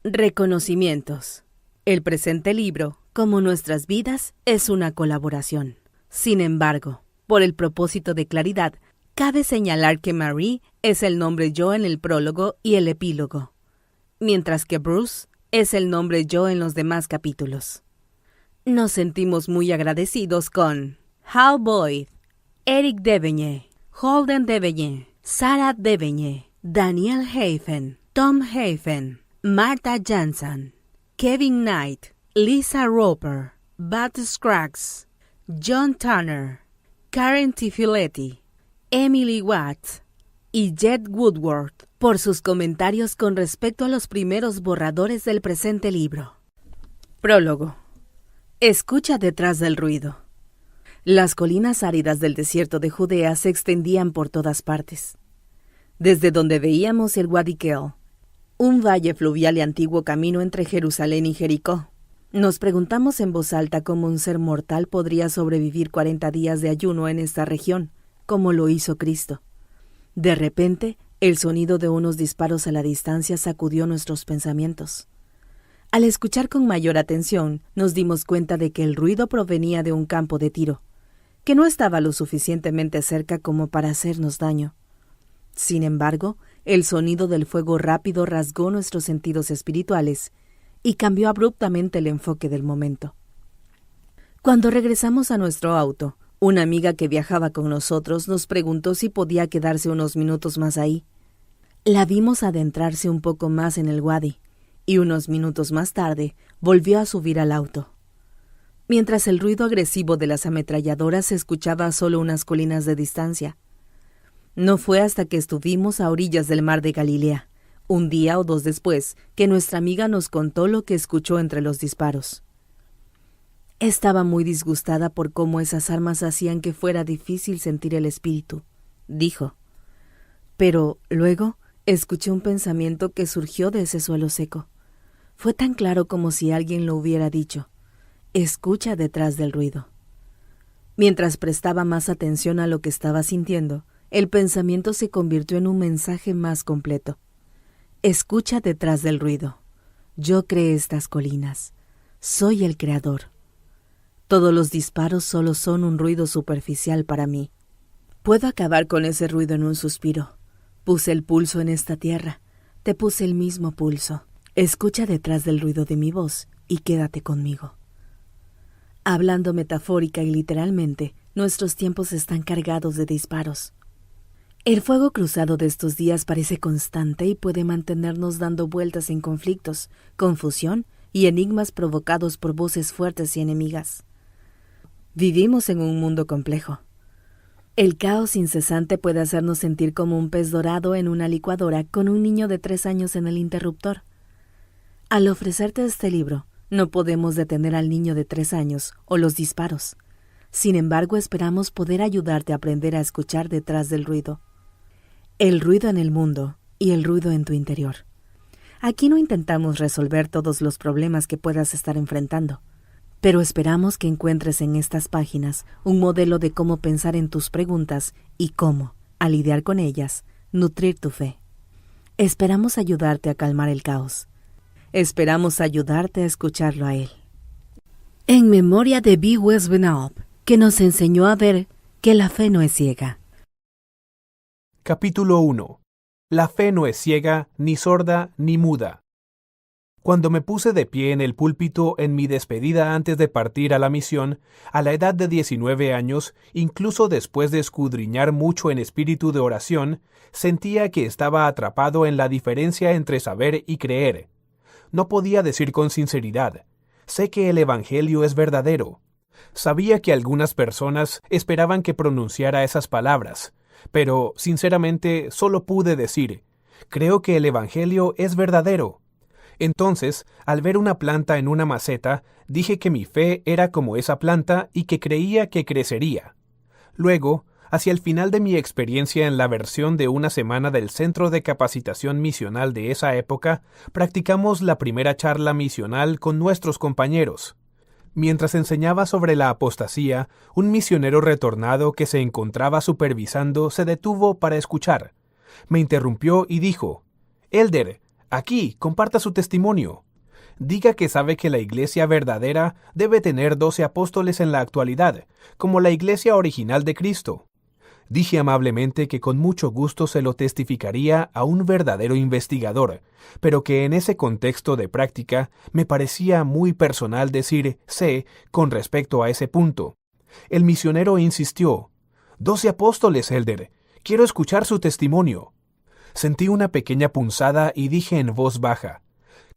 Reconocimientos. El presente libro, como nuestras vidas, es una colaboración. Sin embargo, por el propósito de claridad, cabe señalar que Marie es el nombre yo en el prólogo y el epílogo, mientras que Bruce es el nombre yo en los demás capítulos. Nos sentimos muy agradecidos con Hal Boyd, Eric Devegne, Holden Devegne, Sarah Devegne, Daniel Hafen, Tom Hafen, Martha Jansen, Kevin Knight, Lisa Roper, Bat Scruggs, John Turner, Karen Tifiletti, Emily Watts y Jet Woodward por sus comentarios con respecto a los primeros borradores del presente libro. Prólogo. Escucha detrás del ruido. Las colinas áridas del desierto de Judea se extendían por todas partes. Desde donde veíamos el Wadi Kel, un valle fluvial y antiguo camino entre Jerusalén y Jericó, nos preguntamos en voz alta cómo un ser mortal podría sobrevivir 40 días de ayuno en esta región, como lo hizo Cristo. De repente, el sonido de unos disparos a la distancia sacudió nuestros pensamientos. Al escuchar con mayor atención, nos dimos cuenta de que el ruido provenía de un campo de tiro, que no estaba lo suficientemente cerca como para hacernos daño. Sin embargo, el sonido del fuego rápido rasgó nuestros sentidos espirituales y cambió abruptamente el enfoque del momento. Cuando regresamos a nuestro auto, una amiga que viajaba con nosotros nos preguntó si podía quedarse unos minutos más ahí. La vimos adentrarse un poco más en el wadi, y unos minutos más tarde volvió a subir al auto. Mientras el ruido agresivo de las ametralladoras se escuchaba a solo unas colinas de distancia. No fue hasta que estuvimos a orillas del mar de Galilea, un día o dos después, que nuestra amiga nos contó lo que escuchó entre los disparos. Estaba muy disgustada por cómo esas armas hacían que fuera difícil sentir el espíritu, dijo. Pero luego escuché un pensamiento que surgió de ese suelo seco. Fue tan claro como si alguien lo hubiera dicho. Escucha detrás del ruido. Mientras prestaba más atención a lo que estaba sintiendo, el pensamiento se convirtió en un mensaje más completo. Escucha detrás del ruido. Yo creé estas colinas. Soy el creador. Todos los disparos solo son un ruido superficial para mí. Puedo acabar con ese ruido en un suspiro. Puse el pulso en esta tierra. Te puse el mismo pulso. Escucha detrás del ruido de mi voz y quédate conmigo. Hablando metafórica y literalmente, nuestros tiempos están cargados de disparos. El fuego cruzado de estos días parece constante y puede mantenernos dando vueltas en conflictos, confusión y enigmas provocados por voces fuertes y enemigas. Vivimos en un mundo complejo. El caos incesante puede hacernos sentir como un pez dorado en una licuadora con un niño de 3 años en el interruptor. Al ofrecerte este libro, no podemos detener al niño de 3 años o los disparos. Sin embargo, esperamos poder ayudarte a aprender a escuchar detrás del ruido. El ruido en el mundo y el ruido en tu interior. Aquí no intentamos resolver todos los problemas que puedas estar enfrentando, pero esperamos que encuentres en estas páginas un modelo de cómo pensar en tus preguntas y cómo, al lidiar con ellas, nutrir tu fe. Esperamos ayudarte a calmar el caos. Esperamos ayudarte a escucharlo a él. En memoria de B. Westbrook, que nos enseñó a ver que la fe no es ciega. Capítulo 1. La fe no es ciega, ni sorda, ni muda. Cuando me puse de pie en el púlpito en mi despedida antes de partir a la misión, a la edad de 19 años, incluso después de escudriñar mucho en espíritu de oración, sentía que estaba atrapado en la diferencia entre saber y creer. No podía decir con sinceridad, sé que el Evangelio es verdadero. Sabía que algunas personas esperaban que pronunciara esas palabras, pero, sinceramente, solo pude decir, creo que el Evangelio es verdadero. Entonces, al ver una planta en una maceta, dije que mi fe era como esa planta y que creía que crecería. Luego, hacia el final de mi experiencia en la versión de una semana del Centro de Capacitación Misional de esa época, practicamos la primera charla misional con nuestros compañeros. Mientras enseñaba sobre la apostasía, un misionero retornado que se encontraba supervisando se detuvo para escuchar. Me interrumpió y dijo, «Elder, Aquí, comparta su testimonio. Diga que sabe que la iglesia verdadera debe tener 12 apóstoles en la actualidad, como la iglesia original de Cristo. Dije amablemente que con mucho gusto se lo testificaría a un verdadero investigador, pero que en ese contexto de práctica me parecía muy personal decir sé con respecto a ese punto. El misionero insistió: 12 apóstoles, Elder. Quiero escuchar su testimonio. Sentí una pequeña punzada y dije en voz baja: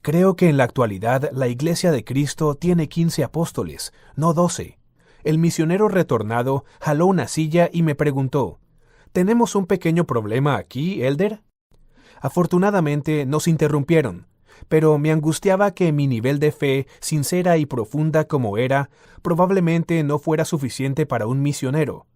creo que en la actualidad la Iglesia de Cristo tiene 15 apóstoles, no 12. El misionero retornado jaló una silla y me preguntó: ¿tenemos un pequeño problema aquí, Elder? Afortunadamente nos interrumpieron, pero me angustiaba que mi nivel de fe, sincera y profunda como era, probablemente no fuera suficiente para un misionero.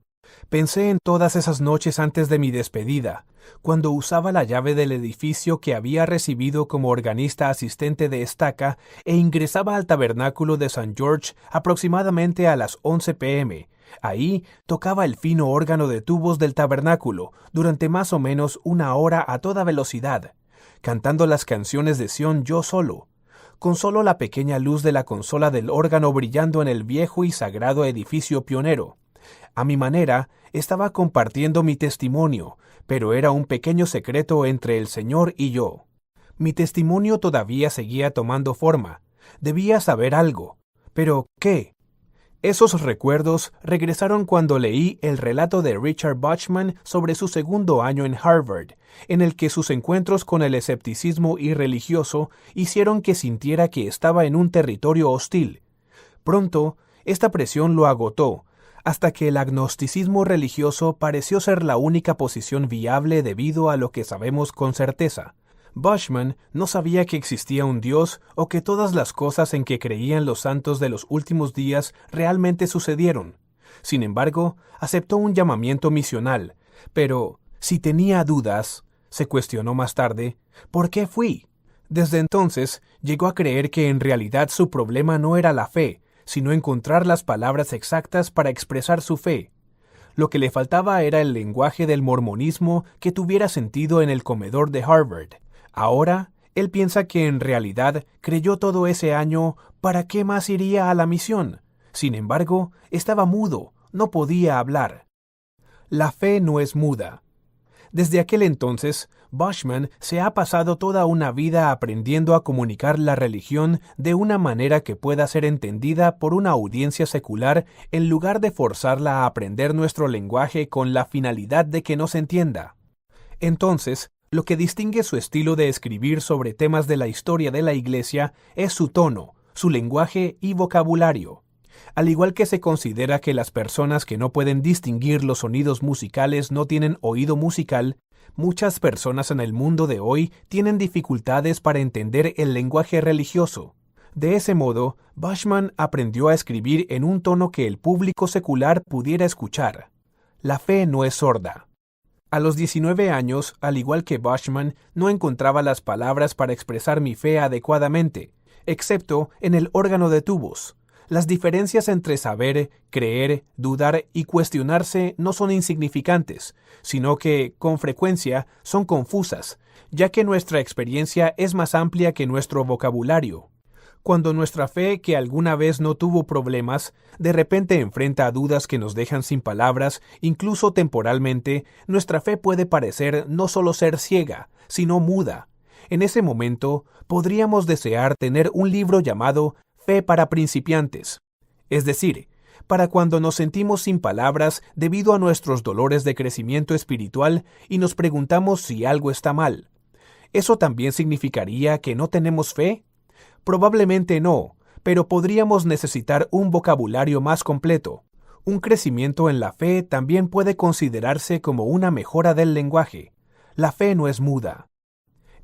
Pensé en todas esas noches antes de mi despedida, cuando usaba la llave del edificio que había recibido como organista asistente de estaca e ingresaba al tabernáculo de St. George aproximadamente a las 11 p.m. Ahí tocaba el fino órgano de tubos del tabernáculo durante más o menos una hora a toda velocidad, cantando las canciones de Sion yo solo, con solo la pequeña luz de la consola del órgano brillando en el viejo y sagrado edificio pionero. A mi manera, estaba compartiendo mi testimonio, pero era un pequeño secreto entre el Señor y yo. Mi testimonio todavía seguía tomando forma. Debía saber algo. ¿Pero qué? Esos recuerdos regresaron cuando leí el relato de Richard Bushman sobre su segundo año en Harvard, en el que sus encuentros con el escepticismo irreligioso hicieron que sintiera que estaba en un territorio hostil. Pronto, esta presión lo agotó, hasta que el agnosticismo religioso pareció ser la única posición viable debido a lo que sabemos con certeza. Bushman no sabía que existía un Dios o que todas las cosas en que creían los santos de los últimos días realmente sucedieron. Sin embargo, aceptó un llamamiento misional, pero si tenía dudas, se cuestionó más tarde, ¿por qué fui? Desde entonces, llegó a creer que en realidad su problema no era la fe, sino encontrar las palabras exactas para expresar su fe. Lo que le faltaba era el lenguaje del mormonismo que tuviera sentido en el comedor de Harvard. Ahora, él piensa que en realidad creyó todo ese año, ¿para qué más iría a la misión? Sin embargo, estaba mudo, no podía hablar. La fe no es muda. Desde aquel entonces, Bushman se ha pasado toda una vida aprendiendo a comunicar la religión de una manera que pueda ser entendida por una audiencia secular en lugar de forzarla a aprender nuestro lenguaje con la finalidad de que nos entienda. Entonces, lo que distingue su estilo de escribir sobre temas de la historia de la Iglesia es su tono, su lenguaje y vocabulario. Al igual que se considera que las personas que no pueden distinguir los sonidos musicales no tienen oído musical, muchas personas en el mundo de hoy tienen dificultades para entender el lenguaje religioso. De ese modo, Bushman aprendió a escribir en un tono que el público secular pudiera escuchar. La fe no es sorda. A los 19 años, al igual que Bushman, no encontraba las palabras para expresar mi fe adecuadamente, excepto en el órgano de tubos. Las diferencias entre saber, creer, dudar y cuestionarse no son insignificantes, sino que, con frecuencia, son confusas, ya que nuestra experiencia es más amplia que nuestro vocabulario. Cuando nuestra fe, que alguna vez no tuvo problemas, de repente enfrenta a dudas que nos dejan sin palabras, incluso temporalmente, nuestra fe puede parecer no solo ser ciega, sino muda. En ese momento, podríamos desear tener un libro llamado Fe para principiantes, es decir, para cuando nos sentimos sin palabras debido a nuestros dolores de crecimiento espiritual y nos preguntamos si algo está mal. ¿Eso también significaría que no tenemos fe? Probablemente no, pero podríamos necesitar un vocabulario más completo. Un crecimiento en la fe también puede considerarse como una mejora del lenguaje. La fe no es muda.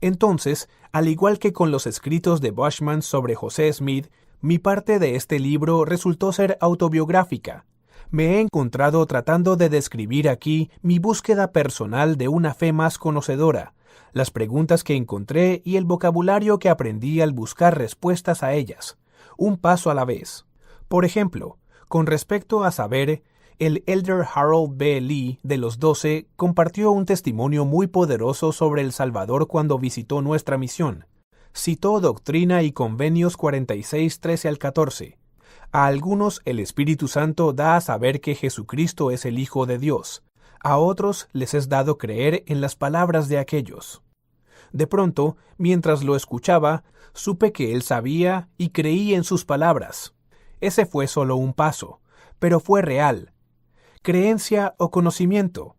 Entonces, al igual que con los escritos de Bushman sobre José Smith, mi parte de este libro resultó ser autobiográfica. Me he encontrado tratando de describir aquí mi búsqueda personal de una fe más conocedora, las preguntas que encontré y el vocabulario que aprendí al buscar respuestas a ellas, un paso a la vez. Por ejemplo, con respecto a saber, El elder Harold B. Lee, de los 12, compartió un testimonio muy poderoso sobre El Salvador cuando visitó nuestra misión. Citó Doctrina y Convenios 46, 13 al 14. A algunos el Espíritu Santo da a saber que Jesucristo es el Hijo de Dios. A otros les es dado creer en las palabras de aquellos. De pronto, mientras lo escuchaba, supe que él sabía y creí en sus palabras. Ese fue solo un paso, pero fue real. ¿Creencia o conocimiento?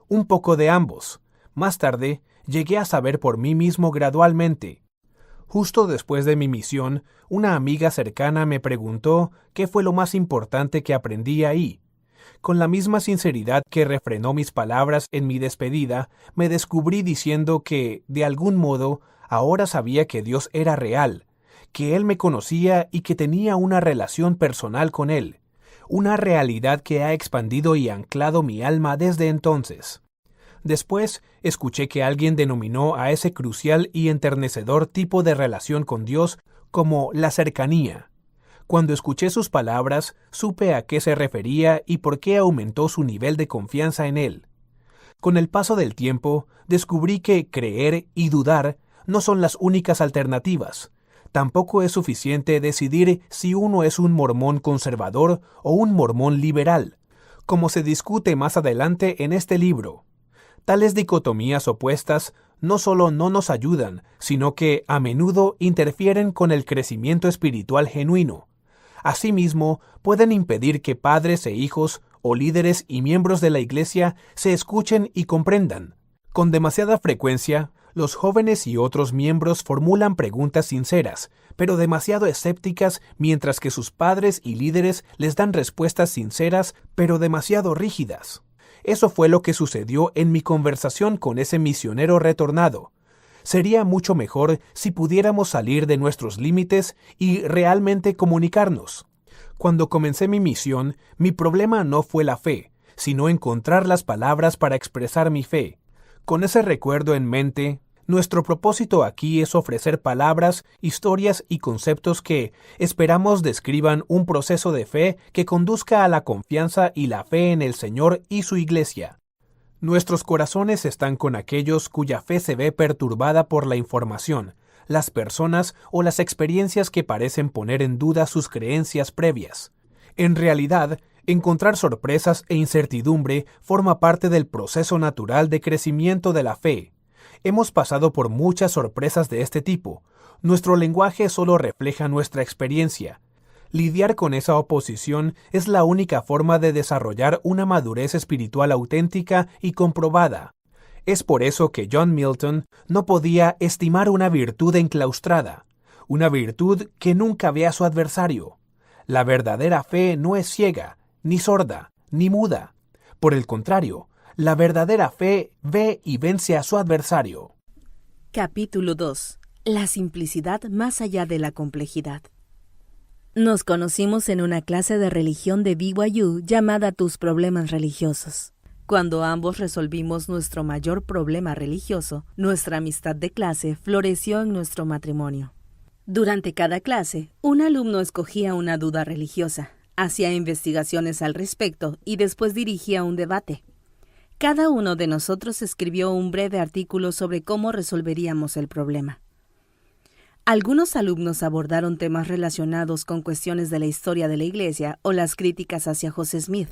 Un poco de ambos. Más tarde, llegué a saber por mí mismo gradualmente. Justo después de mi misión, una amiga cercana me preguntó qué fue lo más importante que aprendí ahí. Con la misma sinceridad que refrenó mis palabras en mi despedida, me descubrí diciendo que, de algún modo, ahora sabía que Dios era real, que Él me conocía y que tenía una relación personal con Él. Una realidad que ha expandido y anclado mi alma desde entonces. Después, escuché que alguien denominó a ese crucial y enternecedor tipo de relación con Dios como la cercanía. Cuando escuché sus palabras, supe a qué se refería y por qué aumentó su nivel de confianza en Él. Con el paso del tiempo, descubrí que creer y dudar no son las únicas alternativas. Tampoco es suficiente decidir si uno es un mormón conservador o un mormón liberal, como se discute más adelante en este libro. Tales dicotomías opuestas no solo no nos ayudan, sino que a menudo interfieren con el crecimiento espiritual genuino. Asimismo, pueden impedir que padres e hijos, o líderes y miembros de la Iglesia, se escuchen y comprendan. Con demasiada frecuencia, los jóvenes y otros miembros formulan preguntas sinceras, pero demasiado escépticas, mientras que sus padres y líderes les dan respuestas sinceras, pero demasiado rígidas. Eso fue lo que sucedió en mi conversación con ese misionero retornado. Sería mucho mejor si pudiéramos salir de nuestros límites y realmente comunicarnos. Cuando comencé mi misión, mi problema no fue la fe, sino encontrar las palabras para expresar mi fe. Con ese recuerdo en mente, nuestro propósito aquí es ofrecer palabras, historias y conceptos que esperamos describan un proceso de fe que conduzca a la confianza y la fe en el Señor y su Iglesia. Nuestros corazones están con aquellos cuya fe se ve perturbada por la información, las personas o las experiencias que parecen poner en duda sus creencias previas. En realidad, encontrar sorpresas e incertidumbre forma parte del proceso natural de crecimiento de la fe. Hemos pasado por muchas sorpresas de este tipo. Nuestro lenguaje solo refleja nuestra experiencia. Lidiar con esa oposición es la única forma de desarrollar una madurez espiritual auténtica y comprobada. Es por eso que John Milton no podía estimar una virtud enclaustrada, una virtud que nunca ve a su adversario. La verdadera fe no es ciega, ni sorda, ni muda. Por el contrario, la verdadera fe ve y vence a su adversario. Capítulo 2. La simplicidad más allá de la complejidad. Nos conocimos en una clase de religión de BYU llamada Tus problemas religiosos. Cuando ambos resolvimos nuestro mayor problema religioso, nuestra amistad de clase floreció en nuestro matrimonio. Durante cada clase, un alumno escogía una duda religiosa, hacía investigaciones al respecto y después dirigía un debate. Cada uno de nosotros escribió un breve artículo sobre cómo resolveríamos el problema. Algunos alumnos abordaron temas relacionados con cuestiones de la historia de la Iglesia o las críticas hacia José Smith.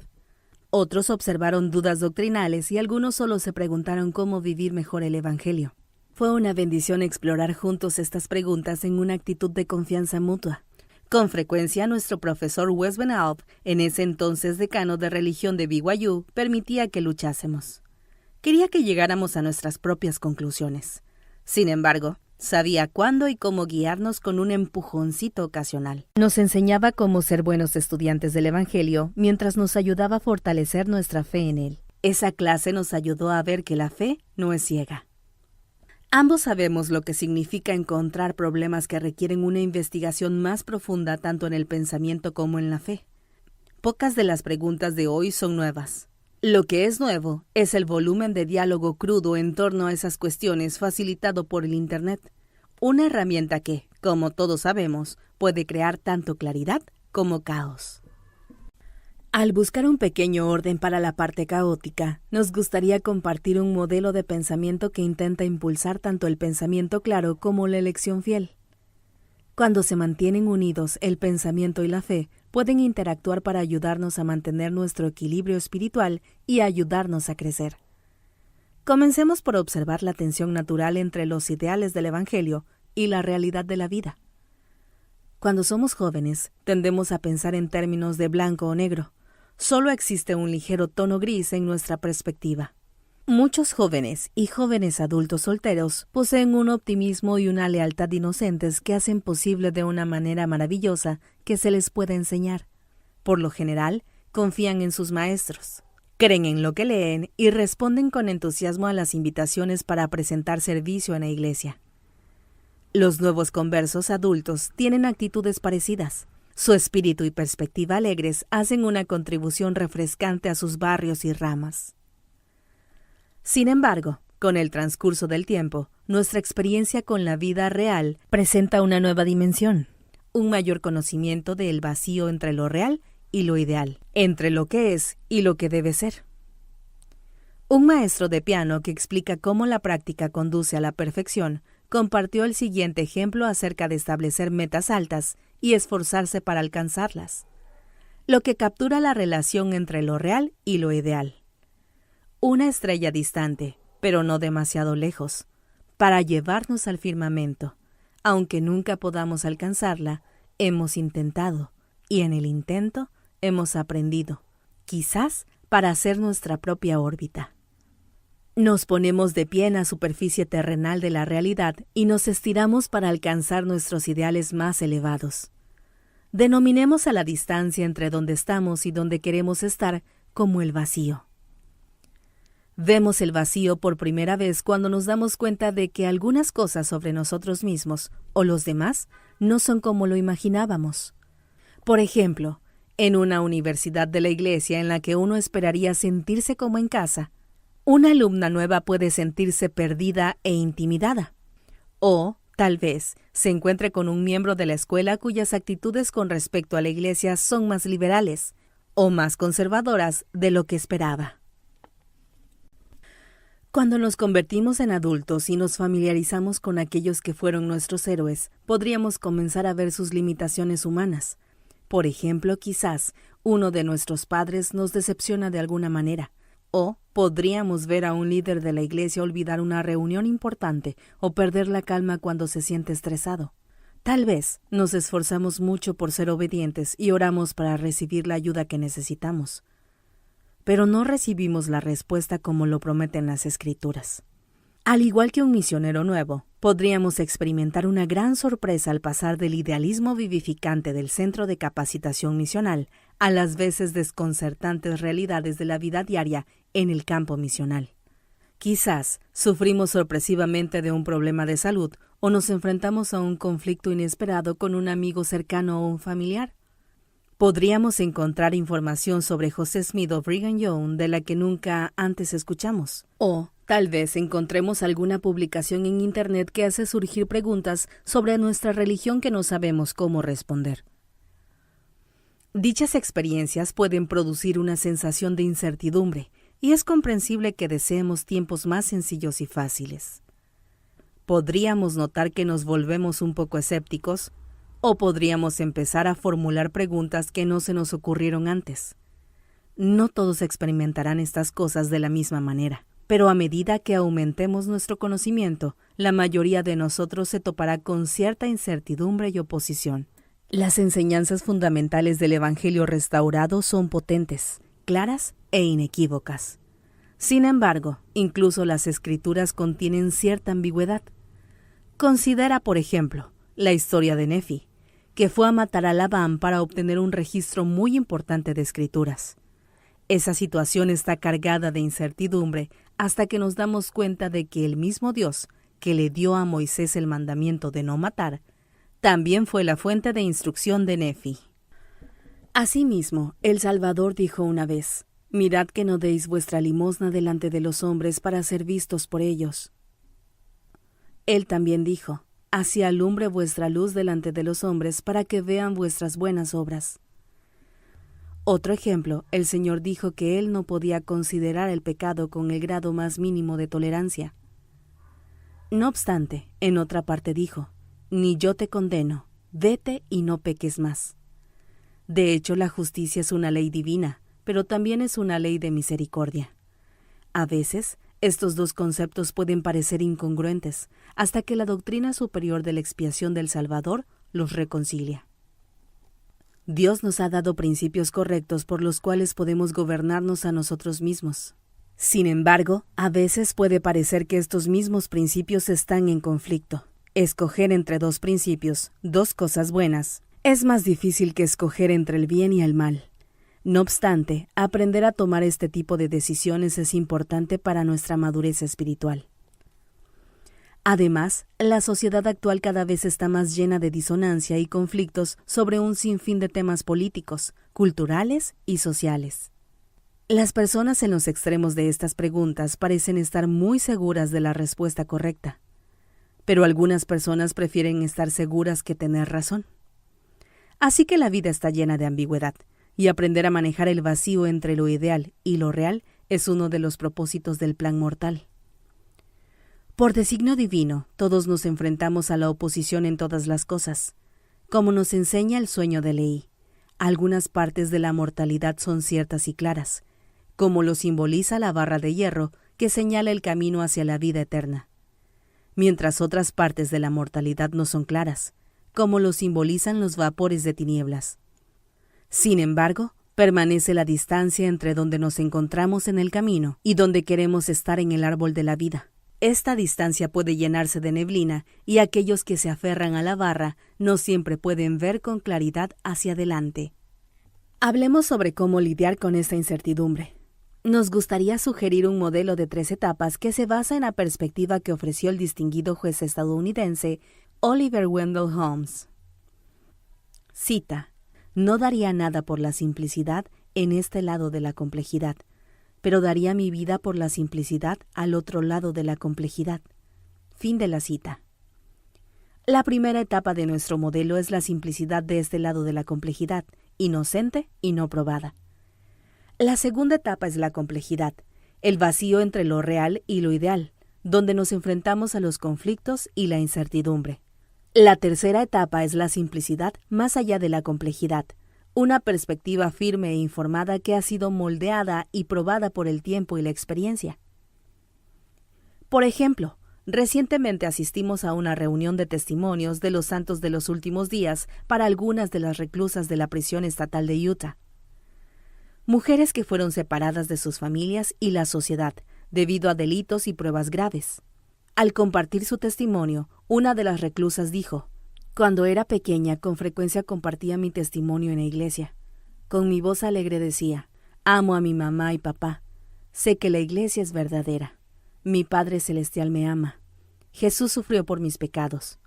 Otros observaron dudas doctrinales y algunos solo se preguntaron cómo vivir mejor el Evangelio. Fue una bendición explorar juntos estas preguntas en una actitud de confianza mutua. Con frecuencia, nuestro profesor Wes Van Alp, en ese entonces decano de religión de BYU, permitía que luchásemos. Quería que llegáramos a nuestras propias conclusiones. Sin embargo, sabía cuándo y cómo guiarnos con un empujoncito ocasional. Nos enseñaba cómo ser buenos estudiantes del Evangelio, mientras nos ayudaba a fortalecer nuestra fe en él. Esa clase nos ayudó a ver que la fe no es ciega. Ambos sabemos lo que significa encontrar problemas que requieren una investigación más profunda tanto en el pensamiento como en la fe. Pocas de las preguntas de hoy son nuevas. Lo que es nuevo es el volumen de diálogo crudo en torno a esas cuestiones facilitado por el Internet, una herramienta que, como todos sabemos, puede crear tanto claridad como caos. Al buscar un pequeño orden para la parte caótica, nos gustaría compartir un modelo de pensamiento que intenta impulsar tanto el pensamiento claro como la elección fiel. Cuando se mantienen unidos, el pensamiento y la fe pueden interactuar para ayudarnos a mantener nuestro equilibrio espiritual y ayudarnos a crecer. Comencemos por observar la tensión natural entre los ideales del Evangelio y la realidad de la vida. Cuando somos jóvenes, tendemos a pensar en términos de blanco o negro. Solo existe un ligero tono gris en nuestra perspectiva. Muchos jóvenes y jóvenes adultos solteros poseen un optimismo y una lealtad inocentes que hacen posible de una manera maravillosa que se les pueda enseñar. Por lo general, confían en sus maestros, creen en lo que leen y responden con entusiasmo a las invitaciones para presentar servicio en la iglesia. Los nuevos conversos adultos tienen actitudes parecidas. Su espíritu y perspectiva alegres hacen una contribución refrescante a sus barrios y ramas. Sin embargo, con el transcurso del tiempo, nuestra experiencia con la vida real presenta una nueva dimensión, un mayor conocimiento del vacío entre lo real y lo ideal, entre lo que es y lo que debe ser. Un maestro de piano que explica cómo la práctica conduce a la perfección compartió el siguiente ejemplo acerca de establecer metas altas y esforzarse para alcanzarlas, lo que captura la relación entre lo real y lo ideal. Una estrella distante, pero no demasiado lejos, para llevarnos al firmamento. Aunque nunca podamos alcanzarla, hemos intentado, y en el intento hemos aprendido, quizás para hacer nuestra propia órbita. Nos ponemos de pie en la superficie terrenal de la realidad y nos estiramos para alcanzar nuestros ideales más elevados. Denominemos a la distancia entre donde estamos y donde queremos estar como el vacío. Vemos el vacío por primera vez cuando nos damos cuenta de que algunas cosas sobre nosotros mismos o los demás no son como lo imaginábamos. Por ejemplo, en una universidad de la iglesia en la que uno esperaría sentirse como en casa, una alumna nueva puede sentirse perdida e intimidada. O, tal vez, se encuentre con un miembro de la escuela cuyas actitudes con respecto a la iglesia son más liberales o más conservadoras de lo que esperaba. Cuando nos convertimos en adultos y nos familiarizamos con aquellos que fueron nuestros héroes, podríamos comenzar a ver sus limitaciones humanas. Por ejemplo, quizás uno de nuestros padres nos decepciona de alguna manera. O podríamos ver a un líder de la iglesia olvidar una reunión importante o perder la calma cuando se siente estresado. Tal vez nos esforzamos mucho por ser obedientes y oramos para recibir la ayuda que necesitamos, pero no recibimos la respuesta como lo prometen las Escrituras. Al igual que un misionero nuevo, podríamos experimentar una gran sorpresa al pasar del idealismo vivificante del Centro de Capacitación Misional a las veces desconcertantes realidades de la vida diaria en el campo misional. Quizás sufrimos sorpresivamente de un problema de salud o nos enfrentamos a un conflicto inesperado con un amigo cercano o un familiar. Podríamos encontrar información sobre José Smith o Brigham Young de la que nunca antes escuchamos. O tal vez encontremos alguna publicación en Internet que hace surgir preguntas sobre nuestra religión que no sabemos cómo responder. Dichas experiencias pueden producir una sensación de incertidumbre, y es comprensible que deseemos tiempos más sencillos y fáciles. Podríamos notar que nos volvemos un poco escépticos, o podríamos empezar a formular preguntas que no se nos ocurrieron antes. No todos experimentarán estas cosas de la misma manera, pero a medida que aumentemos nuestro conocimiento, la mayoría de nosotros se topará con cierta incertidumbre y oposición. Las enseñanzas fundamentales del Evangelio restaurado son potentes, claras e inequívocas. Sin embargo, incluso las Escrituras contienen cierta ambigüedad. Considera, por ejemplo, la historia de Nefi, que fue a matar a Labán para obtener un registro muy importante de escrituras. Esa situación está cargada de incertidumbre hasta que nos damos cuenta de que el mismo Dios que le dio a Moisés el mandamiento de no matar, también fue la fuente de instrucción de Nefi. Asimismo, el Salvador dijo una vez: «Mirad que no deis vuestra limosna delante de los hombres para ser vistos por ellos». Él también dijo: «Así alumbre vuestra luz delante de los hombres para que vean vuestras buenas obras». Otro ejemplo, el Señor dijo que Él no podía considerar el pecado con el grado más mínimo de tolerancia. No obstante, en otra parte dijo, «Ni yo te condeno, vete y no peques más». De hecho, la justicia es una ley divina, pero también es una ley de misericordia. A veces, estos dos conceptos pueden parecer incongruentes, hasta que la doctrina superior de la expiación del Salvador los reconcilia. Dios nos ha dado principios correctos por los cuales podemos gobernarnos a nosotros mismos. Sin embargo, a veces puede parecer que estos mismos principios están en conflicto. Escoger entre dos principios, dos cosas buenas, es más difícil que escoger entre el bien y el mal. No obstante, aprender a tomar este tipo de decisiones es importante para nuestra madurez espiritual. Además, la sociedad actual cada vez está más llena de disonancia y conflictos sobre un sinfín de temas políticos, culturales y sociales. Las personas en los extremos de estas preguntas parecen estar muy seguras de la respuesta correcta, pero algunas personas prefieren estar seguras que tener razón. Así que la vida está llena de ambigüedad, y aprender a manejar el vacío entre lo ideal y lo real es uno de los propósitos del plan mortal. Por designio divino, todos nos enfrentamos a la oposición en todas las cosas. Como nos enseña el sueño de Leí, algunas partes de la mortalidad son ciertas y claras, como lo simboliza la barra de hierro que señala el camino hacia la vida eterna, mientras otras partes de la mortalidad no son claras, como lo simbolizan los vapores de tinieblas. Sin embargo, permanece la distancia entre donde nos encontramos en el camino y donde queremos estar en el árbol de la vida. Esta distancia puede llenarse de neblina y aquellos que se aferran a la barra no siempre pueden ver con claridad hacia adelante. Hablemos sobre cómo lidiar con esta incertidumbre. Nos gustaría sugerir un modelo de 3 etapas que se basa en la perspectiva que ofreció el distinguido juez estadounidense Oliver Wendell Holmes. Cita: «No daría nada por la simplicidad en este lado de la complejidad, pero daría mi vida por la simplicidad al otro lado de la complejidad». Fin de la cita. La primera etapa de nuestro modelo es la simplicidad de este lado de la complejidad, inocente y no probada. La segunda etapa es la complejidad, el vacío entre lo real y lo ideal, donde nos enfrentamos a los conflictos y la incertidumbre. La tercera etapa es la simplicidad más allá de la complejidad, una perspectiva firme e informada que ha sido moldeada y probada por el tiempo y la experiencia. Por ejemplo, recientemente asistimos a una reunión de testimonios de los santos de los últimos días para algunas de las reclusas de la prisión estatal de Utah. Mujeres que fueron separadas de sus familias y la sociedad debido a delitos y pruebas graves. Al compartir su testimonio, una de las reclusas dijo: «Cuando era pequeña, con frecuencia compartía mi testimonio en la iglesia. Con mi voz alegre decía: amo a mi mamá y papá. Sé que la iglesia es verdadera. Mi Padre Celestial me ama. Jesús sufrió por mis pecados.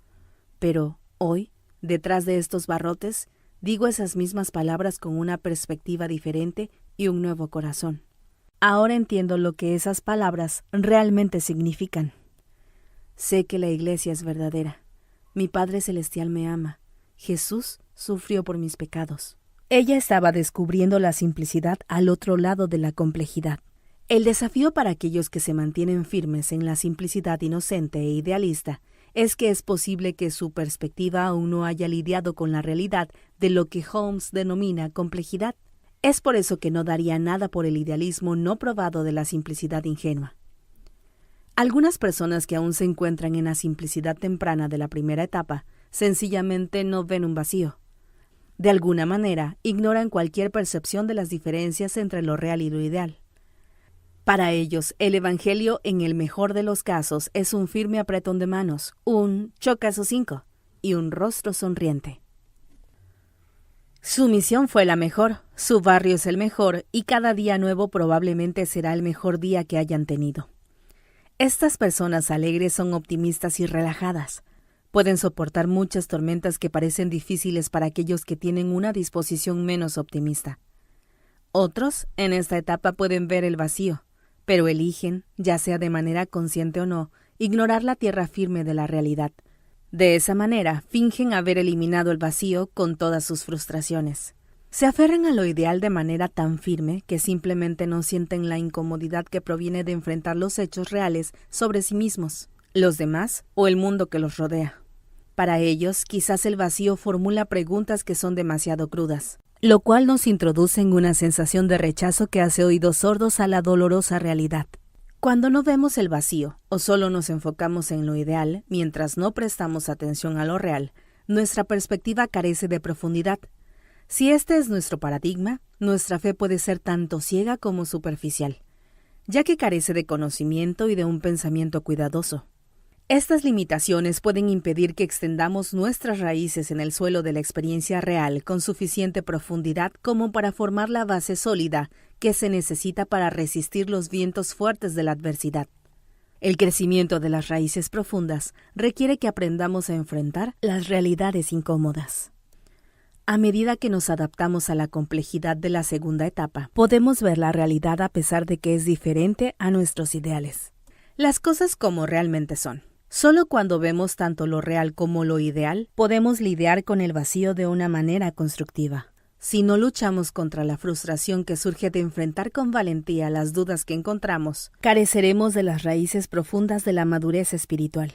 Pero hoy, detrás de estos barrotes, digo esas mismas palabras con una perspectiva diferente y un nuevo corazón. Ahora entiendo lo que esas palabras realmente significan. Sé que la iglesia es verdadera. Mi Padre Celestial me ama. Jesús sufrió por mis pecados». Ella estaba descubriendo la simplicidad al otro lado de la complejidad. El desafío para aquellos que se mantienen firmes en la simplicidad inocente e idealista es que es posible que su perspectiva aún no haya lidiado con la realidad de lo que Holmes denomina complejidad. Es por eso que no daría nada por el idealismo no probado de la simplicidad ingenua. Algunas personas que aún se encuentran en la simplicidad temprana de la primera etapa sencillamente no ven un vacío. De alguna manera, ignoran cualquier percepción de las diferencias entre lo real y lo ideal. Para ellos, el Evangelio, en el mejor de los casos, es un firme apretón de manos, un chocas o 5 y un rostro sonriente. Su misión fue la mejor, su barrio es el mejor y cada día nuevo probablemente será el mejor día que hayan tenido. Estas personas alegres son optimistas y relajadas. Pueden soportar muchas tormentas que parecen difíciles para aquellos que tienen una disposición menos optimista. Otros, en esta etapa, pueden ver el vacío, pero eligen, ya sea de manera consciente o no, ignorar la tierra firme de la realidad. De esa manera, fingen haber eliminado el vacío con todas sus frustraciones. Se aferran a lo ideal de manera tan firme que simplemente no sienten la incomodidad que proviene de enfrentar los hechos reales sobre sí mismos, los demás o el mundo que los rodea. Para ellos, quizás el vacío formula preguntas que son demasiado crudas, lo cual nos introduce en una sensación de rechazo que hace oídos sordos a la dolorosa realidad. Cuando no vemos el vacío o solo nos enfocamos en lo ideal, mientras no prestamos atención a lo real, nuestra perspectiva carece de profundidad. Si este es nuestro paradigma, nuestra fe puede ser tanto ciega como superficial, ya que carece de conocimiento y de un pensamiento cuidadoso. Estas limitaciones pueden impedir que extendamos nuestras raíces en el suelo de la experiencia real con suficiente profundidad como para formar la base sólida que se necesita para resistir los vientos fuertes de la adversidad. El crecimiento de las raíces profundas requiere que aprendamos a enfrentar las realidades incómodas. A medida que nos adaptamos a la complejidad de la segunda etapa, podemos ver la realidad a pesar de que es diferente a nuestros ideales. Las cosas como realmente son. Solo cuando vemos tanto lo real como lo ideal, podemos lidiar con el vacío de una manera constructiva. Si no luchamos contra la frustración que surge de enfrentar con valentía las dudas que encontramos, careceremos de las raíces profundas de la madurez espiritual.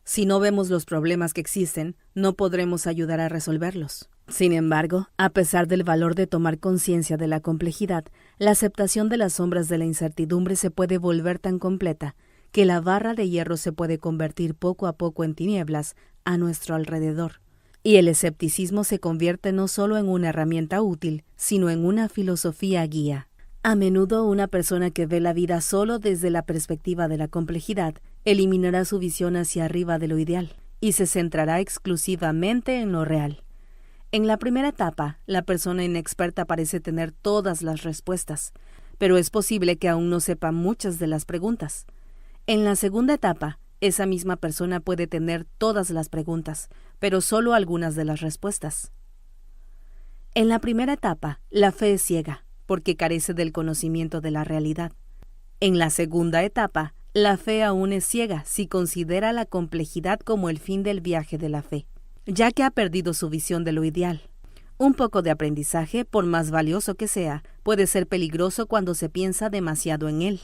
Si no vemos los problemas que existen, no podremos ayudar a resolverlos. Sin embargo, a pesar del valor de tomar conciencia de la complejidad, la aceptación de las sombras de la incertidumbre se puede volver tan completa que la barra de hierro se puede convertir poco a poco en tinieblas a nuestro alrededor. Y el escepticismo se convierte no solo en una herramienta útil, sino en una filosofía guía. A menudo una persona que ve la vida solo desde la perspectiva de la complejidad eliminará su visión hacia arriba de lo ideal y se centrará exclusivamente en lo real. En la primera etapa, la persona inexperta parece tener todas las respuestas, pero es posible que aún no sepa muchas de las preguntas. En la segunda etapa, esa misma persona puede tener todas las preguntas, pero solo algunas de las respuestas. En la primera etapa, la fe es ciega, porque carece del conocimiento de la realidad. En la segunda etapa, la fe aún es ciega si considera la complejidad como el fin del viaje de la fe, ya que ha perdido su visión de lo ideal. Un poco de aprendizaje, por más valioso que sea, puede ser peligroso cuando se piensa demasiado en él.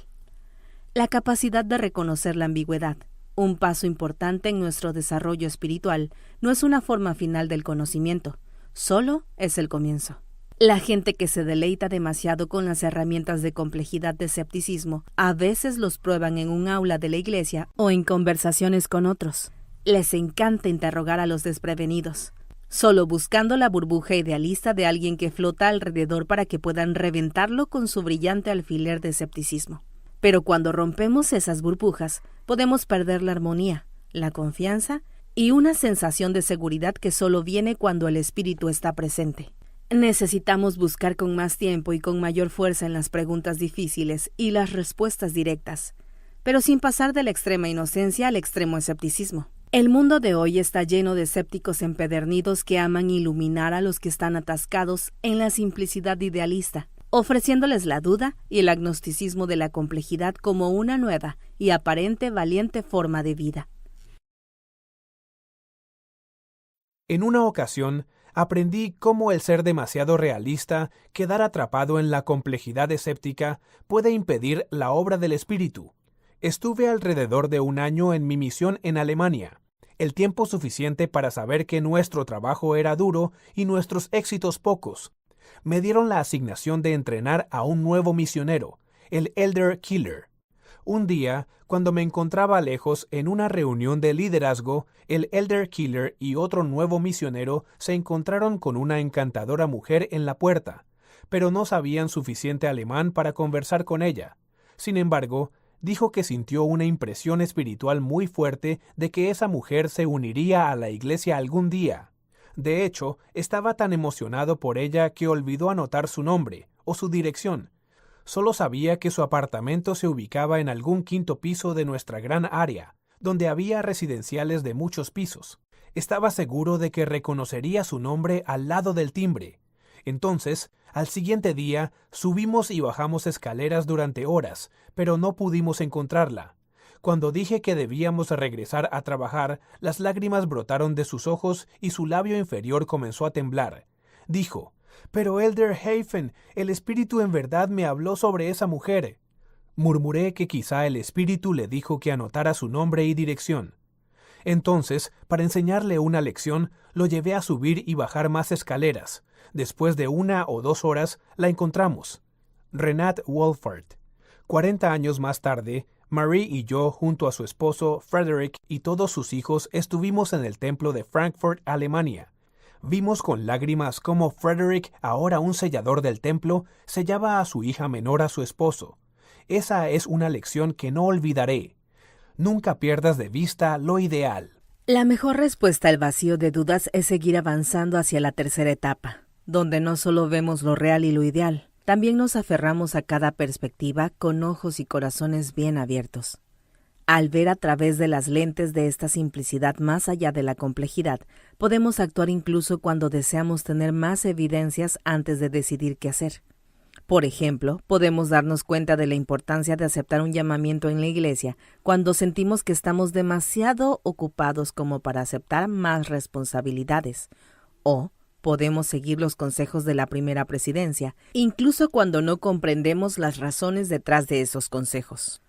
La capacidad de reconocer la ambigüedad, un paso importante en nuestro desarrollo espiritual, no es una forma final del conocimiento, solo es el comienzo. La gente que se deleita demasiado con las herramientas de complejidad de escepticismo, a veces los prueban en un aula de la iglesia o en conversaciones con otros. Les encanta interrogar a los desprevenidos, solo buscando la burbuja idealista de alguien que flota alrededor para que puedan reventarlo con su brillante alfiler de escepticismo. Pero cuando rompemos esas burbujas, podemos perder la armonía, la confianza y una sensación de seguridad que solo viene cuando el espíritu está presente. Necesitamos buscar con más tiempo y con mayor fuerza en las preguntas difíciles y las respuestas directas, pero sin pasar de la extrema inocencia al extremo escepticismo. El mundo de hoy está lleno de escépticos empedernidos que aman iluminar a los que están atascados en la simplicidad idealista, ofreciéndoles la duda y el agnosticismo de la complejidad como una nueva y aparente valiente forma de vida. En una ocasión, aprendí cómo el ser demasiado realista, quedar atrapado en la complejidad escéptica, puede impedir la obra del espíritu. Estuve alrededor de 1 año en mi misión en Alemania, el tiempo suficiente para saber que nuestro trabajo era duro y nuestros éxitos pocos. Me dieron la asignación de entrenar a un nuevo misionero, el Elder Killer. Un día, cuando me encontraba lejos en una reunión de liderazgo, el Elder Killer y otro nuevo misionero se encontraron con una encantadora mujer en la puerta, pero no sabían suficiente alemán para conversar con ella. Sin embargo, dijo que sintió una impresión espiritual muy fuerte de que esa mujer se uniría a la iglesia algún día. De hecho, estaba tan emocionado por ella que olvidó anotar su nombre o su dirección. Solo sabía que su apartamento se ubicaba en algún 5º piso de nuestra gran área, donde había residenciales de muchos pisos. Estaba seguro de que reconocería su nombre al lado del timbre. Entonces, al siguiente día, subimos y bajamos escaleras durante horas, pero no pudimos encontrarla. Cuando dije que debíamos regresar a trabajar, las lágrimas brotaron de sus ojos y su labio inferior comenzó a temblar. Dijo, «Pero Elder Hafen, el espíritu en verdad me habló sobre esa mujer». Murmuré que quizá el espíritu le dijo que anotara su nombre y dirección. Entonces, para enseñarle una lección, lo llevé a subir y bajar más escaleras. Después de 1 o 2 horas, la encontramos. Renate Wolfart. 40 años más tarde, Marie y yo, junto a su esposo, Frederick, y todos sus hijos, estuvimos en el templo de Frankfurt, Alemania. Vimos con lágrimas cómo Frederick, ahora un sellador del templo, sellaba a su hija menor a su esposo. Esa es una lección que no olvidaré. Nunca pierdas de vista lo ideal. La mejor respuesta al vacío de dudas es seguir avanzando hacia la tercera etapa, donde no solo vemos lo real y lo ideal, también nos aferramos a cada perspectiva con ojos y corazones bien abiertos. Al ver a través de las lentes de esta simplicidad más allá de la complejidad, podemos actuar incluso cuando deseamos tener más evidencias antes de decidir qué hacer. Por ejemplo, podemos darnos cuenta de la importancia de aceptar un llamamiento en la iglesia cuando sentimos que estamos demasiado ocupados como para aceptar más responsabilidades. O podemos seguir los consejos de la primera presidencia, incluso cuando no comprendemos las razones detrás de esos consejos.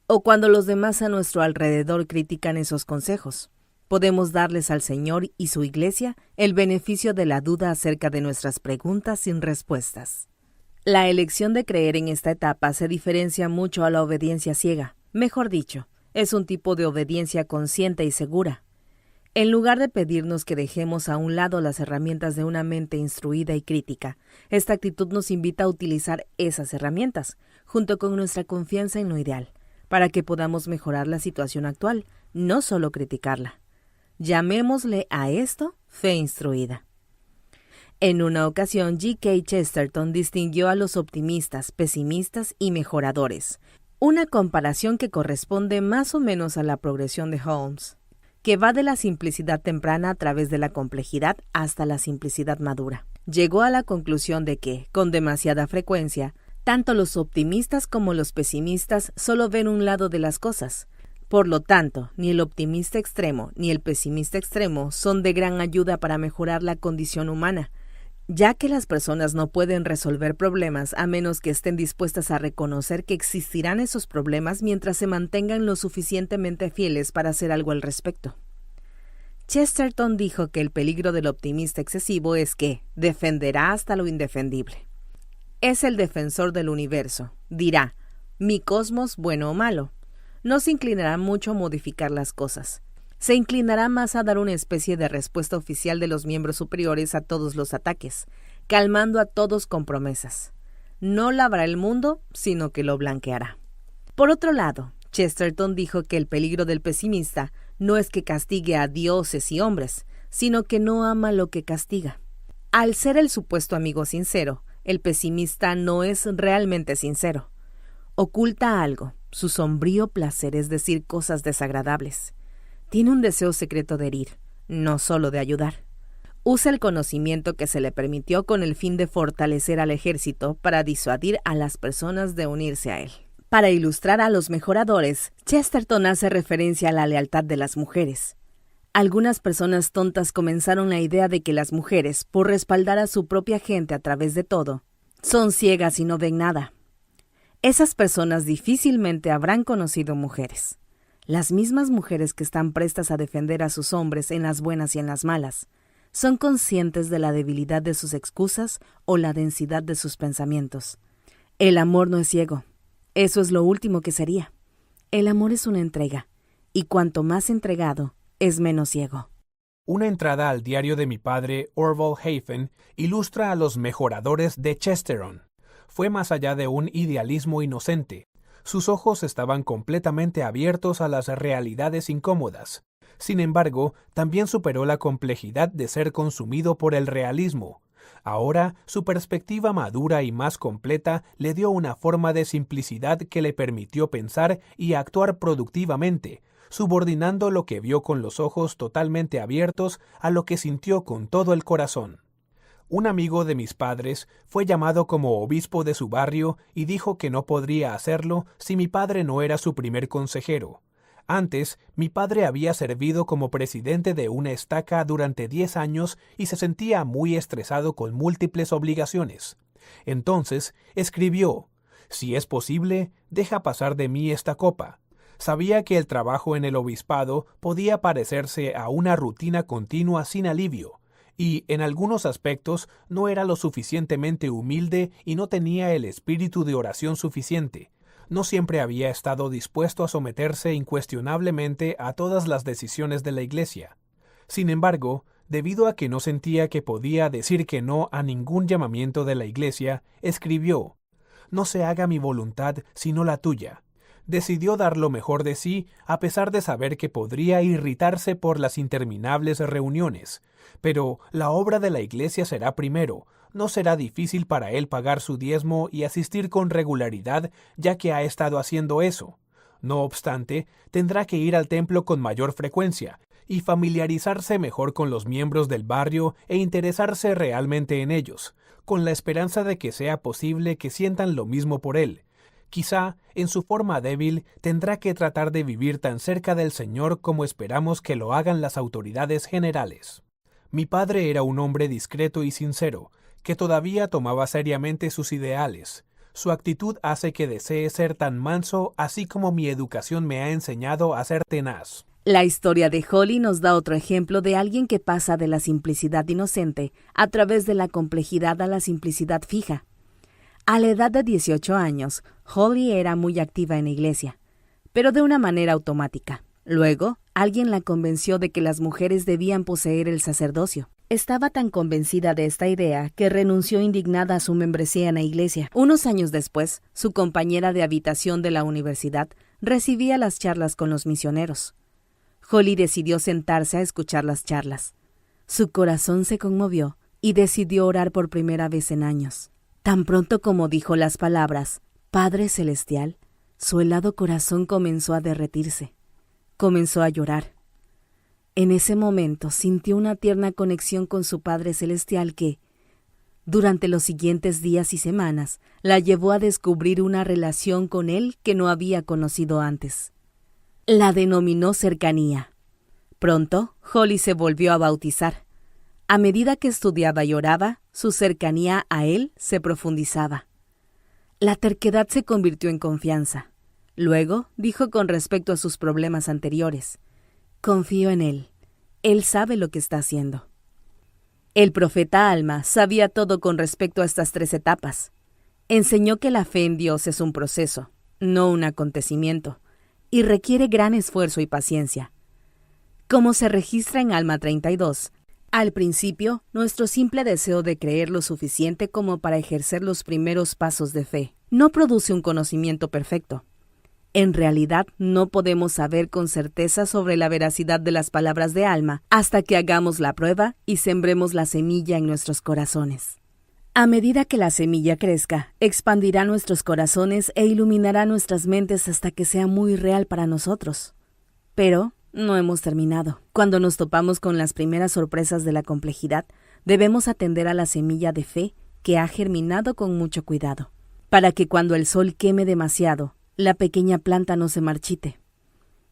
O cuando los demás a nuestro alrededor critican esos consejos. Podemos darles al Señor y su iglesia el beneficio de la duda acerca de nuestras preguntas sin respuestas. La elección de creer en esta etapa se diferencia mucho a la obediencia ciega. Mejor dicho, es un tipo de obediencia consciente y segura. En lugar de pedirnos que dejemos a un lado las herramientas de una mente instruida y crítica, esta actitud nos invita a utilizar esas herramientas, junto con nuestra confianza en lo ideal, para que podamos mejorar la situación actual, no solo criticarla. Llamémosle a esto fe instruida. En una ocasión, G.K. Chesterton distinguió a los optimistas, pesimistas y mejoradores, una comparación que corresponde más o menos a la progresión de Holmes, que va de la simplicidad temprana a través de la complejidad hasta la simplicidad madura. Llegó a la conclusión de que, con demasiada frecuencia, tanto los optimistas como los pesimistas solo ven un lado de las cosas. Por lo tanto, ni el optimista extremo ni el pesimista extremo son de gran ayuda para mejorar la condición humana, ya que las personas no pueden resolver problemas a menos que estén dispuestas a reconocer que existirán esos problemas mientras se mantengan lo suficientemente fieles para hacer algo al respecto. Chesterton dijo que el peligro del optimista excesivo es que defenderá hasta lo indefendible. Es el defensor del universo. Dirá, mi cosmos bueno o malo. No se inclinará mucho a modificar las cosas. Se inclinará más a dar una especie de respuesta oficial de los miembros superiores a todos los ataques, calmando a todos con promesas. No lavará el mundo, sino que lo blanqueará. Por otro lado, Chesterton dijo que el peligro del pesimista no es que castigue a dioses y hombres, sino que no ama lo que castiga. Al ser el supuesto amigo sincero, el pesimista no es realmente sincero. Oculta algo, su sombrío placer es decir cosas desagradables. Tiene un deseo secreto de herir, no solo de ayudar. Usa el conocimiento que se le permitió con el fin de fortalecer al ejército para disuadir a las personas de unirse a él. Para ilustrar a los mejoradores, Chesterton hace referencia a la lealtad de las mujeres. Algunas personas tontas comenzaron la idea de que las mujeres, por respaldar a su propia gente a través de todo, son ciegas y no ven nada. Esas personas difícilmente habrán conocido mujeres. Las mismas mujeres que están prestas a defender a sus hombres en las buenas y en las malas, son conscientes de la debilidad de sus excusas o la densidad de sus pensamientos. El amor no es ciego. Eso es lo último que sería. El amor es una entrega, y cuanto más entregado, es menos ciego. Una entrada al diario de mi padre, Orville Hafen, ilustra a los mejoradores de Chesterton. Fue más allá de un idealismo inocente. Sus ojos estaban completamente abiertos a las realidades incómodas. Sin embargo, también superó la complejidad de ser consumido por el realismo. Ahora, su perspectiva madura y más completa le dio una forma de simplicidad que le permitió pensar y actuar productivamente, subordinando lo que vio con los ojos totalmente abiertos a lo que sintió con todo el corazón. Un amigo de mis padres fue llamado como obispo de su barrio y dijo que no podría hacerlo si mi padre no era su primer consejero. Antes, mi padre había servido como presidente de una estaca durante 10 años y se sentía muy estresado con múltiples obligaciones. Entonces, escribió: «Si es posible, deja pasar de mí esta copa». Sabía que el trabajo en el obispado podía parecerse a una rutina continua sin alivio, y, en algunos aspectos, no era lo suficientemente humilde y no tenía el espíritu de oración suficiente. No siempre había estado dispuesto a someterse incuestionablemente a todas las decisiones de la Iglesia. Sin embargo, debido a que no sentía que podía decir que no a ningún llamamiento de la Iglesia, escribió: «No se haga mi voluntad sino la tuya». Decidió dar lo mejor de sí a pesar de saber que podría irritarse por las interminables reuniones. Pero la obra de la Iglesia será primero. No será difícil para él pagar su diezmo y asistir con regularidad, ya que ha estado haciendo eso. No obstante, tendrá que ir al templo con mayor frecuencia y familiarizarse mejor con los miembros del barrio e interesarse realmente en ellos, con la esperanza de que sea posible que sientan lo mismo por él. Quizá, en su forma débil, tendrá que tratar de vivir tan cerca del Señor como esperamos que lo hagan las autoridades generales. Mi padre era un hombre discreto y sincero, que todavía tomaba seriamente sus ideales. Su actitud hace que desee ser tan manso, así como mi educación me ha enseñado a ser tenaz. La historia de Holly nos da otro ejemplo de alguien que pasa de la simplicidad inocente a través de la complejidad a la simplicidad fija. A la edad de 18 años, Holly era muy activa en la iglesia, pero de una manera automática. Luego, alguien la convenció de que las mujeres debían poseer el sacerdocio. Estaba tan convencida de esta idea que renunció indignada a su membresía en la iglesia. Unos años después, su compañera de habitación de la universidad recibía las charlas con los misioneros. Holly decidió sentarse a escuchar las charlas. Su corazón se conmovió y decidió orar por primera vez en años. Tan pronto como dijo las palabras «Padre Celestial», su helado corazón comenzó a derretirse. Comenzó a llorar. En ese momento sintió una tierna conexión con su Padre Celestial que, durante los siguientes días y semanas, la llevó a descubrir una relación con Él que no había conocido antes. La denominó cercanía. Pronto, Holly se volvió a bautizar. A medida que estudiaba y oraba, su cercanía a Él se profundizaba. La terquedad se convirtió en confianza. Luego, dijo con respecto a sus problemas anteriores: «Confío en Él. Él sabe lo que está haciendo». El profeta Alma sabía todo con respecto a estas 3 etapas. Enseñó que la fe en Dios es un proceso, no un acontecimiento, y requiere gran esfuerzo y paciencia. Como se registra en Alma 32, al principio, nuestro simple deseo de creer lo suficiente como para ejercer los primeros pasos de fe no produce un conocimiento perfecto. En realidad, no podemos saber con certeza sobre la veracidad de las palabras de Alma hasta que hagamos la prueba y sembremos la semilla en nuestros corazones. A medida que la semilla crezca, expandirá nuestros corazones e iluminará nuestras mentes hasta que sea muy real para nosotros. Pero no hemos terminado. Cuando nos topamos con las primeras sorpresas de la complejidad, debemos atender a la semilla de fe que ha germinado con mucho cuidado, para que cuando el sol queme demasiado, la pequeña planta no se marchite.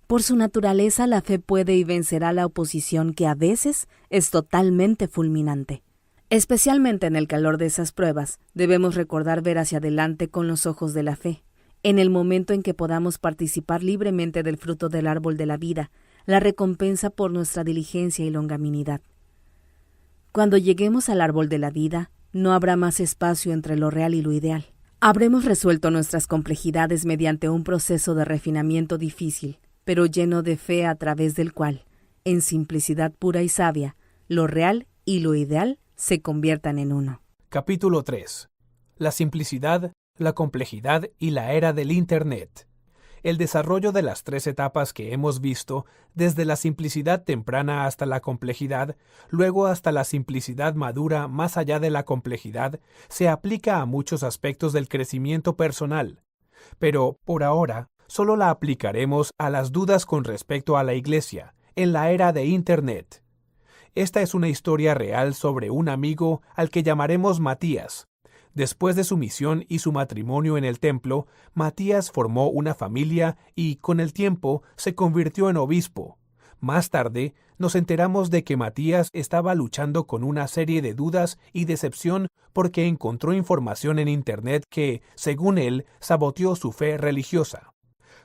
Por su naturaleza, la fe puede y vencerá la oposición que a veces es totalmente fulminante. Especialmente en el calor de esas pruebas, debemos recordar ver hacia adelante con los ojos de la fe. En el momento en que podamos participar libremente del fruto del árbol de la vida, la recompensa por nuestra diligencia y longanimidad. Cuando lleguemos al árbol de la vida, no habrá más espacio entre lo real y lo ideal. Habremos resuelto nuestras complejidades mediante un proceso de refinamiento difícil, pero lleno de fe a través del cual, en simplicidad pura y sabia, lo real y lo ideal se conviertan en uno. Capítulo 3. La simplicidad, la complejidad y la era del Internet. El desarrollo de las 3 etapas que hemos visto, desde la simplicidad temprana hasta la complejidad, luego hasta la simplicidad madura más allá de la complejidad, se aplica a muchos aspectos del crecimiento personal. Pero, por ahora, solo la aplicaremos a las dudas con respecto a la Iglesia, en la era de Internet. Esta es una historia real sobre un amigo al que llamaremos Matías. Después de su misión y su matrimonio en el templo, Matías formó una familia y, con el tiempo, se convirtió en obispo. Más tarde, nos enteramos de que Matías estaba luchando con una serie de dudas y decepción porque encontró información en Internet que, según él, saboteó su fe religiosa.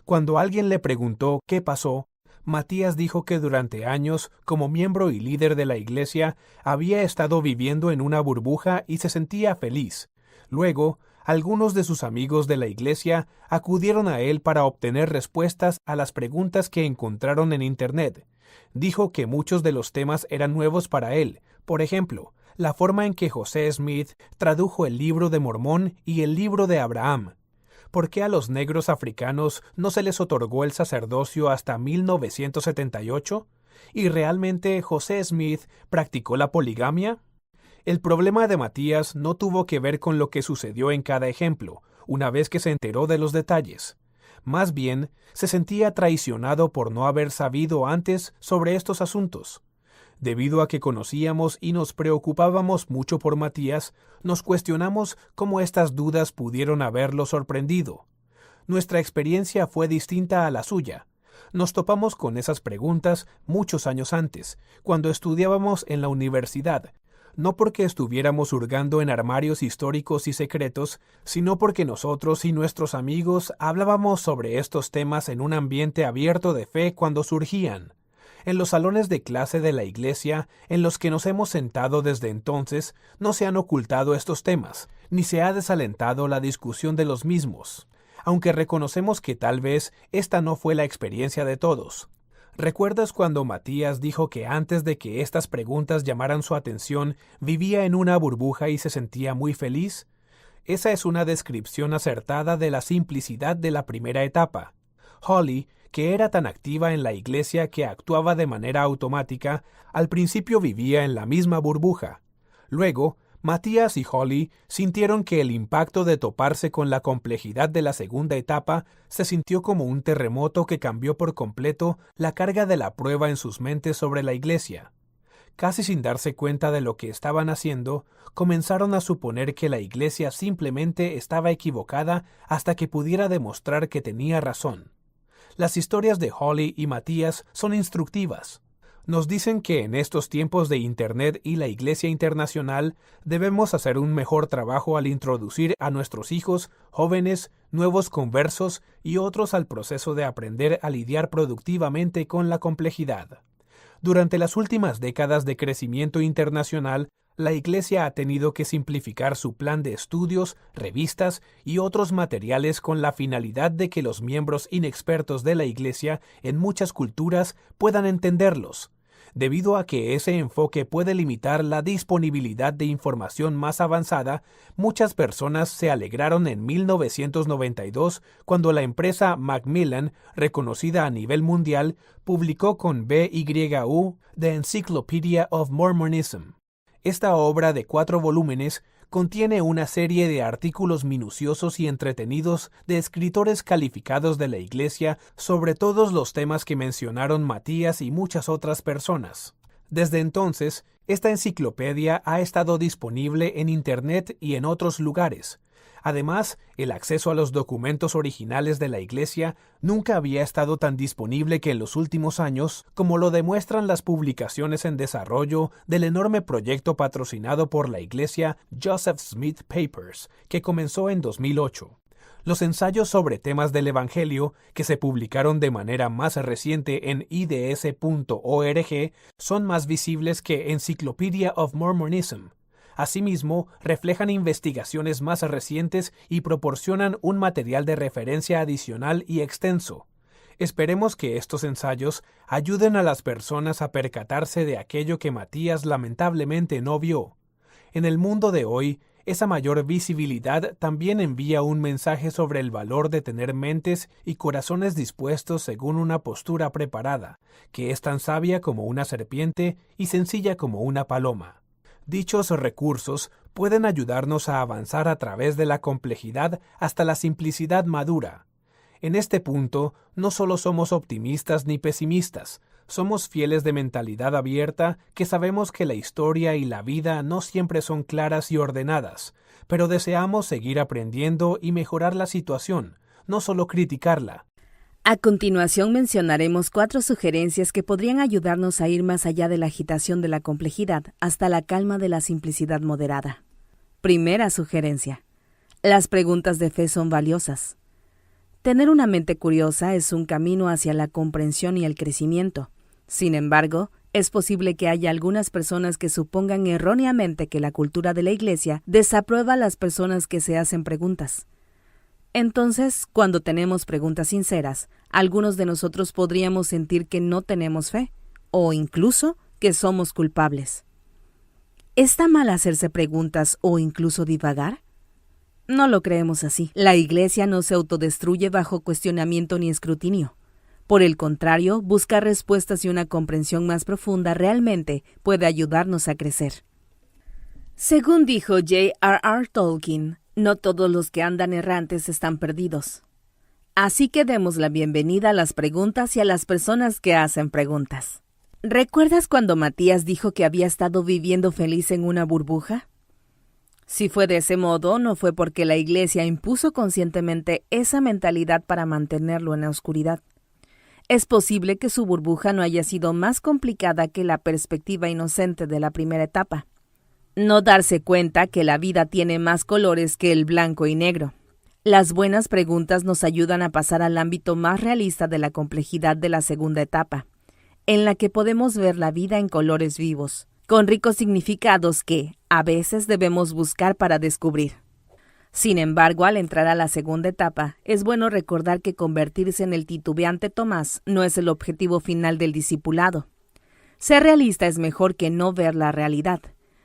Cuando alguien le preguntó qué pasó, Matías dijo que durante años, como miembro y líder de la iglesia, había estado viviendo en una burbuja y se sentía feliz. Luego, algunos de sus amigos de la iglesia acudieron a él para obtener respuestas a las preguntas que encontraron en Internet. Dijo que muchos de los temas eran nuevos para él, por ejemplo, la forma en que José Smith tradujo el libro de Mormón y el libro de Abraham. ¿Por qué a los negros africanos no se les otorgó el sacerdocio hasta 1978? ¿Y realmente José Smith practicó la poligamia? El problema de Matías no tuvo que ver con lo que sucedió en cada ejemplo, una vez que se enteró de los detalles. Más bien, se sentía traicionado por no haber sabido antes sobre estos asuntos. Debido a que conocíamos y nos preocupábamos mucho por Matías, nos cuestionamos cómo estas dudas pudieron haberlo sorprendido. Nuestra experiencia fue distinta a la suya. Nos topamos con esas preguntas muchos años antes, cuando estudiábamos en la universidad, no porque estuviéramos hurgando en armarios históricos y secretos, sino porque nosotros y nuestros amigos hablábamos sobre estos temas en un ambiente abierto de fe cuando surgían. En los salones de clase de la iglesia, en los que nos hemos sentado desde entonces, no se han ocultado estos temas, ni se ha desalentado la discusión de los mismos, aunque reconocemos que tal vez esta no fue la experiencia de todos. ¿Recuerdas cuando Matías dijo que antes de que estas preguntas llamaran su atención, vivía en una burbuja y se sentía muy feliz? Esa es una descripción acertada de la simplicidad de la primera etapa. Holly, que era tan activa en la iglesia que actuaba de manera automática, al principio vivía en la misma burbuja. Luego, Matías y Holly sintieron que el impacto de toparse con la complejidad de la segunda etapa se sintió como un terremoto que cambió por completo la carga de la prueba en sus mentes sobre la iglesia. Casi sin darse cuenta de lo que estaban haciendo, comenzaron a suponer que la iglesia simplemente estaba equivocada hasta que pudiera demostrar que tenía razón. Las historias de Holly y Matías son instructivas. Nos dicen que en estos tiempos de Internet y la Iglesia Internacional debemos hacer un mejor trabajo al introducir a nuestros hijos, jóvenes, nuevos conversos y otros al proceso de aprender a lidiar productivamente con la complejidad. Durante las últimas décadas de crecimiento internacional, la Iglesia ha tenido que simplificar su plan de estudios, revistas y otros materiales con la finalidad de que los miembros inexpertos de la Iglesia en muchas culturas puedan entenderlos. Debido a que ese enfoque puede limitar la disponibilidad de información más avanzada, muchas personas se alegraron en 1992 cuando la empresa Macmillan, reconocida a nivel mundial, publicó con BYU The Encyclopedia of Mormonism. Esta obra de 4 volúmenes contiene una serie de artículos minuciosos y entretenidos de escritores calificados de la Iglesia sobre todos los temas que mencionaron Matías y muchas otras personas. Desde entonces, esta enciclopedia ha estado disponible en Internet y en otros lugares. Además, el acceso a los documentos originales de la Iglesia nunca había estado tan disponible que en los últimos años, como lo demuestran las publicaciones en desarrollo del enorme proyecto patrocinado por la Iglesia Joseph Smith Papers, que comenzó en 2008. Los ensayos sobre temas del Evangelio, que se publicaron de manera más reciente en IDS.org, son más visibles que Encyclopedia of Mormonism. Asimismo, reflejan investigaciones más recientes y proporcionan un material de referencia adicional y extenso. Esperemos que estos ensayos ayuden a las personas a percatarse de aquello que Matías lamentablemente no vio. En el mundo de hoy, esa mayor visibilidad también envía un mensaje sobre el valor de tener mentes y corazones dispuestos según una postura preparada, que es tan sabia como una serpiente y sencilla como una paloma. Dichos recursos pueden ayudarnos a avanzar a través de la complejidad hasta la simplicidad madura. En este punto, no solo somos optimistas ni pesimistas, Somos fieles de mentalidad abierta que sabemos que la historia y la vida no siempre son claras y ordenadas, pero deseamos seguir aprendiendo y mejorar la situación, no solo criticarla. A continuación mencionaremos 4 sugerencias que podrían ayudarnos a ir más allá de la agitación de la complejidad hasta la calma de la simplicidad moderada. Primera sugerencia. Las preguntas de fe son valiosas. Tener una mente curiosa es un camino hacia la comprensión y el crecimiento. Sin embargo, es posible que haya algunas personas que supongan erróneamente que la cultura de la Iglesia desaprueba a las personas que se hacen preguntas. Entonces, cuando tenemos preguntas sinceras, algunos de nosotros podríamos sentir que no tenemos fe, o incluso que somos culpables. ¿Está mal hacerse preguntas o incluso divagar? No lo creemos así. La Iglesia no se autodestruye bajo cuestionamiento ni escrutinio. Por el contrario, buscar respuestas y una comprensión más profunda realmente puede ayudarnos a crecer. Según dijo J.R.R. Tolkien, no todos los que andan errantes están perdidos. Así que demos la bienvenida a las preguntas y a las personas que hacen preguntas. ¿Recuerdas cuando Matías dijo que había estado viviendo feliz en una burbuja? Si fue de ese modo, no fue porque la Iglesia impuso conscientemente esa mentalidad para mantenerlo en la oscuridad. Es posible que su burbuja no haya sido más complicada que la perspectiva inocente de la primera etapa. No darse cuenta que la vida tiene más colores que el blanco y negro. Las buenas preguntas nos ayudan a pasar al ámbito más realista de la complejidad de la segunda etapa, en la que podemos ver la vida en colores vivos, con ricos significados que, a veces, debemos buscar para descubrir. Sin embargo, al entrar a la segunda etapa, es bueno recordar que convertirse en el titubeante Tomás no es el objetivo final del discipulado. Ser realista es mejor que no ver la realidad.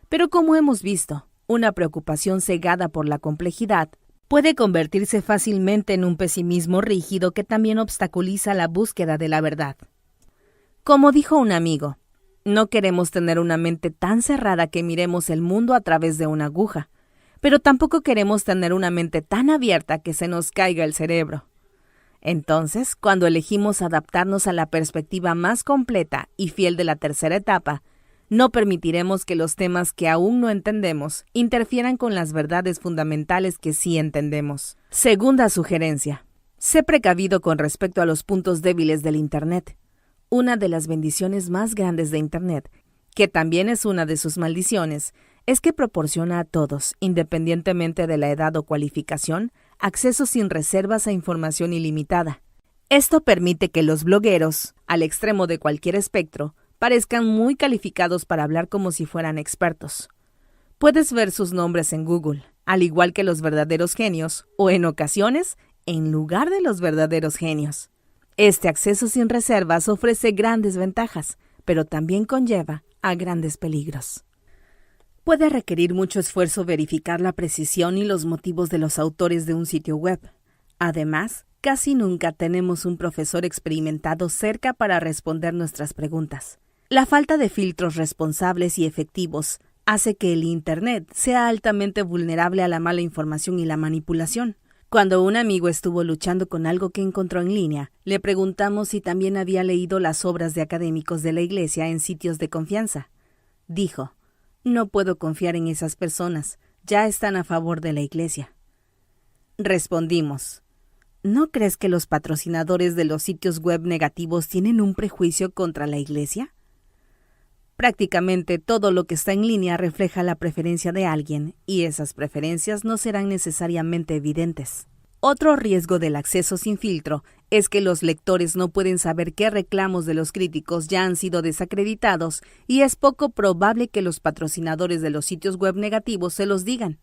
Pero como hemos visto, una preocupación cegada por la complejidad puede convertirse fácilmente en un pesimismo rígido que también obstaculiza la búsqueda de la verdad. Como dijo un amigo, no queremos tener una mente tan cerrada que miremos el mundo a través de una aguja, pero tampoco queremos tener una mente tan abierta que se nos caiga el cerebro. Entonces, cuando elegimos adaptarnos a la perspectiva más completa y fiel de la tercera etapa, no permitiremos que los temas que aún no entendemos interfieran con las verdades fundamentales que sí entendemos. Segunda sugerencia. Sé precavido con respecto a los puntos débiles del Internet. Una de las bendiciones más grandes de Internet, que también es una de sus maldiciones, es que proporciona a todos, independientemente de la edad o cualificación, acceso sin reservas a información ilimitada. Esto permite que los blogueros, al extremo de cualquier espectro, parezcan muy calificados para hablar como si fueran expertos. Puedes ver sus nombres en Google, al igual que los verdaderos genios, o en ocasiones, en lugar de los verdaderos genios. Este acceso sin reservas ofrece grandes ventajas, pero también conlleva a grandes peligros. Puede requerir mucho esfuerzo verificar la precisión y los motivos de los autores de un sitio web. Además, casi nunca tenemos un profesor experimentado cerca para responder nuestras preguntas. La falta de filtros responsables y efectivos hace que el Internet sea altamente vulnerable a la mala información y la manipulación. Cuando un amigo estuvo luchando con algo que encontró en línea, le preguntamos si también había leído las obras de académicos de la Iglesia en sitios de confianza. Dijo, «No puedo confiar en esas personas, ya están a favor de la Iglesia». Respondimos, ¿no crees que los patrocinadores de los sitios web negativos tienen un prejuicio contra la Iglesia? Prácticamente todo lo que está en línea refleja la preferencia de alguien, y esas preferencias no serán necesariamente evidentes. Otro riesgo del acceso sin filtro es que los lectores no pueden saber qué reclamos de los críticos ya han sido desacreditados, y es poco probable que los patrocinadores de los sitios web negativos se los digan.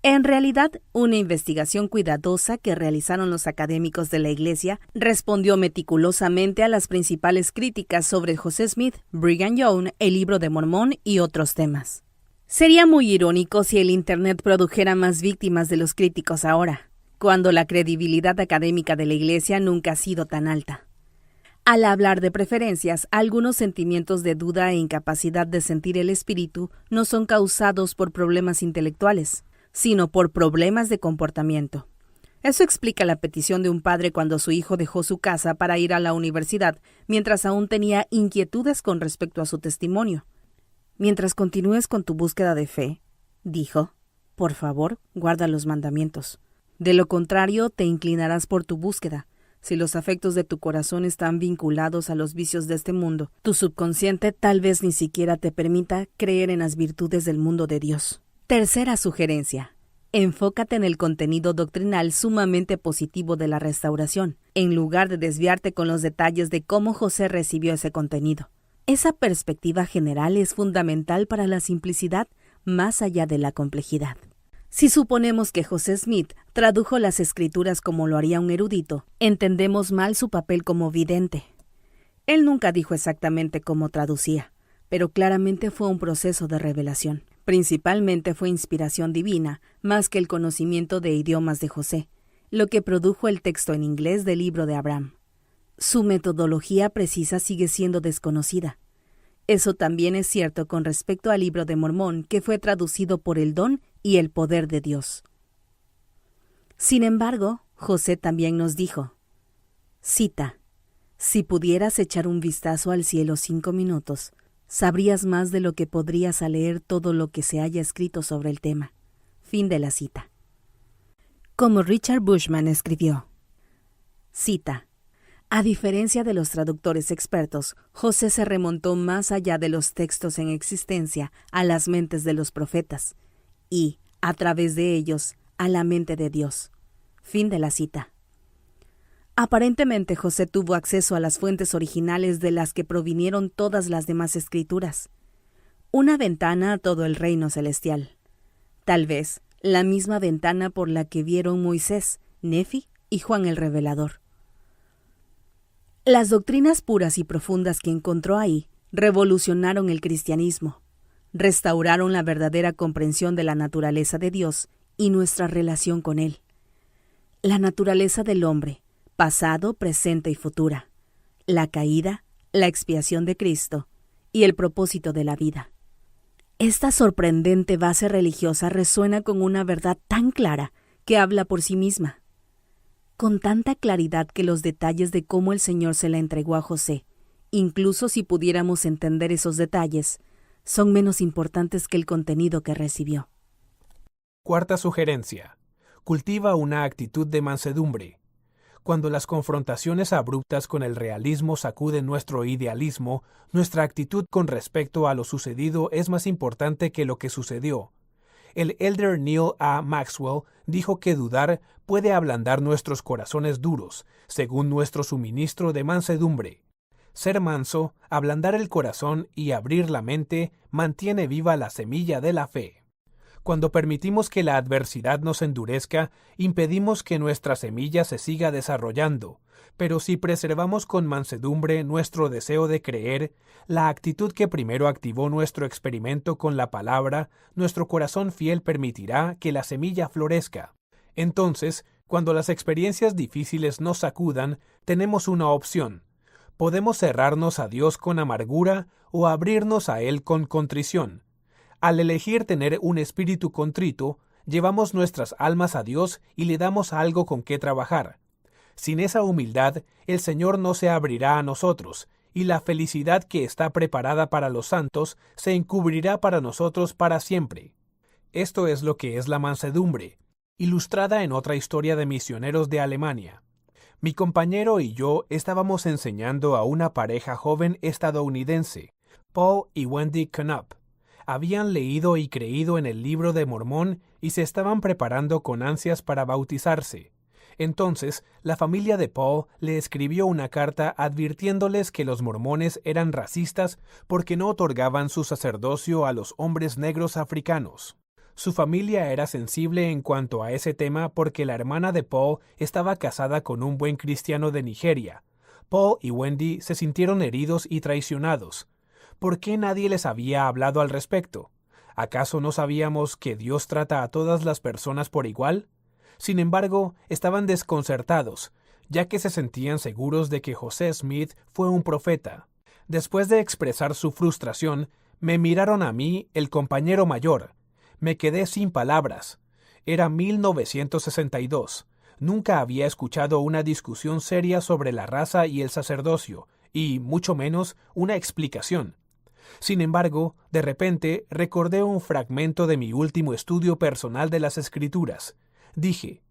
En realidad, una investigación cuidadosa que realizaron los académicos de la Iglesia respondió meticulosamente a las principales críticas sobre José Smith, Brigham Young, el Libro de Mormón y otros temas. Sería muy irónico si el Internet produjera más víctimas de los críticos ahora, cuando la credibilidad académica de la Iglesia nunca ha sido tan alta. Al hablar de preferencias, algunos sentimientos de duda e incapacidad de sentir el espíritu no son causados por problemas intelectuales, sino por problemas de comportamiento. Eso explica la petición de un padre cuando su hijo dejó su casa para ir a la universidad, mientras aún tenía inquietudes con respecto a su testimonio. Mientras continúes con tu búsqueda de fe, dijo, por favor, guarda los mandamientos. De lo contrario, te inclinarás por tu búsqueda. Si los afectos de tu corazón están vinculados a los vicios de este mundo, tu subconsciente tal vez ni siquiera te permita creer en las virtudes del mundo de Dios. Tercera sugerencia. Enfócate en el contenido doctrinal sumamente positivo de la restauración, en lugar de desviarte con los detalles de cómo José recibió ese contenido. Esa perspectiva general es fundamental para la simplicidad más allá de la complejidad. Si suponemos que José Smith tradujo las escrituras como lo haría un erudito, entendemos mal su papel como vidente. Él nunca dijo exactamente cómo traducía, pero claramente fue un proceso de revelación. Principalmente fue inspiración divina, más que el conocimiento de idiomas de José, lo que produjo el texto en inglés del libro de Abraham. Su metodología precisa sigue siendo desconocida. Eso también es cierto con respecto al libro de Mormón, que fue traducido por el don y el poder de Dios. Sin embargo, José también nos dijo, cita, si pudieras echar un vistazo al cielo 5 minutos, sabrías más de lo que podrías al leer todo lo que se haya escrito sobre el tema. Fin de la cita. Como Richard Bushman escribió, cita, a diferencia de los traductores expertos, José se remontó más allá de los textos en existencia a las mentes de los profetas y, a través de ellos, a la mente de Dios. Fin de la cita. Aparentemente José tuvo acceso a las fuentes originales de las que provinieron todas las demás escrituras. Una ventana a todo el reino celestial. Tal vez la misma ventana por la que vieron Moisés, Nefi y Juan el Revelador. Las doctrinas puras y profundas que encontró ahí revolucionaron el cristianismo, restauraron la verdadera comprensión de la naturaleza de Dios y nuestra relación con Él. La naturaleza del hombre, pasado, presente y futura, la caída, la expiación de Cristo y el propósito de la vida. Esta sorprendente base religiosa resuena con una verdad tan clara que habla por sí misma. Con tanta claridad que los detalles de cómo el Señor se la entregó a José, incluso si pudiéramos entender esos detalles, son menos importantes que el contenido que recibió. Cuarta sugerencia. Cultiva una actitud de mansedumbre. Cuando las confrontaciones abruptas con el realismo sacuden nuestro idealismo, nuestra actitud con respecto a lo sucedido es más importante que lo que sucedió. El elder Neil A. Maxwell dijo que dudar puede ablandar nuestros corazones duros, según nuestro suministro de mansedumbre. Ser manso, ablandar el corazón y abrir la mente mantiene viva la semilla de la fe. Cuando permitimos que la adversidad nos endurezca, impedimos que nuestra semilla se siga desarrollando, pero si preservamos con mansedumbre nuestro deseo de creer, la actitud que primero activó nuestro experimento con la palabra, nuestro corazón fiel permitirá que la semilla florezca. Entonces, cuando las experiencias difíciles nos sacudan, tenemos una opción. Podemos cerrarnos a Dios con amargura o abrirnos a Él con contrición. Al elegir tener un espíritu contrito, llevamos nuestras almas a Dios y le damos algo con qué trabajar. Sin esa humildad, el Señor no se abrirá a nosotros, y la felicidad que está preparada para los santos se encubrirá para nosotros para siempre. Esto es lo que es la mansedumbre, ilustrada en otra historia de misioneros de Alemania. Mi compañero y yo estábamos enseñando a una pareja joven estadounidense, Paul y Wendy Knapp. Habían leído y creído en el libro de Mormón y se estaban preparando con ansias para bautizarse. Entonces, la familia de Paul le escribió una carta advirtiéndoles que los mormones eran racistas porque no otorgaban su sacerdocio a los hombres negros africanos. Su familia era sensible en cuanto a ese tema porque la hermana de Paul estaba casada con un buen cristiano de Nigeria. Paul y Wendy se sintieron heridos y traicionados. ¿Por qué nadie les había hablado al respecto? ¿Acaso no sabíamos que Dios trata a todas las personas por igual? Sin embargo, estaban desconcertados, ya que se sentían seguros de que José Smith fue un profeta. Después de expresar su frustración, me miraron a mí, el compañero mayor. Me quedé sin palabras. Era 1962. Nunca había escuchado una discusión seria sobre la raza y el sacerdocio, y mucho menos una explicación. Sin embargo, de repente recordé un fragmento de mi último estudio personal de las Escrituras. Dije,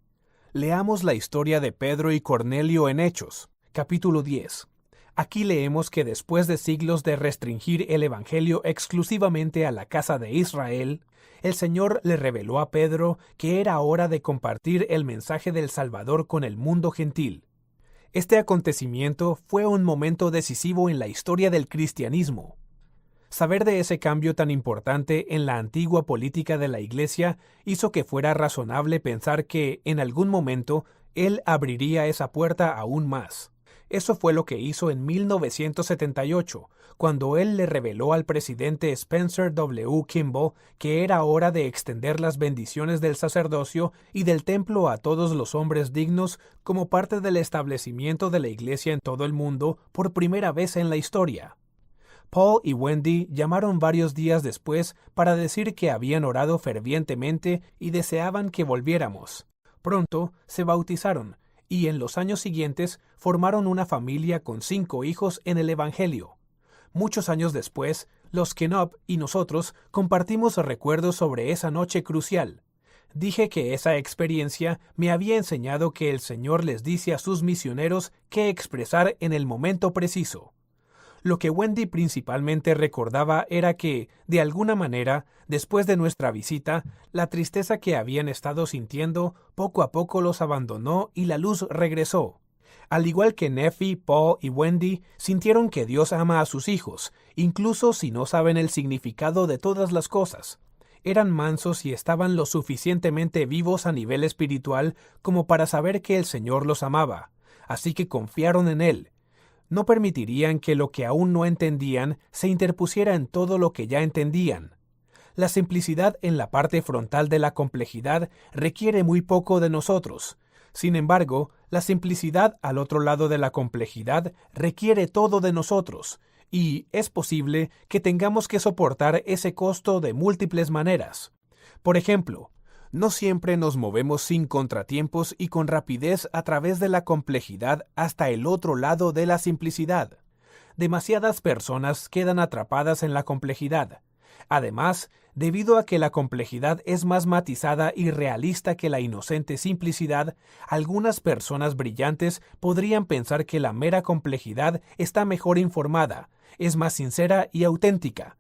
leamos la historia de Pedro y Cornelio en Hechos, capítulo 10. Aquí leemos que después de siglos de restringir el Evangelio exclusivamente a la casa de Israel, el Señor le reveló a Pedro que era hora de compartir el mensaje del Salvador con el mundo gentil. Este acontecimiento fue un momento decisivo en la historia del cristianismo. Saber de ese cambio tan importante en la antigua política de la Iglesia hizo que fuera razonable pensar que, en algún momento, Él abriría esa puerta aún más. Eso fue lo que hizo en 1978, cuando Él le reveló al presidente Spencer W. Kimball que era hora de extender las bendiciones del sacerdocio y del templo a todos los hombres dignos como parte del establecimiento de la Iglesia en todo el mundo por primera vez en la historia. Paul y Wendy llamaron varios días después para decir que habían orado fervientemente y deseaban que volviéramos. Pronto se bautizaron y en los años siguientes formaron una familia con 5 hijos en el Evangelio. Muchos años después, los Knopp y nosotros compartimos recuerdos sobre esa noche crucial. Dije que esa experiencia me había enseñado que el Señor les dice a sus misioneros qué expresar en el momento preciso. Lo que Wendy principalmente recordaba era que, de alguna manera, después de nuestra visita, la tristeza que habían estado sintiendo poco a poco los abandonó y la luz regresó. Al igual que Nephi, Paul y Wendy, sintieron que Dios ama a sus hijos, incluso si no saben el significado de todas las cosas. Eran mansos y estaban lo suficientemente vivos a nivel espiritual como para saber que el Señor los amaba, así que confiaron en Él. No permitirían que lo que aún no entendían se interpusiera en todo lo que ya entendían. La simplicidad en la parte frontal de la complejidad requiere muy poco de nosotros. Sin embargo, la simplicidad al otro lado de la complejidad requiere todo de nosotros, y es posible que tengamos que soportar ese costo de múltiples maneras. Por ejemplo, no siempre nos movemos sin contratiempos y con rapidez a través de la complejidad hasta el otro lado de la simplicidad. Demasiadas personas quedan atrapadas en la complejidad. Además, debido a que la complejidad es más matizada y realista que la inocente simplicidad, algunas personas brillantes podrían pensar que la mera complejidad está mejor informada, es más sincera y auténtica.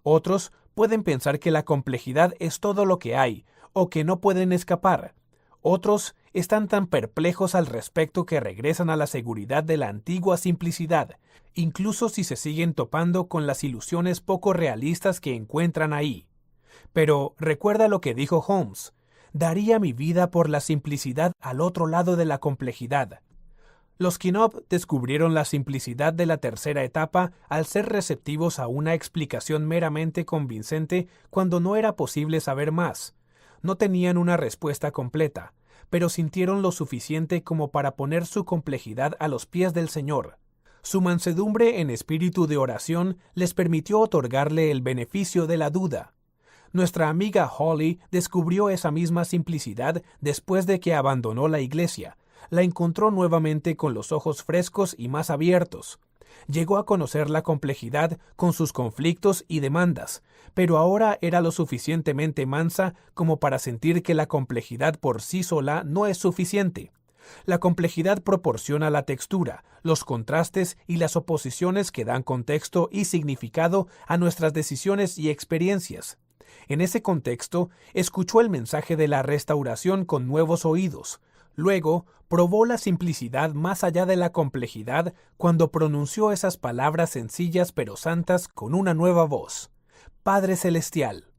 Otros pueden pensar que la complejidad es todo lo que hay, o que no pueden escapar. Otros están tan perplejos al respecto que regresan a la seguridad de la antigua simplicidad, incluso si se siguen topando con las ilusiones poco realistas que encuentran ahí. Pero recuerda lo que dijo Holmes: daría mi vida por la simplicidad al otro lado de la complejidad. Los Knopp descubrieron la simplicidad de la tercera etapa al ser receptivos a una explicación meramente convincente cuando no era posible saber más. No tenían una respuesta completa, pero sintieron lo suficiente como para poner su complejidad a los pies del Señor. Su mansedumbre en espíritu de oración les permitió otorgarle el beneficio de la duda. Nuestra amiga Holly descubrió esa misma simplicidad después de que abandonó la iglesia. La encontró nuevamente con los ojos frescos y más abiertos. Llegó a conocer la complejidad con sus conflictos y demandas, pero ahora era lo suficientemente mansa como para sentir que la complejidad por sí sola no es suficiente. La complejidad proporciona la textura, los contrastes y las oposiciones que dan contexto y significado a nuestras decisiones y experiencias. En ese contexto, escuchó el mensaje de la restauración con nuevos oídos. Luego, probó la simplicidad más allá de la complejidad cuando pronunció esas palabras sencillas pero santas con una nueva voz: Padre Celestial.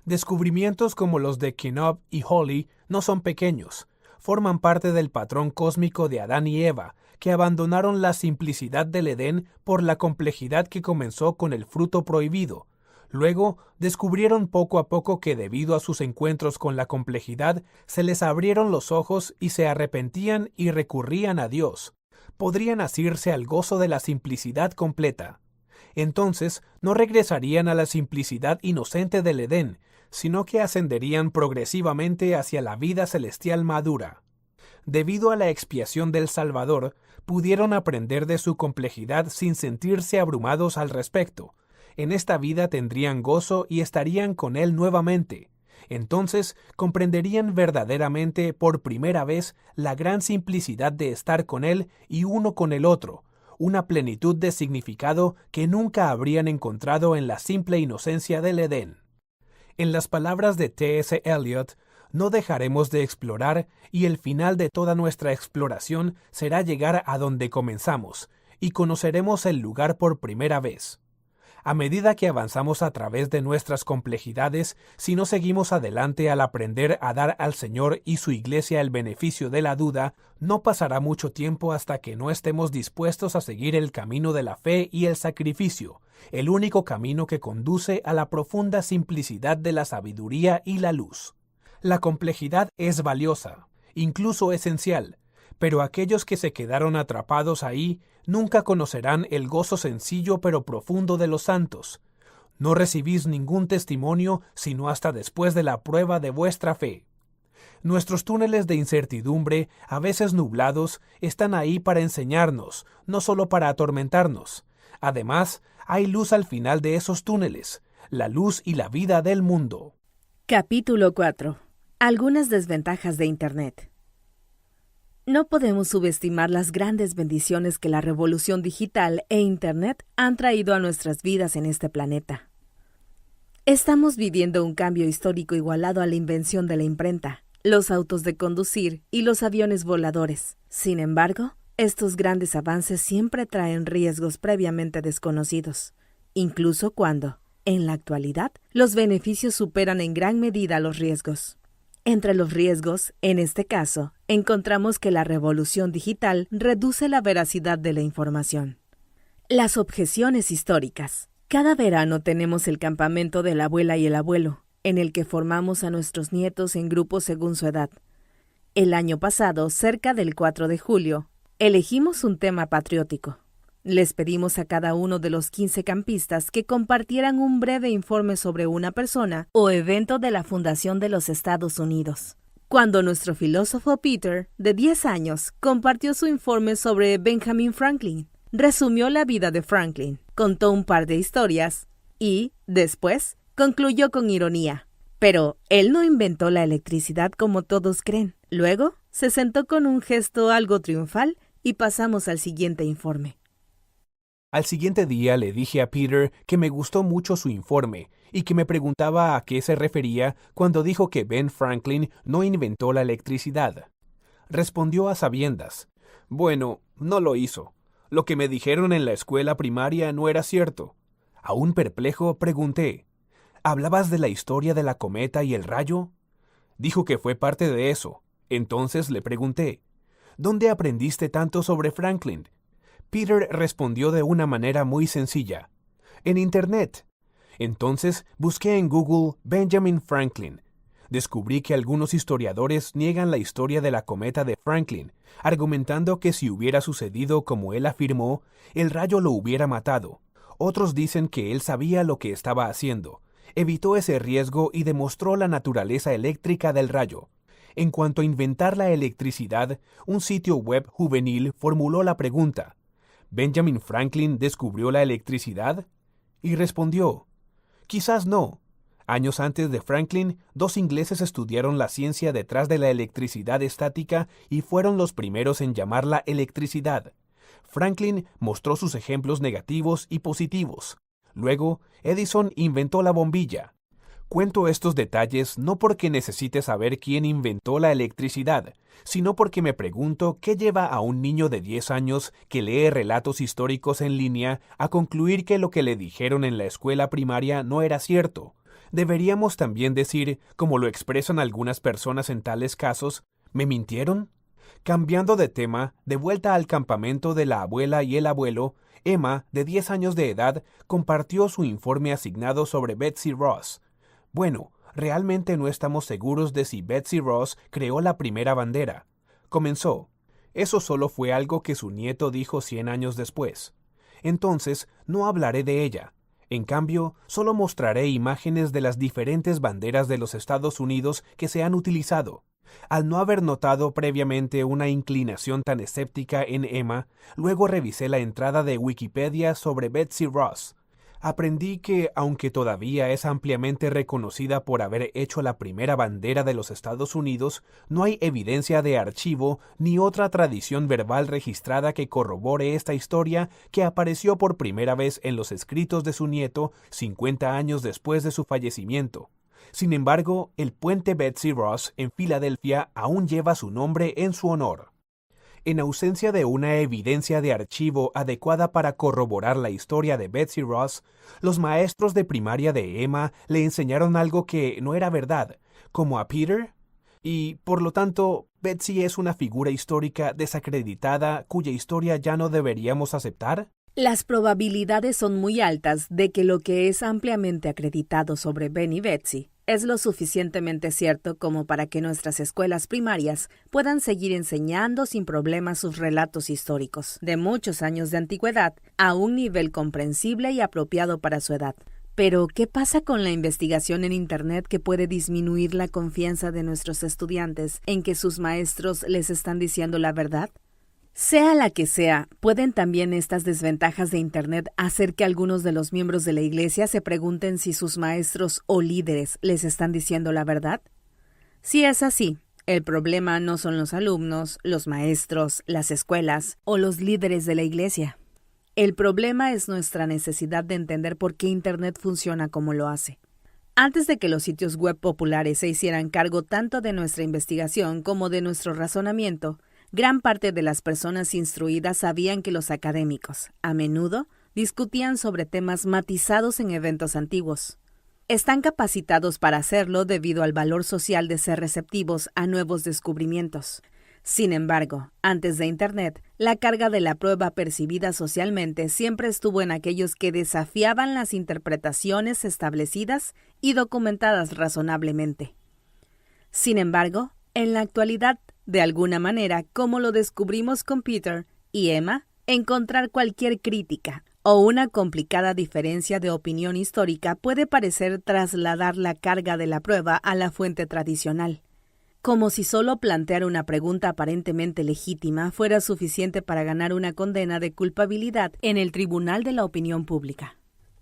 Descubrimientos como los de Knopp y Holly no son pequeños. Forman parte del patrón cósmico de Adán y Eva, que abandonaron la simplicidad del Edén por la complejidad que comenzó con el fruto prohibido. Luego, descubrieron poco a poco que debido a sus encuentros con la complejidad, se les abrieron los ojos y se arrepentían y recurrían a Dios. Podrían asirse al gozo de la simplicidad completa. Entonces, no regresarían a la simplicidad inocente del Edén, sino que ascenderían progresivamente hacia la vida celestial madura. Debido a la expiación del Salvador, pudieron aprender de su complejidad sin sentirse abrumados al respecto. En esta vida tendrían gozo y estarían con Él nuevamente. Entonces comprenderían verdaderamente por primera vez la gran simplicidad de estar con Él y uno con el otro, una plenitud de significado que nunca habrían encontrado en la simple inocencia del Edén. En las palabras de T.S. Eliot, no dejaremos de explorar y el final de toda nuestra exploración será llegar a donde comenzamos y conoceremos el lugar por primera vez. A medida que avanzamos a través de nuestras complejidades, si no seguimos adelante al aprender a dar al Señor y su Iglesia el beneficio de la duda, no pasará mucho tiempo hasta que no estemos dispuestos a seguir el camino de la fe y el sacrificio, el único camino que conduce a la profunda simplicidad de la sabiduría y la luz. La complejidad es valiosa, incluso esencial, pero aquellos que se quedaron atrapados ahí nunca conocerán el gozo sencillo pero profundo de los santos. No recibís ningún testimonio sino hasta después de la prueba de vuestra fe. Nuestros túneles de incertidumbre, a veces nublados, están ahí para enseñarnos, no solo para atormentarnos. Además, hay luz al final de esos túneles, la luz y la vida del mundo. Capítulo 4. Algunas desventajas de Internet. No podemos subestimar las grandes bendiciones que la revolución digital e Internet han traído a nuestras vidas en este planeta. Estamos viviendo un cambio histórico igualado a la invención de la imprenta, los autos de conducir y los aviones voladores. Sin embargo, estos grandes avances siempre traen riesgos previamente desconocidos, incluso cuando, en la actualidad, los beneficios superan en gran medida los riesgos. Entre los riesgos, en este caso, encontramos que la revolución digital reduce la veracidad de la información. Las objeciones históricas. Cada verano tenemos el campamento de la abuela y el abuelo, en el que formamos a nuestros nietos en grupos según su edad. El año pasado, cerca del 4 de julio, elegimos un tema patriótico. Les pedimos a cada uno de los 15 campistas que compartieran un breve informe sobre una persona o evento de la fundación de los Estados Unidos. Cuando nuestro filósofo Peter, de 10 años, compartió su informe sobre Benjamin Franklin, resumió la vida de Franklin, contó un par de historias y, después, concluyó con ironía. Pero él no inventó la electricidad como todos creen. Luego, se sentó con un gesto algo triunfal y pasamos al siguiente informe. Al siguiente día le dije a Peter que me gustó mucho su informe y que me preguntaba a qué se refería cuando dijo que Ben Franklin no inventó la electricidad. Respondió a sabiendas: «Bueno, no lo hizo. Lo que me dijeron en la escuela primaria no era cierto». Aún perplejo, pregunté: «¿Hablabas de la historia de la cometa y el rayo?». Dijo que fue parte de eso. Entonces le pregunté: «¿Dónde aprendiste tanto sobre Franklin?». Peter respondió de una manera muy sencilla: «En Internet». Entonces busqué en Google Benjamin Franklin. Descubrí que algunos historiadores niegan la historia de la cometa de Franklin, argumentando que si hubiera sucedido como él afirmó, el rayo lo hubiera matado. Otros dicen que él sabía lo que estaba haciendo, evitó ese riesgo y demostró la naturaleza eléctrica del rayo. En cuanto a inventar la electricidad, un sitio web juvenil formuló la pregunta: ¿Benjamin Franklin descubrió la electricidad? Y respondió: quizás no. Años antes de Franklin, 2 ingleses estudiaron la ciencia detrás de la electricidad estática y fueron los primeros en llamarla electricidad. Franklin mostró sus ejemplos negativos y positivos. Luego, Edison inventó la bombilla. Cuento estos detalles no porque necesite saber quién inventó la electricidad, sino porque me pregunto qué lleva a un niño de 10 años que lee relatos históricos en línea a concluir que lo que le dijeron en la escuela primaria no era cierto. Deberíamos también decir, como lo expresan algunas personas en tales casos: ¿me mintieron? Cambiando de tema, de vuelta al campamento de la abuela y el abuelo, Emma, de 10 años de edad, compartió su informe asignado sobre Betsy Ross. Bueno, realmente no estamos seguros de si Betsy Ross creó la primera bandera. Comenzó. Eso solo fue algo que su nieto dijo 100 años después. Entonces, no hablaré de ella. En cambio, solo mostraré imágenes de las diferentes banderas de los Estados Unidos que se han utilizado. Al no haber notado previamente una inclinación tan escéptica en Emma, luego revisé la entrada de Wikipedia sobre Betsy Ross. Aprendí que, aunque todavía es ampliamente reconocida por haber hecho la primera bandera de los Estados Unidos, no hay evidencia de archivo ni otra tradición verbal registrada que corrobore esta historia, que apareció por primera vez en los escritos de su nieto 50 años después de su fallecimiento. Sin embargo, el puente Betsy Ross en Filadelfia aún lleva su nombre en su honor. En ausencia de una evidencia de archivo adecuada para corroborar la historia de Betsy Ross, los maestros de primaria de Emma le enseñaron algo que no era verdad, como a Peter, y, por lo tanto, Betsy es una figura histórica desacreditada cuya historia ya no deberíamos aceptar. Las probabilidades son muy altas de que lo que es ampliamente acreditado sobre Ben y Betsy es lo suficientemente cierto como para que nuestras escuelas primarias puedan seguir enseñando sin problemas sus relatos históricos de muchos años de antigüedad a un nivel comprensible y apropiado para su edad. Pero, ¿qué pasa con la investigación en Internet que puede disminuir la confianza de nuestros estudiantes en que sus maestros les están diciendo la verdad? Sea la que sea, ¿pueden también estas desventajas de Internet hacer que algunos de los miembros de la Iglesia se pregunten si sus maestros o líderes les están diciendo la verdad? Si es así, el problema no son los alumnos, los maestros, las escuelas o los líderes de la Iglesia. El problema es nuestra necesidad de entender por qué Internet funciona como lo hace. Antes de que los sitios web populares se hicieran cargo tanto de nuestra investigación como de nuestro razonamiento, gran parte de las personas instruidas sabían que los académicos, a menudo, discutían sobre temas matizados en eventos antiguos. Están capacitados para hacerlo debido al valor social de ser receptivos a nuevos descubrimientos. Sin embargo, antes de Internet, la carga de la prueba percibida socialmente siempre estuvo en aquellos que desafiaban las interpretaciones establecidas y documentadas razonablemente. Sin embargo, en la actualidad, de alguna manera, como lo descubrimos con Peter y Emma, encontrar cualquier crítica o una complicada diferencia de opinión histórica puede parecer trasladar la carga de la prueba a la fuente tradicional, como si solo plantear una pregunta aparentemente legítima fuera suficiente para ganar una condena de culpabilidad en el tribunal de la opinión pública.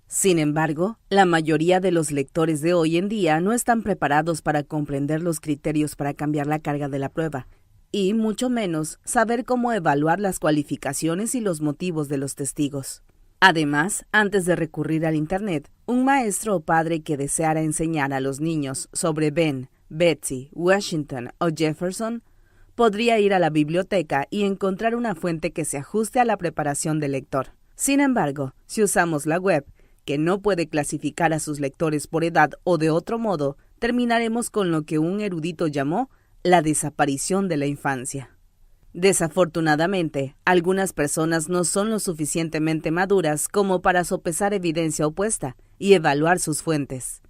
Sin embargo, la mayoría de los lectores de hoy en día no están preparados para comprender los criterios para cambiar la carga de la prueba, y mucho menos saber cómo evaluar las cualificaciones y los motivos de los testigos. Además, antes de recurrir al Internet, un maestro o padre que deseara enseñar a los niños sobre Ben, Betsy, Washington o Jefferson, podría ir a la biblioteca y encontrar una fuente que se ajuste a la preparación del lector. Sin embargo, si usamos la web, que no puede clasificar a sus lectores por edad o de otro modo, terminaremos con lo que un erudito llamó la desaparición de la infancia. Desafortunadamente, algunas personas no son lo suficientemente maduras como para sopesar evidencia opuesta y evaluar sus fuentes.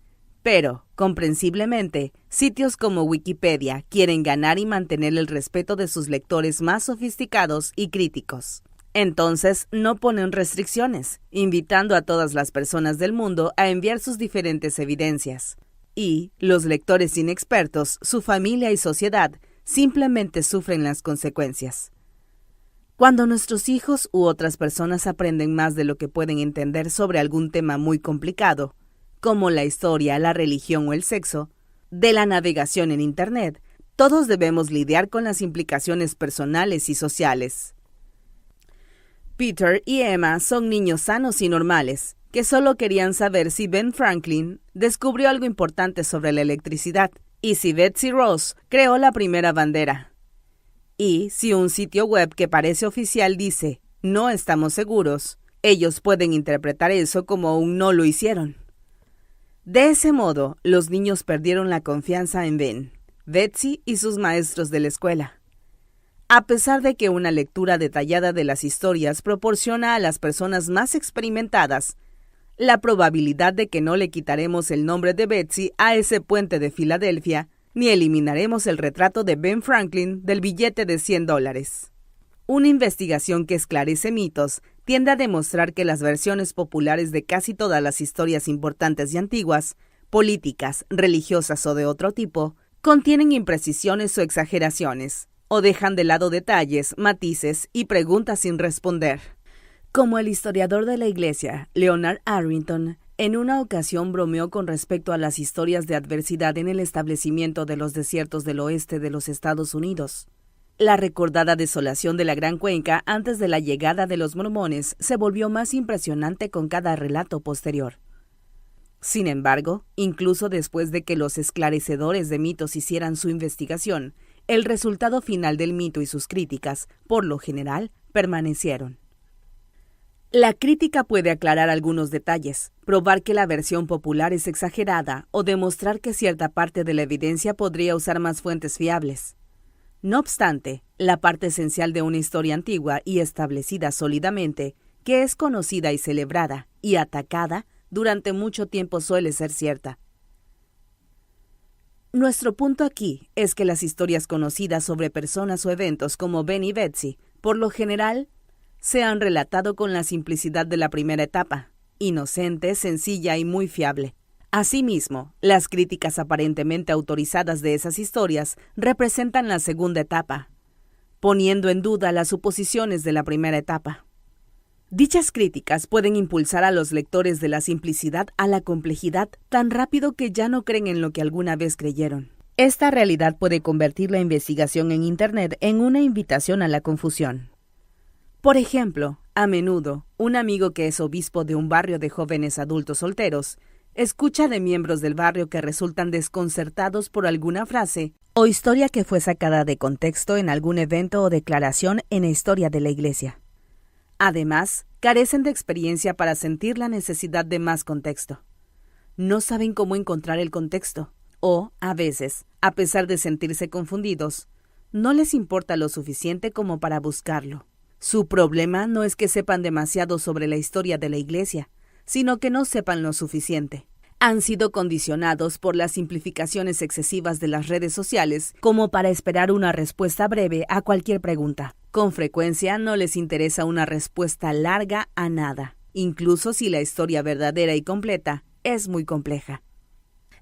Pero, comprensiblemente, sitios como Wikipedia quieren ganar y mantener el respeto de sus lectores más sofisticados y críticos. Entonces, no ponen restricciones, invitando a todas las personas del mundo a enviar sus diferentes evidencias. Y los lectores inexpertos, su familia y sociedad, simplemente sufren las consecuencias. Cuando nuestros hijos u otras personas aprenden más de lo que pueden entender sobre algún tema muy complicado, como la historia, la religión o el sexo, de la navegación en Internet, todos debemos lidiar con las implicaciones personales y sociales. Peter y Emma son niños sanos y normales, que solo querían saber si Ben Franklin descubrió algo importante sobre la electricidad, y si Betsy Ross creó la primera bandera. Y si un sitio web que parece oficial dice, no estamos seguros, ellos pueden interpretar eso como un no lo hicieron. De ese modo, los niños perdieron la confianza en Ben, Betsy y sus maestros de la escuela. A pesar de que una lectura detallada de las historias proporciona a las personas más experimentadas la probabilidad de que no le quitaremos el nombre de Betsy a ese puente de Filadelfia, ni eliminaremos el retrato de Ben Franklin del billete de $100. Una investigación que esclarece mitos tiende a demostrar que las versiones populares de casi todas las historias importantes y antiguas, políticas, religiosas o de otro tipo, Contienen imprecisiones o exageraciones, o dejan de lado detalles, matices y preguntas sin responder. Como el historiador de la Iglesia, Leonard Arrington, en una ocasión bromeó con respecto a las historias de adversidad en el establecimiento de los desiertos del oeste de los Estados Unidos. La recordada desolación de la Gran Cuenca antes de la llegada de los mormones se volvió más impresionante con cada relato posterior. Sin embargo, incluso después de que los esclarecedores de mitos hicieran su investigación, el resultado final del mito y sus críticas, por lo general, permanecieron. La crítica puede aclarar algunos detalles, probar que la versión popular es exagerada o demostrar que cierta parte de la evidencia podría usar más fuentes fiables. No obstante, la parte esencial de una historia antigua y establecida sólidamente, que es conocida y celebrada y atacada durante mucho tiempo, suele ser cierta. Nuestro punto aquí es que las historias conocidas sobre personas o eventos como Ben y Betsy, por lo general, se han relatado con la simplicidad de la primera etapa, inocente, sencilla y muy fiable. Asimismo, las críticas aparentemente autorizadas de esas historias representan la segunda etapa, poniendo en duda las suposiciones de la primera etapa. Dichas críticas pueden impulsar a los lectores de la simplicidad a la complejidad tan rápido que ya no creen en lo que alguna vez creyeron. Esta realidad puede convertir la investigación en Internet en una invitación a la confusión. Por ejemplo, a menudo, un amigo que es obispo de un barrio de jóvenes adultos solteros escucha de miembros del barrio que resultan desconcertados por alguna frase o historia que fue sacada de contexto en algún evento o declaración en la historia de la Iglesia. Además, carecen de experiencia para sentir la necesidad de más contexto. No saben cómo encontrar el contexto o, a veces, a pesar de sentirse confundidos, no les importa lo suficiente como para buscarlo. Su problema no es que sepan demasiado sobre la historia de la Iglesia, sino que no sepan lo suficiente. Han sido condicionados por las simplificaciones excesivas de las redes sociales como para esperar una respuesta breve a cualquier pregunta. Con frecuencia no les interesa una respuesta larga a nada, incluso si la historia verdadera y completa es muy compleja.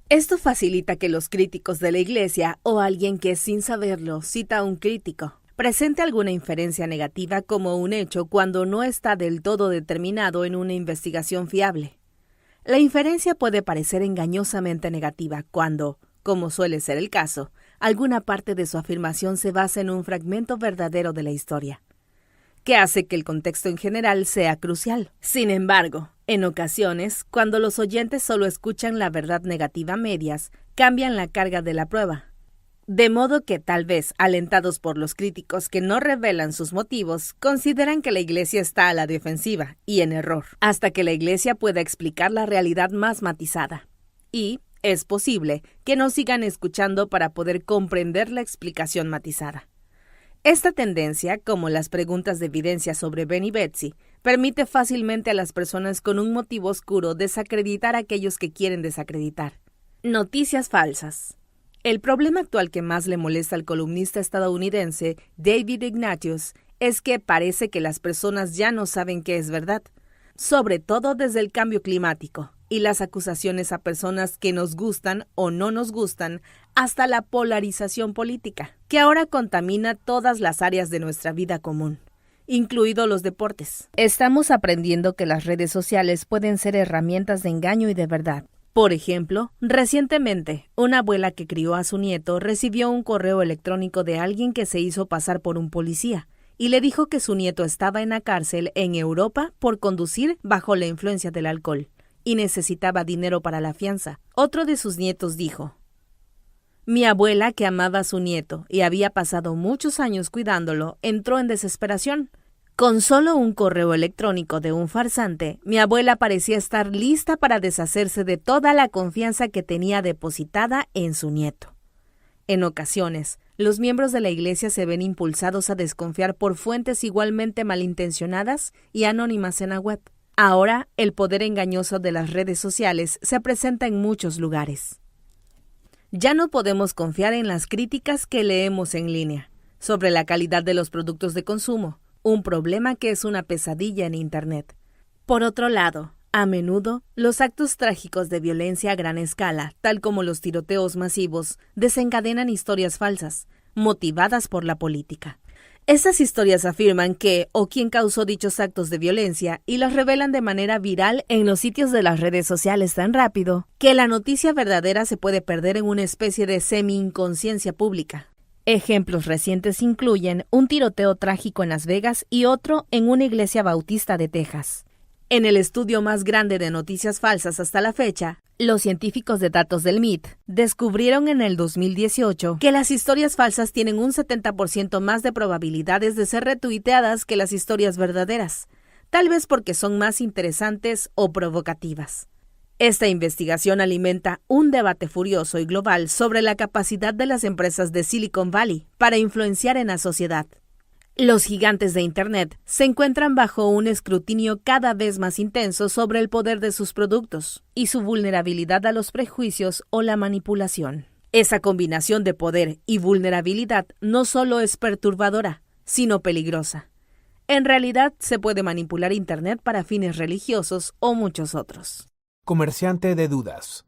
Esto facilita que los críticos de la Iglesia o alguien que sin saberlo cita a un crítico presente alguna inferencia negativa como un hecho cuando no está del todo determinado en una investigación fiable. La inferencia puede parecer engañosamente negativa cuando, como suele ser el caso, alguna parte de su afirmación se basa en un fragmento verdadero de la historia, que hace que el contexto en general sea crucial. Sin embargo, en ocasiones, cuando los oyentes solo escuchan la verdad negativa a medias, cambian la carga de la prueba. De modo que, tal vez, alentados por los críticos que no revelan sus motivos, consideran que la Iglesia está a la defensiva y en error, hasta que la Iglesia pueda explicar la realidad más matizada. Y es posible que no sigan escuchando para poder comprender la explicación matizada. Esta tendencia, como las preguntas de evidencia sobre Ben y Betsy, permite fácilmente a las personas con un motivo oscuro desacreditar a aquellos que quieren desacreditar. Noticias falsas. El problema actual que más le molesta al columnista estadounidense David Ignatius es que parece que las personas ya no saben qué es verdad, sobre todo desde el cambio climático y las acusaciones a personas que nos gustan o no nos gustan, hasta la polarización política, que ahora contamina todas las áreas de nuestra vida común, incluidos los deportes. Estamos aprendiendo que las redes sociales pueden ser herramientas de engaño y de verdad. Por ejemplo, recientemente, una abuela que crió a su nieto recibió un correo electrónico de alguien que se hizo pasar por un policía y le dijo que su nieto estaba en la cárcel en Europa por conducir bajo la influencia del alcohol y necesitaba dinero para la fianza. Otro de sus nietos dijo: "Mi abuela, que amaba a su nieto y había pasado muchos años cuidándolo, entró en desesperación. Con solo un correo electrónico de un farsante, mi abuela parecía estar lista para deshacerse de toda la confianza que tenía depositada en su nieto". En ocasiones, los miembros de la Iglesia se ven impulsados a desconfiar por fuentes igualmente malintencionadas y anónimas en la web. Ahora, el poder engañoso de las redes sociales se presenta en muchos lugares. Ya no podemos confiar en las críticas que leemos en línea sobre la calidad de los productos de consumo, un problema que es una pesadilla en Internet. Por otro lado, A menudo, los actos trágicos de violencia a gran escala, tal como los tiroteos masivos, desencadenan historias falsas, motivadas por la política. Estas historias afirman que o quién causó dichos actos de violencia y los revelan de manera viral en los sitios de las redes sociales tan rápido que la noticia verdadera se puede perder en una especie de semi-inconsciencia pública. Ejemplos recientes incluyen un tiroteo trágico en Las Vegas y otro en una iglesia bautista de Texas. En el estudio más grande de noticias falsas hasta la fecha, los científicos de datos del MIT descubrieron en el 2018 que las historias falsas tienen un 70% más de probabilidades de ser retuiteadas que las historias verdaderas, tal vez porque son más interesantes o provocativas. Esta investigación alimenta un debate furioso y global sobre la capacidad de las empresas de Silicon Valley para influenciar en la sociedad. Los gigantes de Internet se encuentran bajo un escrutinio cada vez más intenso sobre el poder de sus productos y su vulnerabilidad a los prejuicios o la manipulación. Esa combinación de poder y vulnerabilidad no solo es perturbadora, sino peligrosa. En realidad, se puede manipular Internet para fines religiosos o muchos otros. Comerciante de dudas.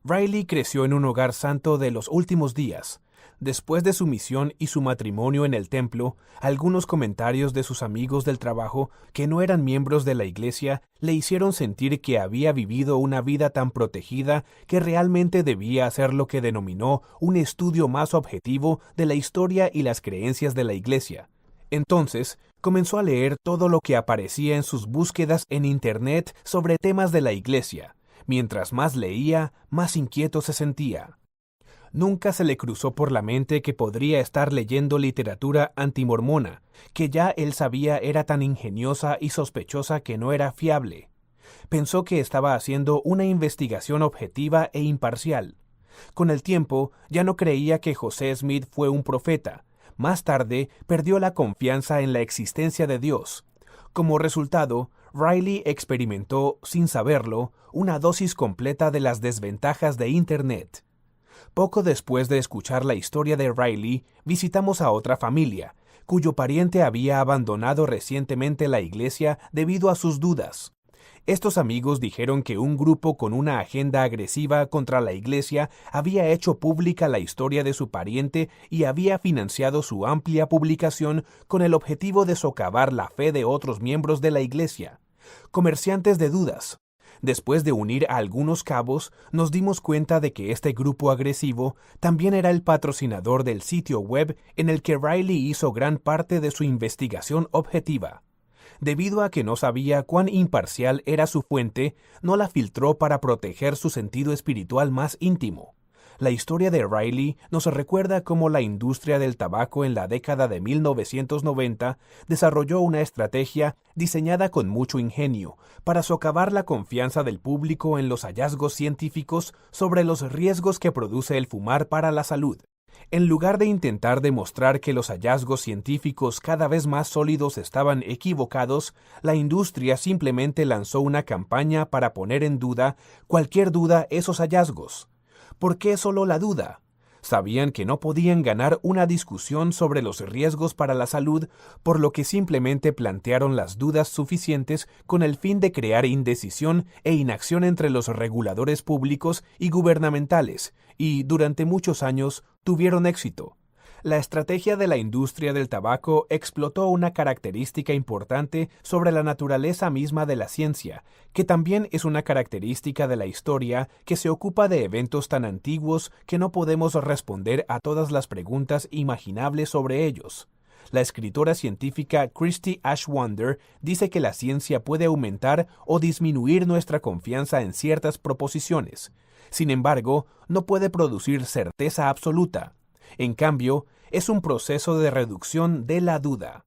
Riley creció en un hogar santo de los últimos días. Después de su misión y su matrimonio en el templo, algunos comentarios de sus amigos del trabajo, que no eran miembros de la iglesia, le hicieron sentir que había vivido una vida tan protegida que realmente debía hacer lo que denominó un estudio más objetivo de la historia y las creencias de la iglesia. Entonces, comenzó a leer todo lo que aparecía en sus búsquedas en Internet sobre temas de la iglesia. Mientras más leía, más inquieto se sentía. Nunca se le cruzó por la mente que podría estar leyendo literatura antimormona, que ya él sabía era tan ingeniosa y sospechosa que no era fiable. Pensó que estaba haciendo una investigación objetiva e imparcial. Con el tiempo, ya no creía que José Smith fue un profeta. Más tarde, perdió la confianza en la existencia de Dios. Como resultado, Riley experimentó, sin saberlo, una dosis completa de las desventajas de Internet. Poco después de escuchar la historia de Riley, visitamos a otra familia, cuyo pariente había abandonado recientemente la iglesia debido a sus dudas. Estos amigos dijeron que un grupo con una agenda agresiva contra la iglesia había hecho pública la historia de su pariente y había financiado su amplia publicación con el objetivo de socavar la fe de otros miembros de la iglesia. Comerciantes de dudas. Después de unir a algunos cabos, nos dimos cuenta de que este grupo agresivo también era el patrocinador del sitio web en el que Riley hizo gran parte de su investigación objetiva. Debido a que no sabía cuán imparcial era su fuente, no la filtró para proteger su sentido espiritual más íntimo. La historia de Riley nos recuerda cómo la industria del tabaco en la década de 1990 desarrolló una estrategia diseñada con mucho ingenio para socavar la confianza del público en los hallazgos científicos sobre los riesgos que produce el fumar para la salud. En lugar de intentar demostrar que los hallazgos científicos cada vez más sólidos estaban equivocados, la industria simplemente lanzó una campaña para poner en duda cualquier duda esos hallazgos. ¿Por qué solo la duda? Sabían que no podían ganar una discusión sobre los riesgos para la salud, por lo que simplemente plantearon las dudas suficientes con el fin de crear indecisión e inacción entre los reguladores públicos y gubernamentales, y durante muchos años tuvieron éxito. La estrategia de la industria del tabaco explotó una característica importante sobre la naturaleza misma de la ciencia, que también es una característica de la historia que se ocupa de eventos tan antiguos que no podemos responder a todas las preguntas imaginables sobre ellos. La escritora científica Christy Ashwander dice que la ciencia puede aumentar o disminuir nuestra confianza en ciertas proposiciones. Sin embargo, no puede producir certeza absoluta. En cambio, es un proceso de reducción de la duda.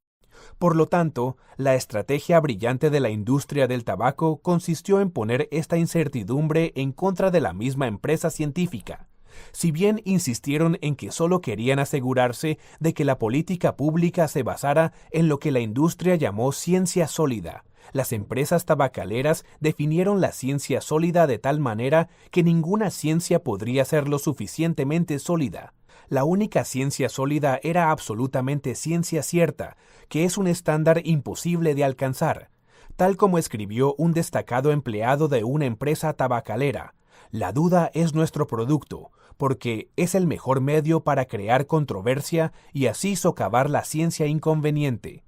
Por lo tanto, la estrategia brillante de la industria del tabaco consistió en poner esta incertidumbre en contra de la misma empresa científica. Si bien insistieron en que solo querían asegurarse de que la política pública se basara en lo que la industria llamó ciencia sólida, las empresas tabacaleras definieron la ciencia sólida de tal manera que ninguna ciencia podría ser lo suficientemente sólida. La única ciencia sólida era absolutamente ciencia cierta, que es un estándar imposible de alcanzar. Tal como escribió un destacado empleado de una empresa tabacalera, la duda es nuestro producto, porque es el mejor medio para crear controversia y así socavar la ciencia inconveniente.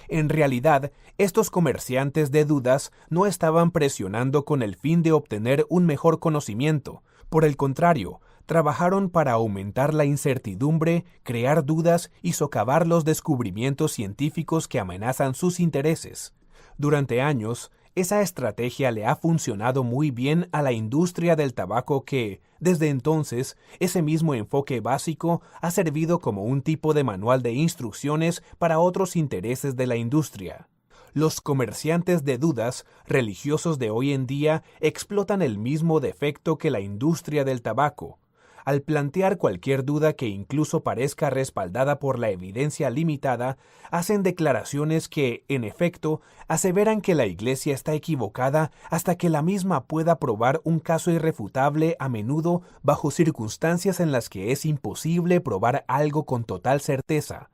En realidad, estos comerciantes de dudas no estaban presionando con el fin de obtener un mejor conocimiento. Por el contrario, trabajaron para aumentar la incertidumbre, crear dudas y socavar los descubrimientos científicos que amenazan sus intereses. Durante años, esa estrategia le ha funcionado muy bien a la industria del tabaco que, desde entonces, ese mismo enfoque básico ha servido como un tipo de manual de instrucciones para otros intereses de la industria. Los comerciantes de dudas religiosos de hoy en día explotan el mismo defecto que la industria del tabaco. Al plantear cualquier duda que incluso parezca respaldada por la evidencia limitada, hacen declaraciones que, en efecto, aseveran que la Iglesia está equivocada hasta que la misma pueda probar un caso irrefutable, a menudo bajo circunstancias en las que es imposible probar algo con total certeza.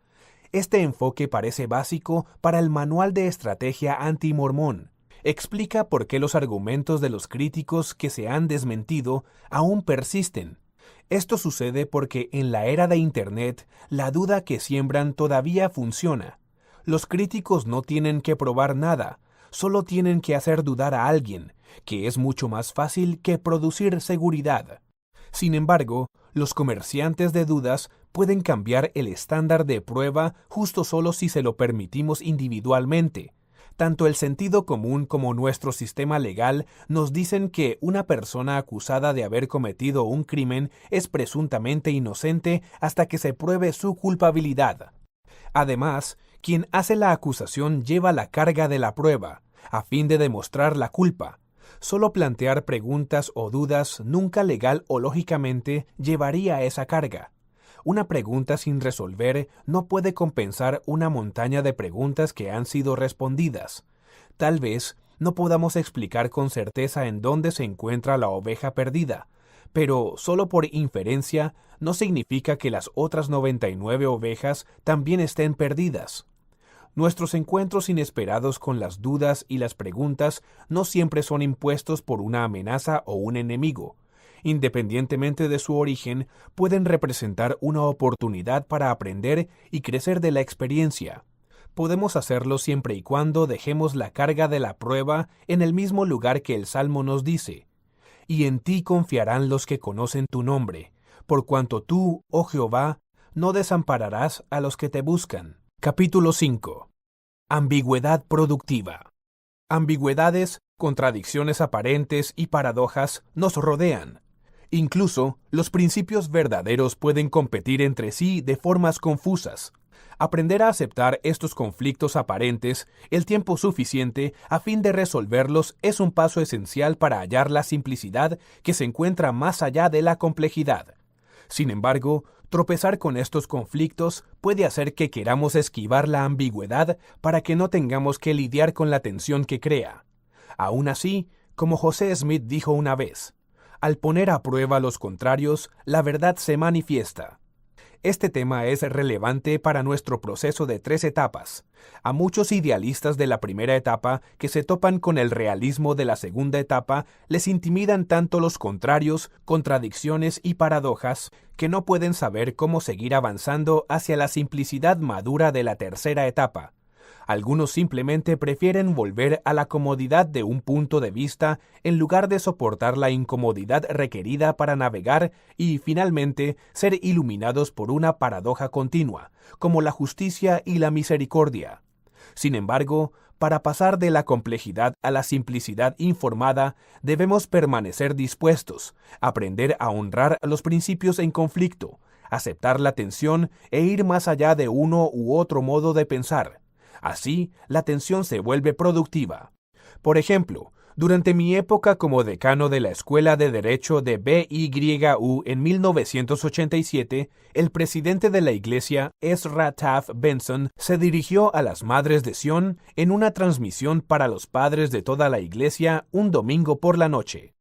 Este enfoque parece básico para el manual de estrategia anti-mormón. Explica por qué los argumentos de los críticos que se han desmentido aún persisten. Esto sucede porque en la era de Internet, la duda que siembran todavía funciona. Los críticos no tienen que probar nada, solo tienen que hacer dudar a alguien, que es mucho más fácil que producir seguridad. Sin embargo, los comerciantes de dudas pueden cambiar el estándar de prueba justo solo si se lo permitimos individualmente. Tanto el sentido común como nuestro sistema legal nos dicen que una persona acusada de haber cometido un crimen es presuntamente inocente hasta que se pruebe su culpabilidad. Además, quien hace la acusación lleva la carga de la prueba, a fin de demostrar la culpa. Solo plantear preguntas o dudas nunca legal o lógicamente llevaría esa carga. Una pregunta sin resolver no puede compensar una montaña de preguntas que han sido respondidas. Tal vez no podamos explicar con certeza en dónde se encuentra la oveja perdida, pero solo por inferencia no significa que las otras 99 ovejas también estén perdidas. Nuestros encuentros inesperados con las dudas y las preguntas no siempre son impuestos por una amenaza o un enemigo. Independientemente de su origen, pueden representar una oportunidad para aprender y crecer de la experiencia. Podemos hacerlo siempre y cuando dejemos la carga de la prueba en el mismo lugar que el Salmo nos dice: «Y en ti confiarán los que conocen tu nombre, por cuanto tú, oh Jehová, no desampararás a los que te buscan». Capítulo 5. Ambigüedad productiva. Ambigüedades, contradicciones aparentes y paradojas nos rodean. Incluso, los principios verdaderos pueden competir entre sí de formas confusas. Aprender a aceptar estos conflictos aparentes el tiempo suficiente a fin de resolverlos es un paso esencial para hallar la simplicidad que se encuentra más allá de la complejidad. Sin embargo, tropezar con estos conflictos puede hacer que queramos esquivar la ambigüedad para que no tengamos que lidiar con la tensión que crea. Aún así, como José Smith dijo una vez, al poner a prueba los contrarios, la verdad se manifiesta. Este tema es relevante para nuestro proceso de 3 etapas. A muchos idealistas de la primera etapa que se topan con el realismo de la segunda etapa les intimidan tanto los contrarios, contradicciones y paradojas que no pueden saber cómo seguir avanzando hacia la simplicidad madura de la tercera etapa. Algunos simplemente prefieren volver a la comodidad de un punto de vista en lugar de soportar la incomodidad requerida para navegar y, finalmente, ser iluminados por una paradoja continua, como la justicia y la misericordia. Sin embargo, para pasar de la complejidad a la simplicidad informada, debemos permanecer dispuestos, aprender a honrar los principios en conflicto, aceptar la tensión e ir más allá de uno u otro modo de pensar. Así, la tensión se vuelve productiva. Por ejemplo, durante mi época como decano de la Escuela de Derecho de BYU en 1987, el presidente de la Iglesia, Ezra Taft Benson, se dirigió a las Madres de Sión en una transmisión para los padres de toda la Iglesia un domingo por la noche.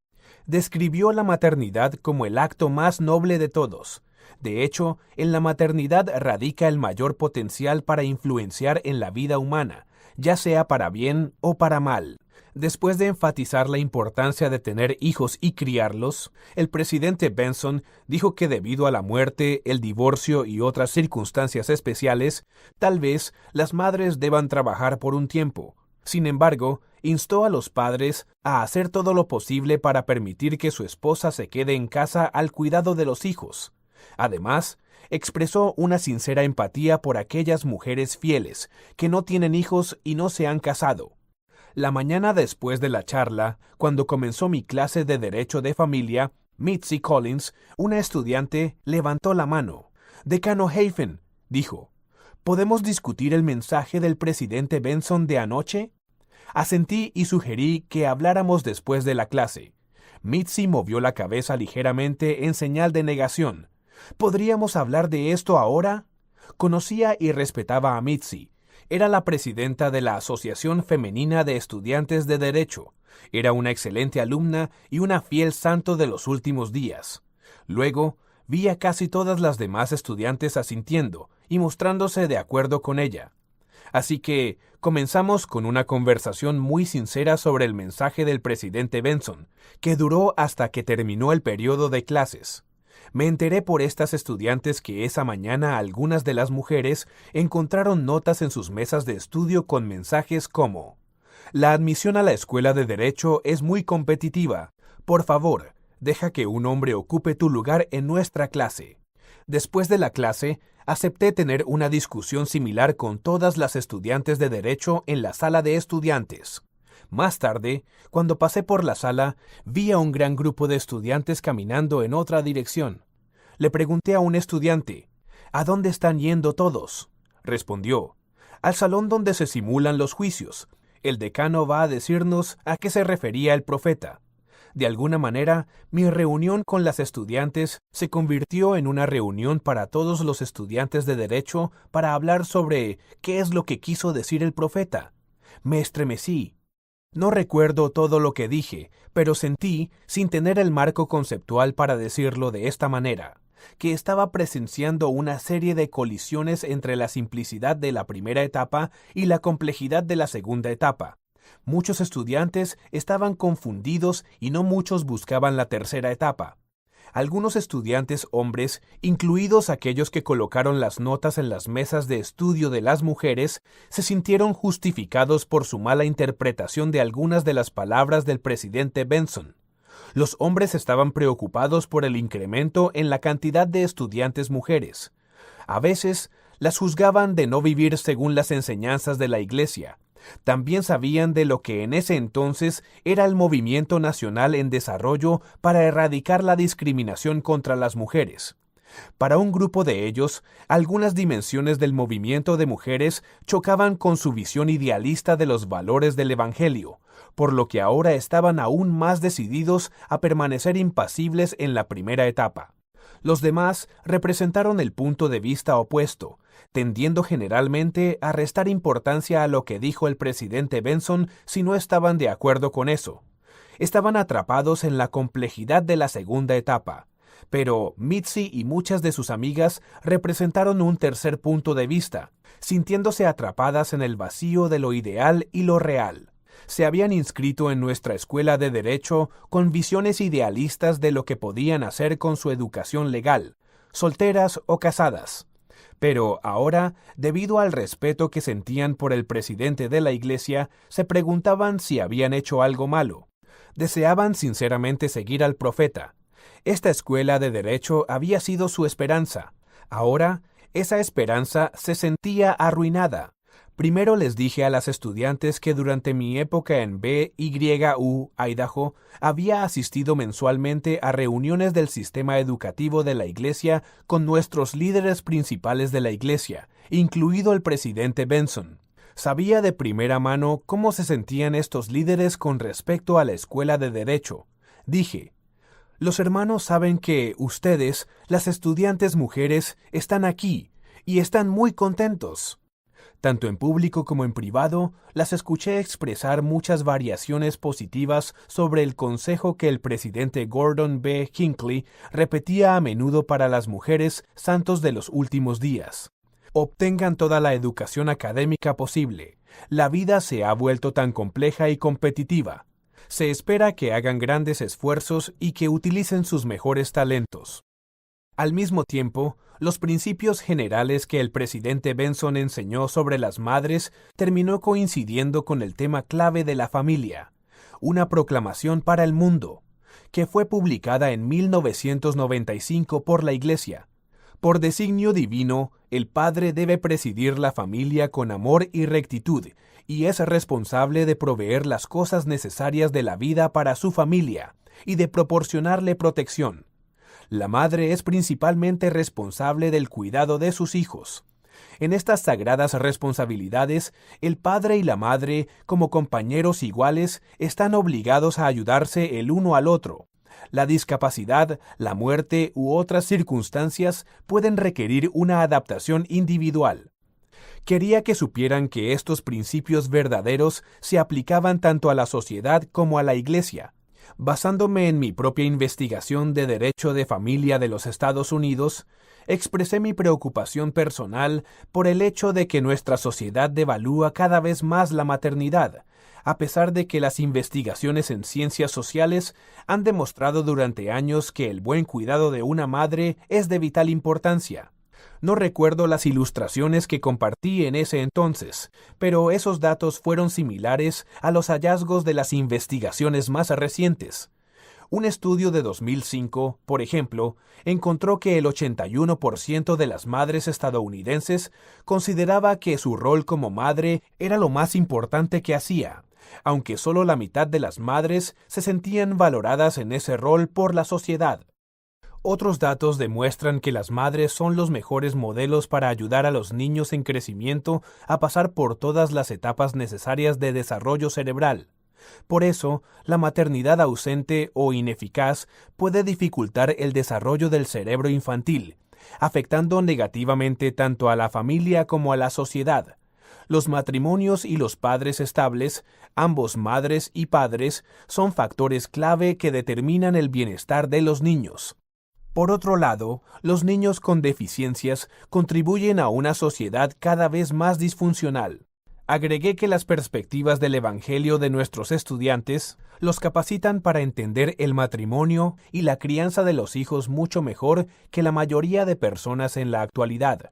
Describió la maternidad como el acto más noble de todos. De hecho, en la maternidad radica el mayor potencial para influenciar en la vida humana, ya sea para bien o para mal. Después de enfatizar la importancia de tener hijos y criarlos, el presidente Benson dijo que debido a la muerte, el divorcio y otras circunstancias especiales, tal vez las madres deban trabajar por un tiempo. Sin embargo, instó a los padres a hacer todo lo posible para permitir que su esposa se quede en casa al cuidado de los hijos. Además, expresó una sincera empatía por aquellas mujeres fieles que no tienen hijos y no se han casado. La mañana después de la charla, cuando comenzó mi clase de Derecho de Familia, Mitzi Collins, una estudiante, levantó la mano. «Decano Hafen», dijo, «¿podemos discutir el mensaje del presidente Benson de anoche?» Asentí y sugerí que habláramos después de la clase. Mitzi movió la cabeza ligeramente en señal de negación. «¿Podríamos hablar de esto ahora?» Conocía y respetaba a Mitzi. Era la presidenta de la Asociación Femenina de Estudiantes de Derecho. Era una excelente alumna y una fiel santo de los últimos días. Luego, vi a casi todas las demás estudiantes asintiendo y mostrándose de acuerdo con ella. Así que comenzamos con una conversación muy sincera sobre el mensaje del presidente Benson, que duró hasta que terminó el periodo de clases. Me enteré por estas estudiantes que esa mañana algunas de las mujeres encontraron notas en sus mesas de estudio con mensajes como: «La admisión a la escuela de Derecho es muy competitiva. Por favor, deja que un hombre ocupe tu lugar en nuestra clase». Después de la clase, acepté tener una discusión similar con todas las estudiantes de Derecho en la sala de estudiantes. Más tarde, cuando pasé por la sala, vi a un gran grupo de estudiantes caminando en otra dirección. Le pregunté a un estudiante: «¿A dónde están yendo todos?». Respondió: «Al salón donde se simulan los juicios. El decano va a decirnos a qué se refería el profeta». De alguna manera, mi reunión con las estudiantes se convirtió en una reunión para todos los estudiantes de Derecho para hablar sobre qué es lo que quiso decir el profeta. Me estremecí. No recuerdo todo lo que dije, pero sentí, sin tener el marco conceptual para decirlo de esta manera, que estaba presenciando una serie de colisiones entre la simplicidad de la primera etapa y la complejidad de la segunda etapa. Muchos estudiantes estaban confundidos y no muchos buscaban la tercera etapa. Algunos estudiantes hombres, incluidos aquellos que colocaron las notas en las mesas de estudio de las mujeres, se sintieron justificados por su mala interpretación de algunas de las palabras del presidente Benson. Los hombres estaban preocupados por el incremento en la cantidad de estudiantes mujeres. A veces, las juzgaban de no vivir según las enseñanzas de la Iglesia. También sabían de lo que en ese entonces era el Movimiento Nacional en Desarrollo para erradicar la discriminación contra las mujeres. Para un grupo de ellos, algunas dimensiones del movimiento de mujeres chocaban con su visión idealista de los valores del Evangelio, por lo que ahora estaban aún más decididos a permanecer impasibles en la primera etapa. Los demás representaron el punto de vista opuesto, tendiendo generalmente a restar importancia a lo que dijo el presidente Benson si no estaban de acuerdo con eso. Estaban atrapados en la complejidad de la segunda etapa, pero Mitzi y muchas de sus amigas representaron un tercer punto de vista, sintiéndose atrapadas en el vacío de lo ideal y lo real. Se habían inscrito en nuestra escuela de Derecho con visiones idealistas de lo que podían hacer con su educación legal, solteras o casadas. Pero ahora, debido al respeto que sentían por el presidente de la Iglesia, se preguntaban si habían hecho algo malo. Deseaban sinceramente seguir al profeta. Esta escuela de Derecho había sido su esperanza. Ahora, esa esperanza se sentía arruinada. Primero les dije a las estudiantes que durante mi época en BYU, Idaho, había asistido mensualmente a reuniones del sistema educativo de la Iglesia con nuestros líderes principales de la Iglesia, incluido el presidente Benson. Sabía de primera mano cómo se sentían estos líderes con respecto a la escuela de Derecho. Dije: «Los hermanos saben que ustedes, las estudiantes mujeres, están aquí y están muy contentos». Tanto en público como en privado, las escuché expresar muchas variaciones positivas sobre el consejo que el presidente Gordon B. Hinckley repetía a menudo para las mujeres santos de los últimos días. Obtengan toda la educación académica posible, La vida se ha vuelto tan compleja y competitiva. Se espera que hagan grandes esfuerzos y que utilicen sus mejores talentos. Al mismo tiempo, los principios generales que el presidente Benson enseñó sobre las madres terminó coincidiendo con el tema clave de la familia, una proclamación para el mundo, que fue publicada en 1995 por la Iglesia. Por designio divino, el padre debe presidir la familia con amor y rectitud, y es responsable de proveer las cosas necesarias de la vida para su familia, y de proporcionarle protección. La madre es principalmente responsable del cuidado de sus hijos. En estas sagradas responsabilidades, el padre y la madre, como compañeros iguales, están obligados a ayudarse el uno al otro. La discapacidad, la muerte u otras circunstancias pueden requerir una adaptación individual. Quería que supieran que estos principios verdaderos se aplicaban tanto a la sociedad como a la Iglesia. Basándome en mi propia investigación de derecho de familia de los Estados Unidos, expresé mi preocupación personal por el hecho de que nuestra sociedad devalúa cada vez más la maternidad, a pesar de que las investigaciones en ciencias sociales han demostrado durante años que el buen cuidado de una madre es de vital importancia. No recuerdo las ilustraciones que compartí en ese entonces, pero esos datos fueron similares a los hallazgos de las investigaciones más recientes. Un estudio de 2005, por ejemplo, encontró que el 81% de las madres estadounidenses consideraba que su rol como madre era lo más importante que hacía, aunque solo la mitad de las madres se sentían valoradas en ese rol por la sociedad. Otros datos demuestran que las madres son los mejores modelos para ayudar a los niños en crecimiento a pasar por todas las etapas necesarias de desarrollo cerebral. Por eso, la maternidad ausente o ineficaz puede dificultar el desarrollo del cerebro infantil, afectando negativamente tanto a la familia como a la sociedad. Los matrimonios y los padres estables, ambos madres y padres, son factores clave que determinan el bienestar de los niños. Por otro lado, los niños con deficiencias contribuyen a una sociedad cada vez más disfuncional. Agregué que las perspectivas del Evangelio de nuestros estudiantes los capacitan para entender el matrimonio y la crianza de los hijos mucho mejor que la mayoría de personas en la actualidad.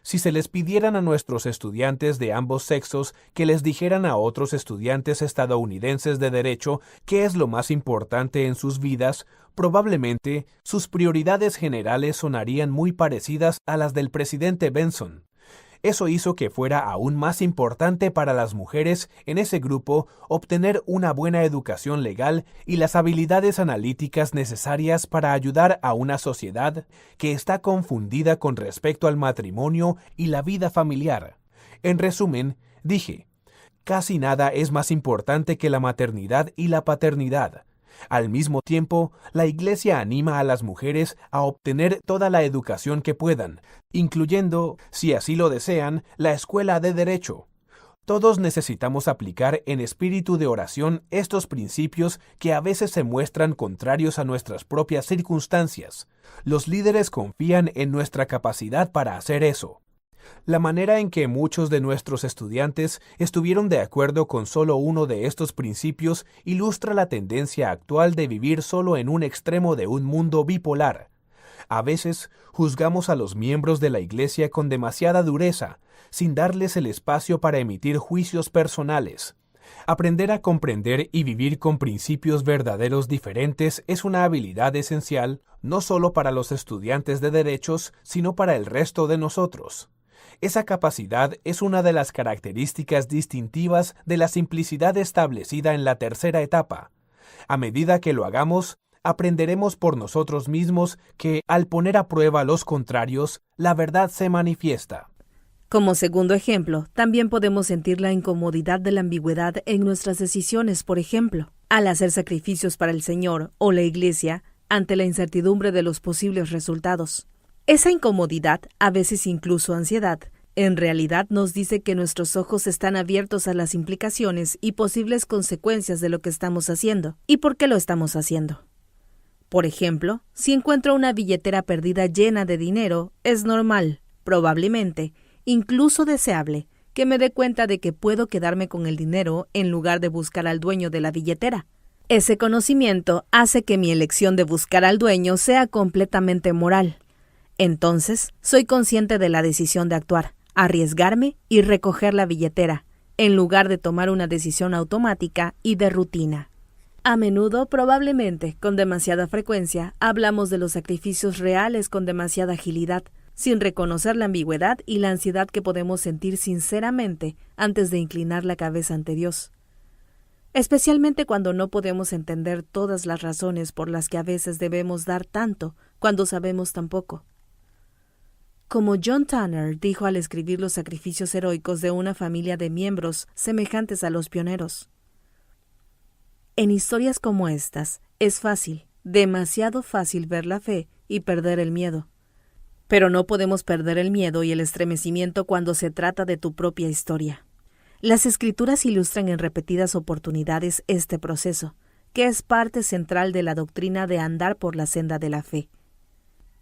Si se les pidieran a nuestros estudiantes de ambos sexos que les dijeran a otros estudiantes estadounidenses de derecho qué es lo más importante en sus vidas, probablemente sus prioridades generales sonarían muy parecidas a las del presidente Benson. Eso hizo que fuera aún más importante para las mujeres en ese grupo obtener una buena educación legal y las habilidades analíticas necesarias para ayudar a una sociedad que está confundida con respecto al matrimonio y la vida familiar. En resumen, dije, casi nada es más importante que la maternidad y la paternidad. Al mismo tiempo, la Iglesia anima a las mujeres a obtener toda la educación que puedan, incluyendo, si así lo desean, la escuela de derecho. Todos necesitamos aplicar en espíritu de oración estos principios que a veces se muestran contrarios a nuestras propias circunstancias. Los líderes confían en nuestra capacidad para hacer eso. La manera en que muchos de nuestros estudiantes estuvieron de acuerdo con solo uno de estos principios ilustra la tendencia actual de vivir solo en un extremo de un mundo bipolar. A veces juzgamos a los miembros de la Iglesia con demasiada dureza, sin darles el espacio para emitir juicios personales. Aprender a comprender y vivir con principios verdaderos diferentes es una habilidad esencial, no solo para los estudiantes de derechos, sino para el resto de nosotros. Esa capacidad es una de las características distintivas de la simplicidad establecida en la tercera etapa. A medida que lo hagamos, aprenderemos por nosotros mismos que, al poner a prueba los contrarios, la verdad se manifiesta. Como segundo ejemplo, también podemos sentir la incomodidad de la ambigüedad en nuestras decisiones, por ejemplo, al hacer sacrificios para el Señor o la Iglesia ante la incertidumbre de los posibles resultados. Esa incomodidad, a veces incluso ansiedad, en realidad nos dice que nuestros ojos están abiertos a las implicaciones y posibles consecuencias de lo que estamos haciendo y por qué lo estamos haciendo. Por ejemplo, si encuentro una billetera perdida llena de dinero, es normal, probablemente, incluso deseable, que me dé cuenta de que puedo quedarme con el dinero en lugar de buscar al dueño de la billetera. Ese conocimiento hace que mi elección de buscar al dueño sea completamente moral. Entonces, soy consciente de la decisión de actuar, arriesgarme y recoger la billetera, en lugar de tomar una decisión automática y de rutina. A menudo, probablemente, con demasiada frecuencia, hablamos de los sacrificios reales con demasiada agilidad, sin reconocer la ambigüedad y la ansiedad que podemos sentir sinceramente antes de inclinar la cabeza ante Dios. Especialmente cuando no podemos entender todas las razones por las que a veces debemos dar tanto cuando sabemos tan poco. Como John Tanner dijo al escribir los sacrificios heroicos de una familia de miembros semejantes a los pioneros. En historias como estas, es fácil, demasiado fácil ver la fe y perder el miedo. Pero no podemos perder el miedo y el estremecimiento cuando se trata de tu propia historia. Las Escrituras ilustran en repetidas oportunidades este proceso, que es parte central de la doctrina de andar por la senda de la fe.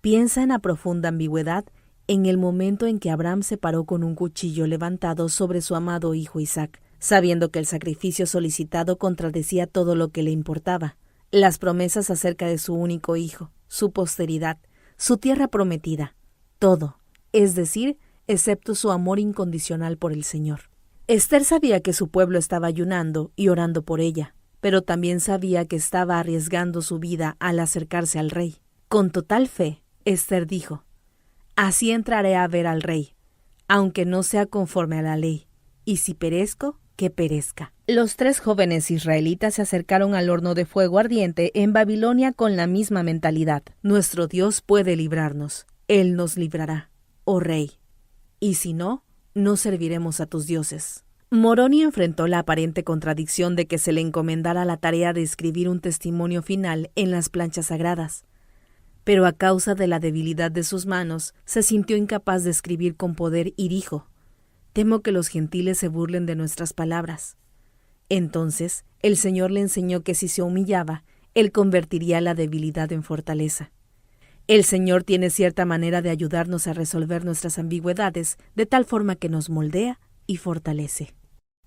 Piensa en la profunda ambigüedad en el momento en que Abraham se paró con un cuchillo levantado sobre su amado hijo Isaac, sabiendo que el sacrificio solicitado contradecía todo lo que le importaba, las promesas acerca de su único hijo, su posteridad, su tierra prometida, todo, es decir, excepto su amor incondicional por el Señor. Esther sabía que su pueblo estaba ayunando y orando por ella, pero también sabía que estaba arriesgando su vida al acercarse al rey. Con total fe, Esther dijo: «Así entraré a ver al rey, aunque no sea conforme a la ley, y si perezco, que perezca». Los 3 jóvenes israelitas se acercaron al horno de fuego ardiente en Babilonia con la misma mentalidad. Nuestro Dios puede librarnos, Él nos librará, oh rey. Y si no, no serviremos a tus dioses. Moroni enfrentó la aparente contradicción de que se le encomendara la tarea de escribir un testimonio final en las planchas sagradas, pero a causa de la debilidad de sus manos, se sintió incapaz de escribir con poder y dijo: «Temo que los gentiles se burlen de nuestras palabras». Entonces, el Señor le enseñó que si se humillaba, Él convertiría la debilidad en fortaleza. El Señor tiene cierta manera de ayudarnos a resolver nuestras ambigüedades de tal forma que nos moldea y fortalece.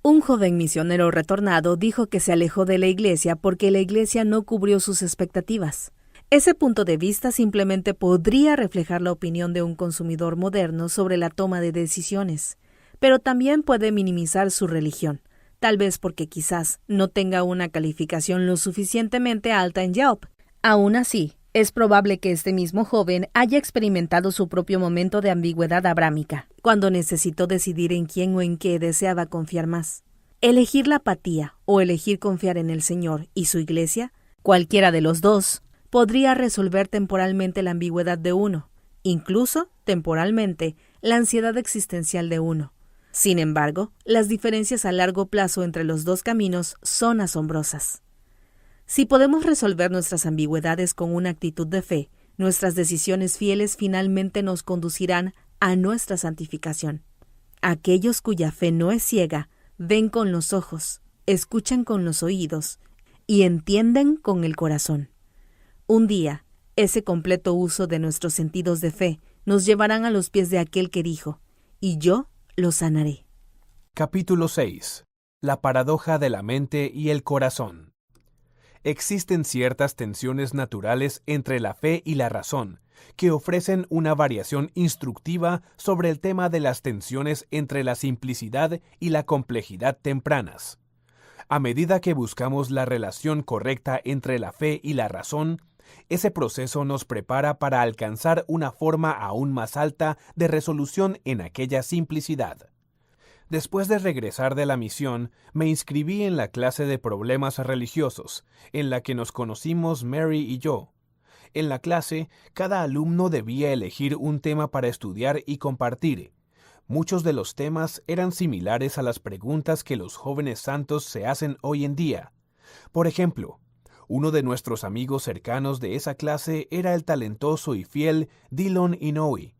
Un joven misionero retornado dijo que se alejó de la iglesia porque la iglesia no cubrió sus expectativas. Ese punto de vista simplemente podría reflejar la opinión de un consumidor moderno sobre la toma de decisiones, pero también puede minimizar su religión, tal vez porque quizás no tenga una calificación lo suficientemente alta en Yelp. Aún así, es probable que este mismo joven haya experimentado su propio momento de ambigüedad abrámica, cuando necesitó decidir en quién o en qué deseaba confiar más. Elegir la apatía o elegir confiar en el Señor y su iglesia, cualquiera de los dos, podría resolver temporalmente la ambigüedad de uno, incluso, temporalmente, la ansiedad existencial de uno. Sin embargo, las diferencias a largo plazo entre los dos caminos son asombrosas. Si podemos resolver nuestras ambigüedades con una actitud de fe, nuestras decisiones fieles finalmente nos conducirán a nuestra santificación. Aquellos cuya fe no es ciega, ven con los ojos, escuchan con los oídos y entienden con el corazón. Un día, ese completo uso de nuestros sentidos de fe nos llevarán a los pies de aquel que dijo: «Y yo los sanaré». Capítulo 6. La paradoja de la mente y el corazón. Existen ciertas tensiones naturales entre la fe y la razón, que ofrecen una variación instructiva sobre el tema de las tensiones entre la simplicidad y la complejidad tempranas. A medida que buscamos la relación correcta entre la fe y la razón, ese proceso nos prepara para alcanzar una forma aún más alta de resolución en aquella simplicidad. Después de regresar de la misión, me inscribí en la clase de problemas religiosos, en la que nos conocimos Mary y yo. En la clase, cada alumno debía elegir un tema para estudiar y compartir. Muchos de los temas eran similares a las preguntas que los jóvenes santos se hacen hoy en día. Por ejemplo, uno de nuestros amigos cercanos de esa clase era el talentoso y fiel Dylan Inouye.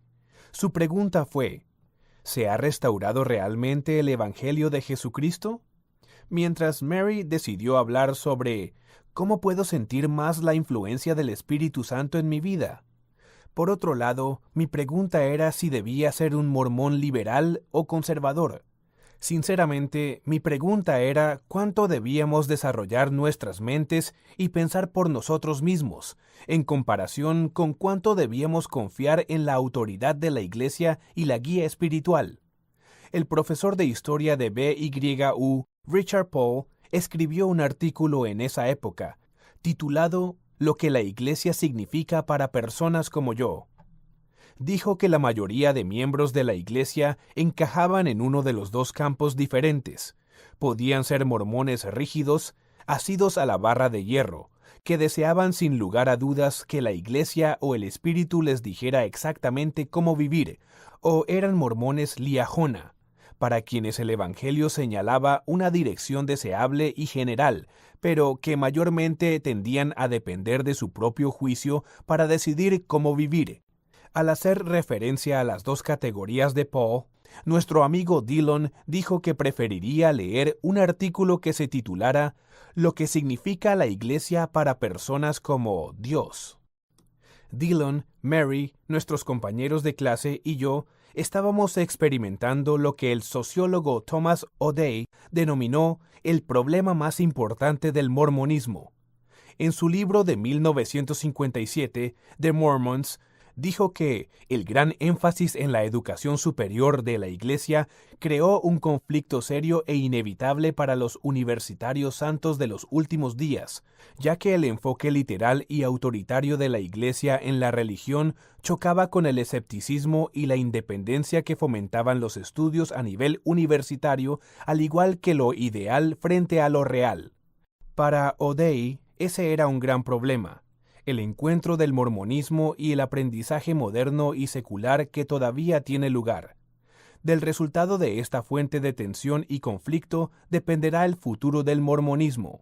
Su pregunta fue: ¿se ha restaurado realmente el Evangelio de Jesucristo? Mientras Mary decidió hablar sobre ¿cómo puedo sentir más la influencia del Espíritu Santo en mi vida? Por otro lado, mi pregunta era si debía ser un mormón liberal o conservador. Sinceramente, mi pregunta era cuánto debíamos desarrollar nuestras mentes y pensar por nosotros mismos, en comparación con cuánto debíamos confiar en la autoridad de la Iglesia y la guía espiritual. El profesor de historia de BYU, Richard Paul, escribió un artículo en esa época, titulado Lo que la Iglesia significa para personas como yo. Dijo que la mayoría de miembros de la Iglesia encajaban en uno de los dos campos diferentes. Podían ser mormones rígidos, asidos a la barra de hierro, que deseaban sin lugar a dudas que la Iglesia o el Espíritu les dijera exactamente cómo vivir, o eran mormones liajona, para quienes el Evangelio señalaba una dirección deseable y general, pero que mayormente tendían a depender de su propio juicio para decidir cómo vivir. Al hacer referencia a las dos categorías de Paul, nuestro amigo Dillon dijo que preferiría leer un artículo que se titulara Lo que significa la Iglesia para personas como Dios. Dillon, Mary, nuestros compañeros de clase y yo estábamos experimentando lo que el sociólogo Thomas O'Day denominó el problema más importante del mormonismo. En su libro de 1957, The Mormons, dijo que el gran énfasis en la educación superior de la Iglesia creó un conflicto serio e inevitable para los universitarios santos de los últimos días, ya que el enfoque literal y autoritario de la Iglesia en la religión chocaba con el escepticismo y la independencia que fomentaban los estudios a nivel universitario, al igual que lo ideal frente a lo real. Para O'Day, ese era un gran problema. El encuentro del mormonismo y el aprendizaje moderno y secular que todavía tiene lugar. Del resultado de esta fuente de tensión y conflicto dependerá el futuro del mormonismo.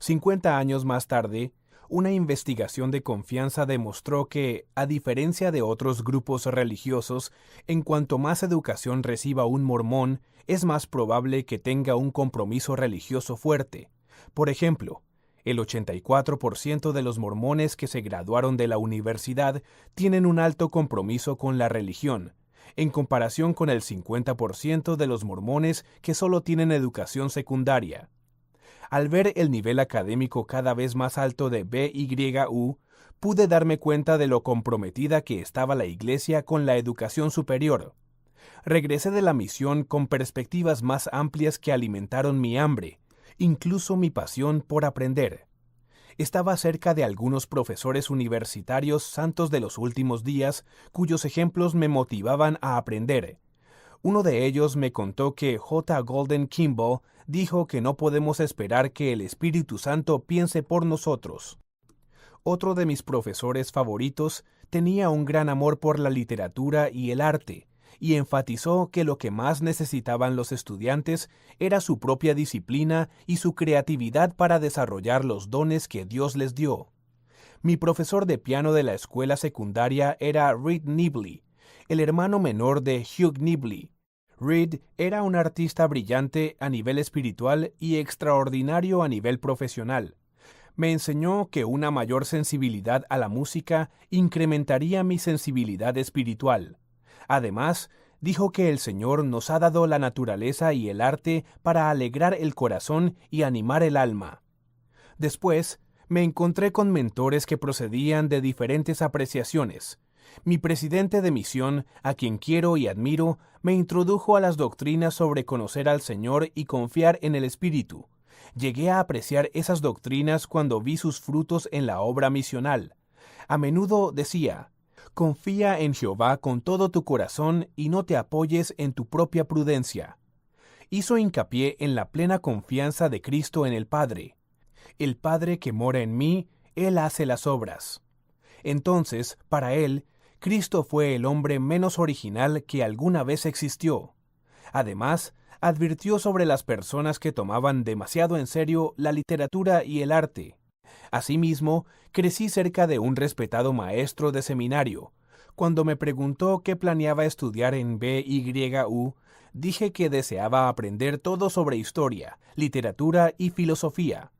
50 años más tarde, una investigación de confianza demostró que, a diferencia de otros grupos religiosos, en cuanto más educación reciba un mormón, es más probable que tenga un compromiso religioso fuerte. Por ejemplo, el 84% de los mormones que se graduaron de la universidad tienen un alto compromiso con la religión, en comparación con el 50% de los mormones que solo tienen educación secundaria. Al ver el nivel académico cada vez más alto de BYU, pude darme cuenta de lo comprometida que estaba la Iglesia con la educación superior. Regresé de la misión con perspectivas más amplias que alimentaron mi hambre, incluso mi pasión por aprender. Estaba cerca de algunos profesores universitarios santos de los últimos días, cuyos ejemplos me motivaban a aprender. Uno de ellos me contó que J. Golden Kimball dijo que no podemos esperar que el Espíritu Santo piense por nosotros. Otro de mis profesores favoritos tenía un gran amor por la literatura y el arte, y enfatizó que lo que más necesitaban los estudiantes era su propia disciplina y su creatividad para desarrollar los dones que Dios les dio. Mi profesor de piano de la escuela secundaria era Reed Nibley, el hermano menor de Hugh Nibley. Reed era un artista brillante a nivel espiritual y extraordinario a nivel profesional. Me enseñó que una mayor sensibilidad a la música incrementaría mi sensibilidad espiritual. Además, dijo que el Señor nos ha dado la naturaleza y el arte para alegrar el corazón y animar el alma. Después, me encontré con mentores que procedían de diferentes apreciaciones. Mi presidente de misión, a quien quiero y admiro, me introdujo a las doctrinas sobre conocer al Señor y confiar en el Espíritu. Llegué a apreciar esas doctrinas cuando vi sus frutos en la obra misional. A menudo decía: confía en Jehová con todo tu corazón y no te apoyes en tu propia prudencia. Hizo hincapié en la plena confianza de Cristo en el Padre. El Padre que mora en mí, Él hace las obras. Entonces, para él, Cristo fue el hombre menos original que alguna vez existió. Además, advirtió sobre las personas que tomaban demasiado en serio la literatura y el arte. Asimismo, crecí cerca de un respetado maestro de seminario. Cuando me preguntó qué planeaba estudiar en BYU, dije que deseaba aprender todo sobre historia, literatura y filosofía.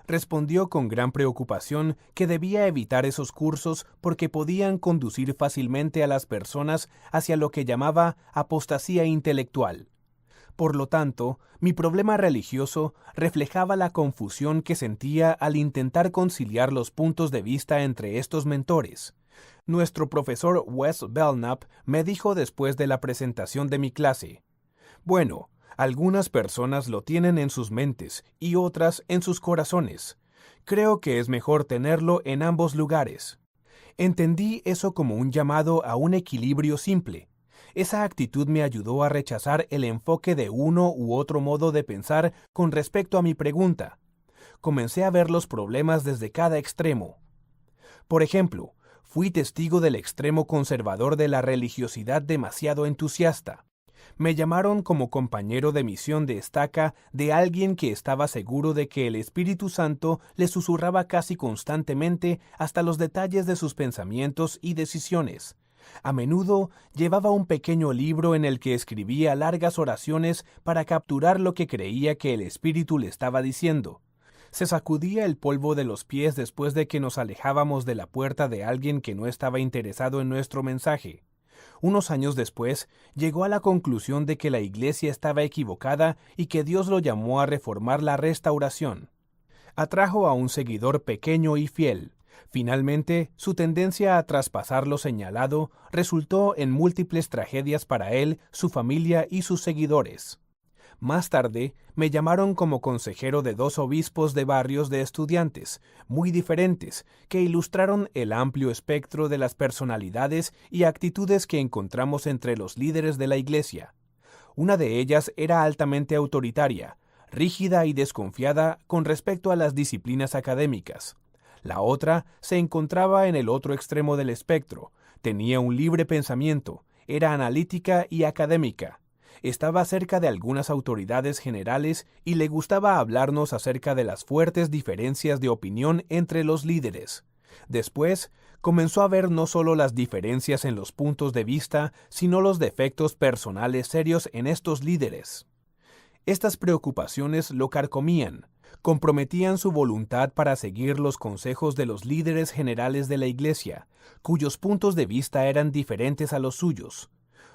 Respondió con gran preocupación que debía evitar esos cursos porque podían conducir fácilmente a las personas hacia lo que llamaba apostasía intelectual. Por lo tanto, mi problema religioso reflejaba la confusión que sentía al intentar conciliar los puntos de vista entre estos mentores. Nuestro profesor Wes Belknap me dijo después de la presentación de mi clase: «Bueno, algunas personas lo tienen en sus mentes y otras en sus corazones. Creo que es mejor tenerlo en ambos lugares». Entendí eso como un llamado a un equilibrio simple. Esa actitud me ayudó a rechazar el enfoque de uno u otro modo de pensar con respecto a mi pregunta. Comencé a ver los problemas desde cada extremo. Por ejemplo, fui testigo del extremo conservador de la religiosidad demasiado entusiasta. Me llamaron como compañero de misión de estaca de alguien que estaba seguro de que el Espíritu Santo le susurraba casi constantemente hasta los detalles de sus pensamientos y decisiones. A menudo llevaba un pequeño libro en el que escribía largas oraciones para capturar lo que creía que el Espíritu le estaba diciendo. Se sacudía el polvo de los pies después de que nos alejábamos de la puerta de alguien que no estaba interesado en nuestro mensaje. Unos años después, llegó a la conclusión de que la Iglesia estaba equivocada y que Dios lo llamó a reformar la restauración. Atrajo a un seguidor pequeño y fiel. Finalmente, su tendencia a traspasar lo señalado resultó en múltiples tragedias para él, su familia y sus seguidores. Más tarde, me llamaron como consejero de 2 obispos de barrios de estudiantes, muy diferentes, que ilustraron el amplio espectro de las personalidades y actitudes que encontramos entre los líderes de la Iglesia. Una de ellas era altamente autoritaria, rígida y desconfiada con respecto a las disciplinas académicas. La otra se encontraba en el otro extremo del espectro, tenía un libre pensamiento, era analítica y académica. Estaba cerca de algunas autoridades generales y le gustaba hablarnos acerca de las fuertes diferencias de opinión entre los líderes. Después, comenzó a ver no solo las diferencias en los puntos de vista, sino los defectos personales serios en estos líderes. Estas preocupaciones lo carcomían, comprometían su voluntad para seguir los consejos de los líderes generales de la Iglesia, cuyos puntos de vista eran diferentes a los suyos.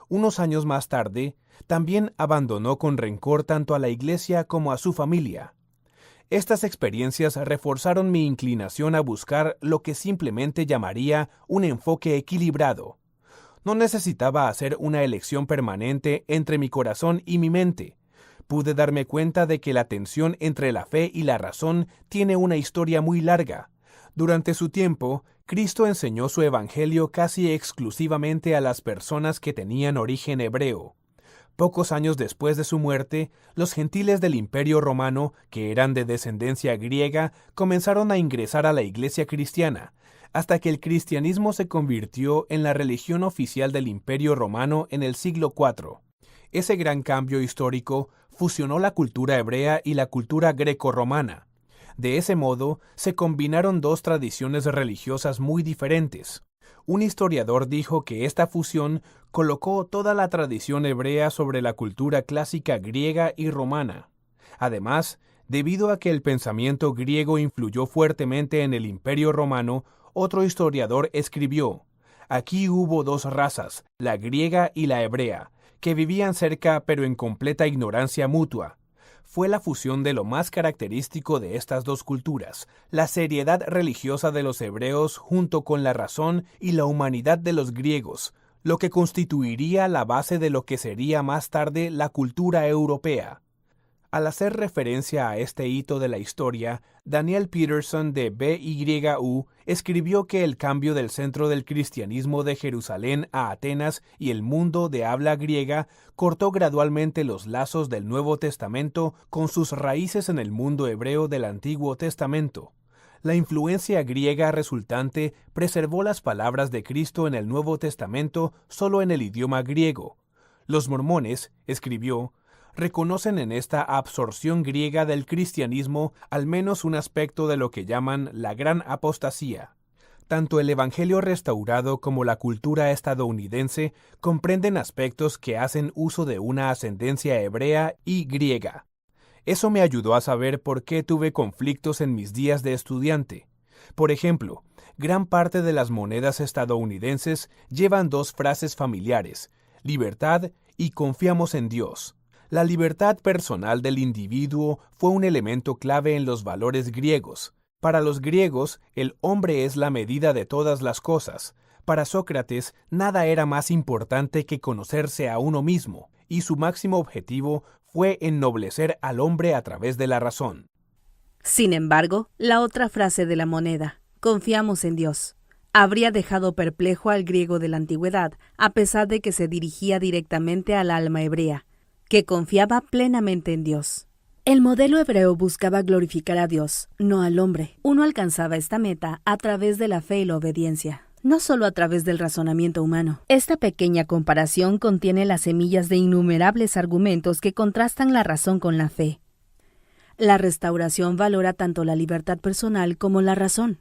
Unos años más tarde, también abandonó con rencor tanto a la Iglesia como a su familia. Estas experiencias reforzaron mi inclinación a buscar lo que simplemente llamaría un enfoque equilibrado. No necesitaba hacer una elección permanente entre mi corazón y mi mente. Pude darme cuenta de que la tensión entre la fe y la razón tiene una historia muy larga. Durante su tiempo, Cristo enseñó su evangelio casi exclusivamente a las personas que tenían origen hebreo. Pocos años después de su muerte, los gentiles del Imperio Romano, que eran de descendencia griega, comenzaron a ingresar a la Iglesia cristiana, hasta que el cristianismo se convirtió en la religión oficial del Imperio Romano en el siglo IV. Ese gran cambio histórico fusionó la cultura hebrea y la cultura greco-romana. De ese modo, se combinaron 2 tradiciones religiosas muy diferentes. Un historiador dijo que esta fusión colocó toda la tradición hebrea sobre la cultura clásica griega y romana. Además, debido a que el pensamiento griego influyó fuertemente en el Imperio Romano, otro historiador escribió: «Aquí hubo 2 razas, la griega y la hebrea, que vivían cerca pero en completa ignorancia mutua. Fue la fusión de lo más característico de estas 2 culturas, la seriedad religiosa de los hebreos junto con la razón y la humanidad de los griegos, lo que constituiría la base de lo que sería más tarde la cultura europea». Al hacer referencia a este hito de la historia, Daniel Peterson de BYU escribió que el cambio del centro del cristianismo de Jerusalén a Atenas y el mundo de habla griega cortó gradualmente los lazos del Nuevo Testamento con sus raíces en el mundo hebreo del Antiguo Testamento. La influencia griega resultante preservó las palabras de Cristo en el Nuevo Testamento solo en el idioma griego. Los mormones, escribió, reconocen en esta absorción griega del cristianismo al menos un aspecto de lo que llaman la gran apostasía. Tanto el Evangelio restaurado como la cultura estadounidense comprenden aspectos que hacen uso de una ascendencia hebrea y griega. Eso me ayudó a saber por qué tuve conflictos en mis días de estudiante. Por ejemplo, gran parte de las monedas estadounidenses llevan 2 frases familiares: libertad y confiamos en Dios. La libertad personal del individuo fue un elemento clave en los valores griegos. Para los griegos, el hombre es la medida de todas las cosas. Para Sócrates, nada era más importante que conocerse a uno mismo, y su máximo objetivo fue ennoblecer al hombre a través de la razón. Sin embargo, la otra frase de la moneda, confiamos en Dios, habría dejado perplejo al griego de la antigüedad, a pesar de que se dirigía directamente al alma hebrea, que confiaba plenamente en Dios. El modelo hebreo buscaba glorificar a Dios, no al hombre. Uno alcanzaba esta meta a través de la fe y la obediencia, no solo a través del razonamiento humano. Esta pequeña comparación contiene las semillas de innumerables argumentos que contrastan la razón con la fe. La restauración valora tanto la libertad personal como la razón.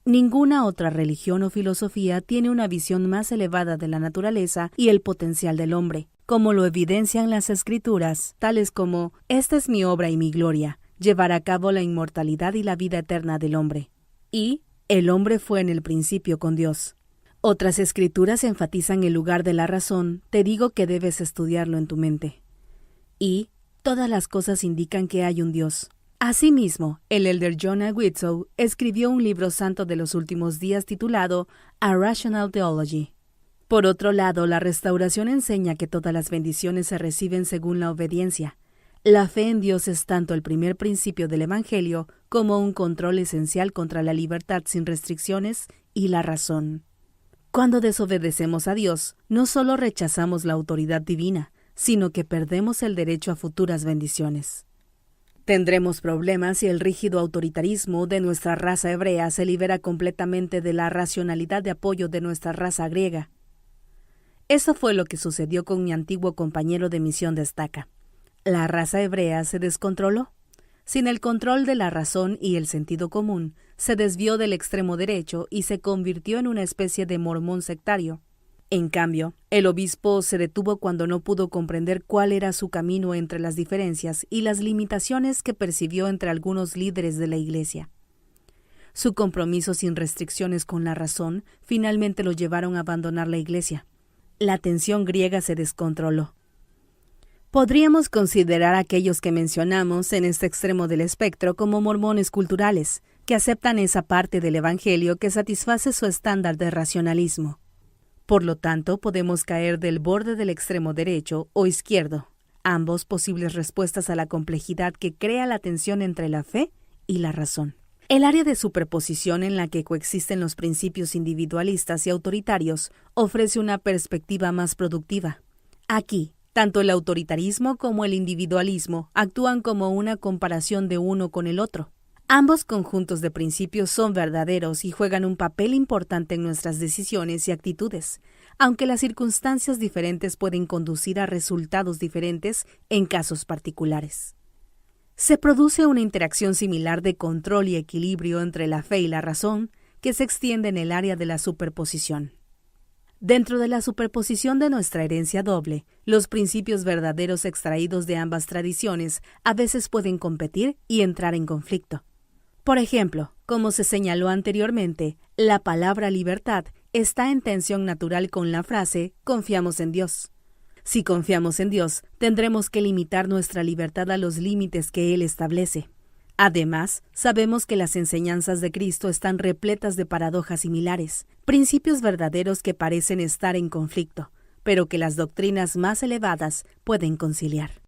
Ninguna otra religión o filosofía tiene una visión más elevada de la naturaleza y el potencial del hombre, como lo evidencian las Escrituras, tales como «Esta es mi obra y mi gloria, llevar a cabo la inmortalidad y la vida eterna del hombre», y «El hombre fue en el principio con Dios». Otras Escrituras enfatizan el lugar de la razón, te digo que debes estudiarlo en tu mente. Y «Todas las cosas indican que hay un Dios». Asimismo, el elder Jonah Widtsoe escribió un libro santo de los últimos días titulado A Rational Theology. Por otro lado, la restauración enseña que todas las bendiciones se reciben según la obediencia. La fe en Dios es tanto el primer principio del Evangelio como un control esencial contra la libertad sin restricciones y la razón. Cuando desobedecemos a Dios, no solo rechazamos la autoridad divina, sino que perdemos el derecho a futuras bendiciones. Tendremos problemas si el rígido autoritarismo de nuestra raza hebrea se libera completamente de la racionalidad de apoyo de nuestra raza griega. Eso fue lo que sucedió con mi antiguo compañero de misión de estaca. La raza hebrea se descontroló. Sin el control de la razón y el sentido común, se desvió del extremo derecho y se convirtió en una especie de mormón sectario. En cambio, el obispo se detuvo cuando no pudo comprender cuál era su camino entre las diferencias y las limitaciones que percibió entre algunos líderes de la Iglesia. Su compromiso sin restricciones con la razón finalmente lo llevaron a abandonar la Iglesia. La tensión griega se descontroló. Podríamos considerar a aquellos que mencionamos en este extremo del espectro como mormones culturales, que aceptan esa parte del Evangelio que satisface su estándar de racionalismo. Por lo tanto, podemos caer del borde del extremo derecho o izquierdo, ambos posibles respuestas a la complejidad que crea la tensión entre la fe y la razón. El área de superposición en la que coexisten los principios individualistas y autoritarios ofrece una perspectiva más productiva. Aquí, tanto el autoritarismo como el individualismo actúan como una comparación de uno con el otro. Ambos conjuntos de principios son verdaderos y juegan un papel importante en nuestras decisiones y actitudes, aunque las circunstancias diferentes pueden conducir a resultados diferentes en casos particulares. Se produce una interacción similar de control y equilibrio entre la fe y la razón que se extiende en el área de la superposición. Dentro de la superposición de nuestra herencia doble, los principios verdaderos extraídos de ambas tradiciones a veces pueden competir y entrar en conflicto. Por ejemplo, como se señaló anteriormente, la palabra libertad está en tensión natural con la frase «confiamos en Dios». Si confiamos en Dios, tendremos que limitar nuestra libertad a los límites que Él establece. Además, sabemos que las enseñanzas de Cristo están repletas de paradojas similares, principios verdaderos que parecen estar en conflicto, pero que las doctrinas más elevadas pueden conciliar.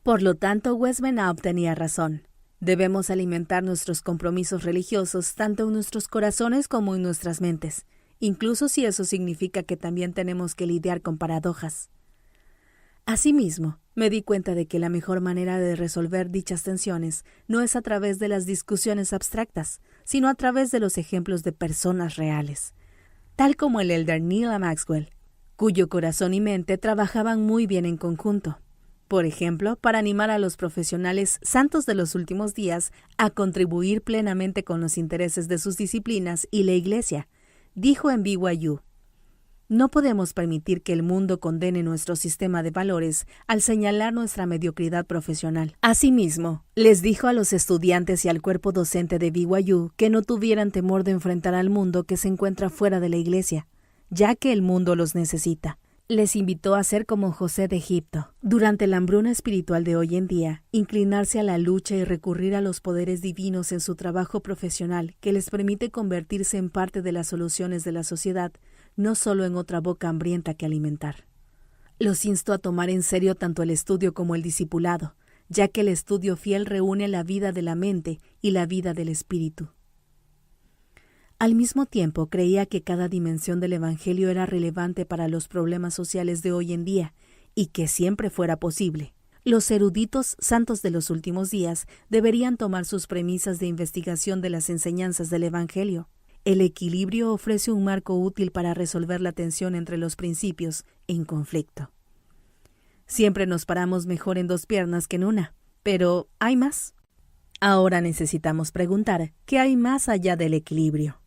Por lo tanto, Westman tenía razón. Debemos alimentar nuestros compromisos religiosos tanto en nuestros corazones como en nuestras mentes, incluso si eso significa que también tenemos que lidiar con paradojas. Asimismo, me di cuenta de que la mejor manera de resolver dichas tensiones no es a través de las discusiones abstractas, sino a través de los ejemplos de personas reales, tal como el elder Neil Maxwell, cuyo corazón y mente trabajaban muy bien en conjunto. Por ejemplo, para animar a los profesionales santos de los últimos días a contribuir plenamente con los intereses de sus disciplinas y la Iglesia, dijo en BYU: «No podemos permitir que el mundo condene nuestro sistema de valores al señalar nuestra mediocridad profesional». Asimismo, les dijo a los estudiantes y al cuerpo docente de BYU que no tuvieran temor de enfrentar al mundo que se encuentra fuera de la Iglesia, ya que el mundo los necesita, Les invitó a ser como José de Egipto. Durante la hambruna espiritual de hoy en día, inclinarse a la lucha y recurrir a los poderes divinos en su trabajo profesional que les permite convertirse en parte de las soluciones de la sociedad, no solo en otra boca hambrienta que alimentar. Los insto a tomar en serio tanto el estudio como el discipulado, ya que el estudio fiel reúne la vida de la mente y la vida del espíritu. Al mismo tiempo, creía que cada dimensión del Evangelio era relevante para los problemas sociales de hoy en día y que siempre fuera posible. Los eruditos santos de los últimos días deberían tomar sus premisas de investigación de las enseñanzas del Evangelio. El equilibrio ofrece un marco útil para resolver la tensión entre los principios en conflicto. Siempre nos paramos mejor en dos piernas que en una, pero ¿hay más? Ahora necesitamos preguntar, ¿qué hay más allá del equilibrio?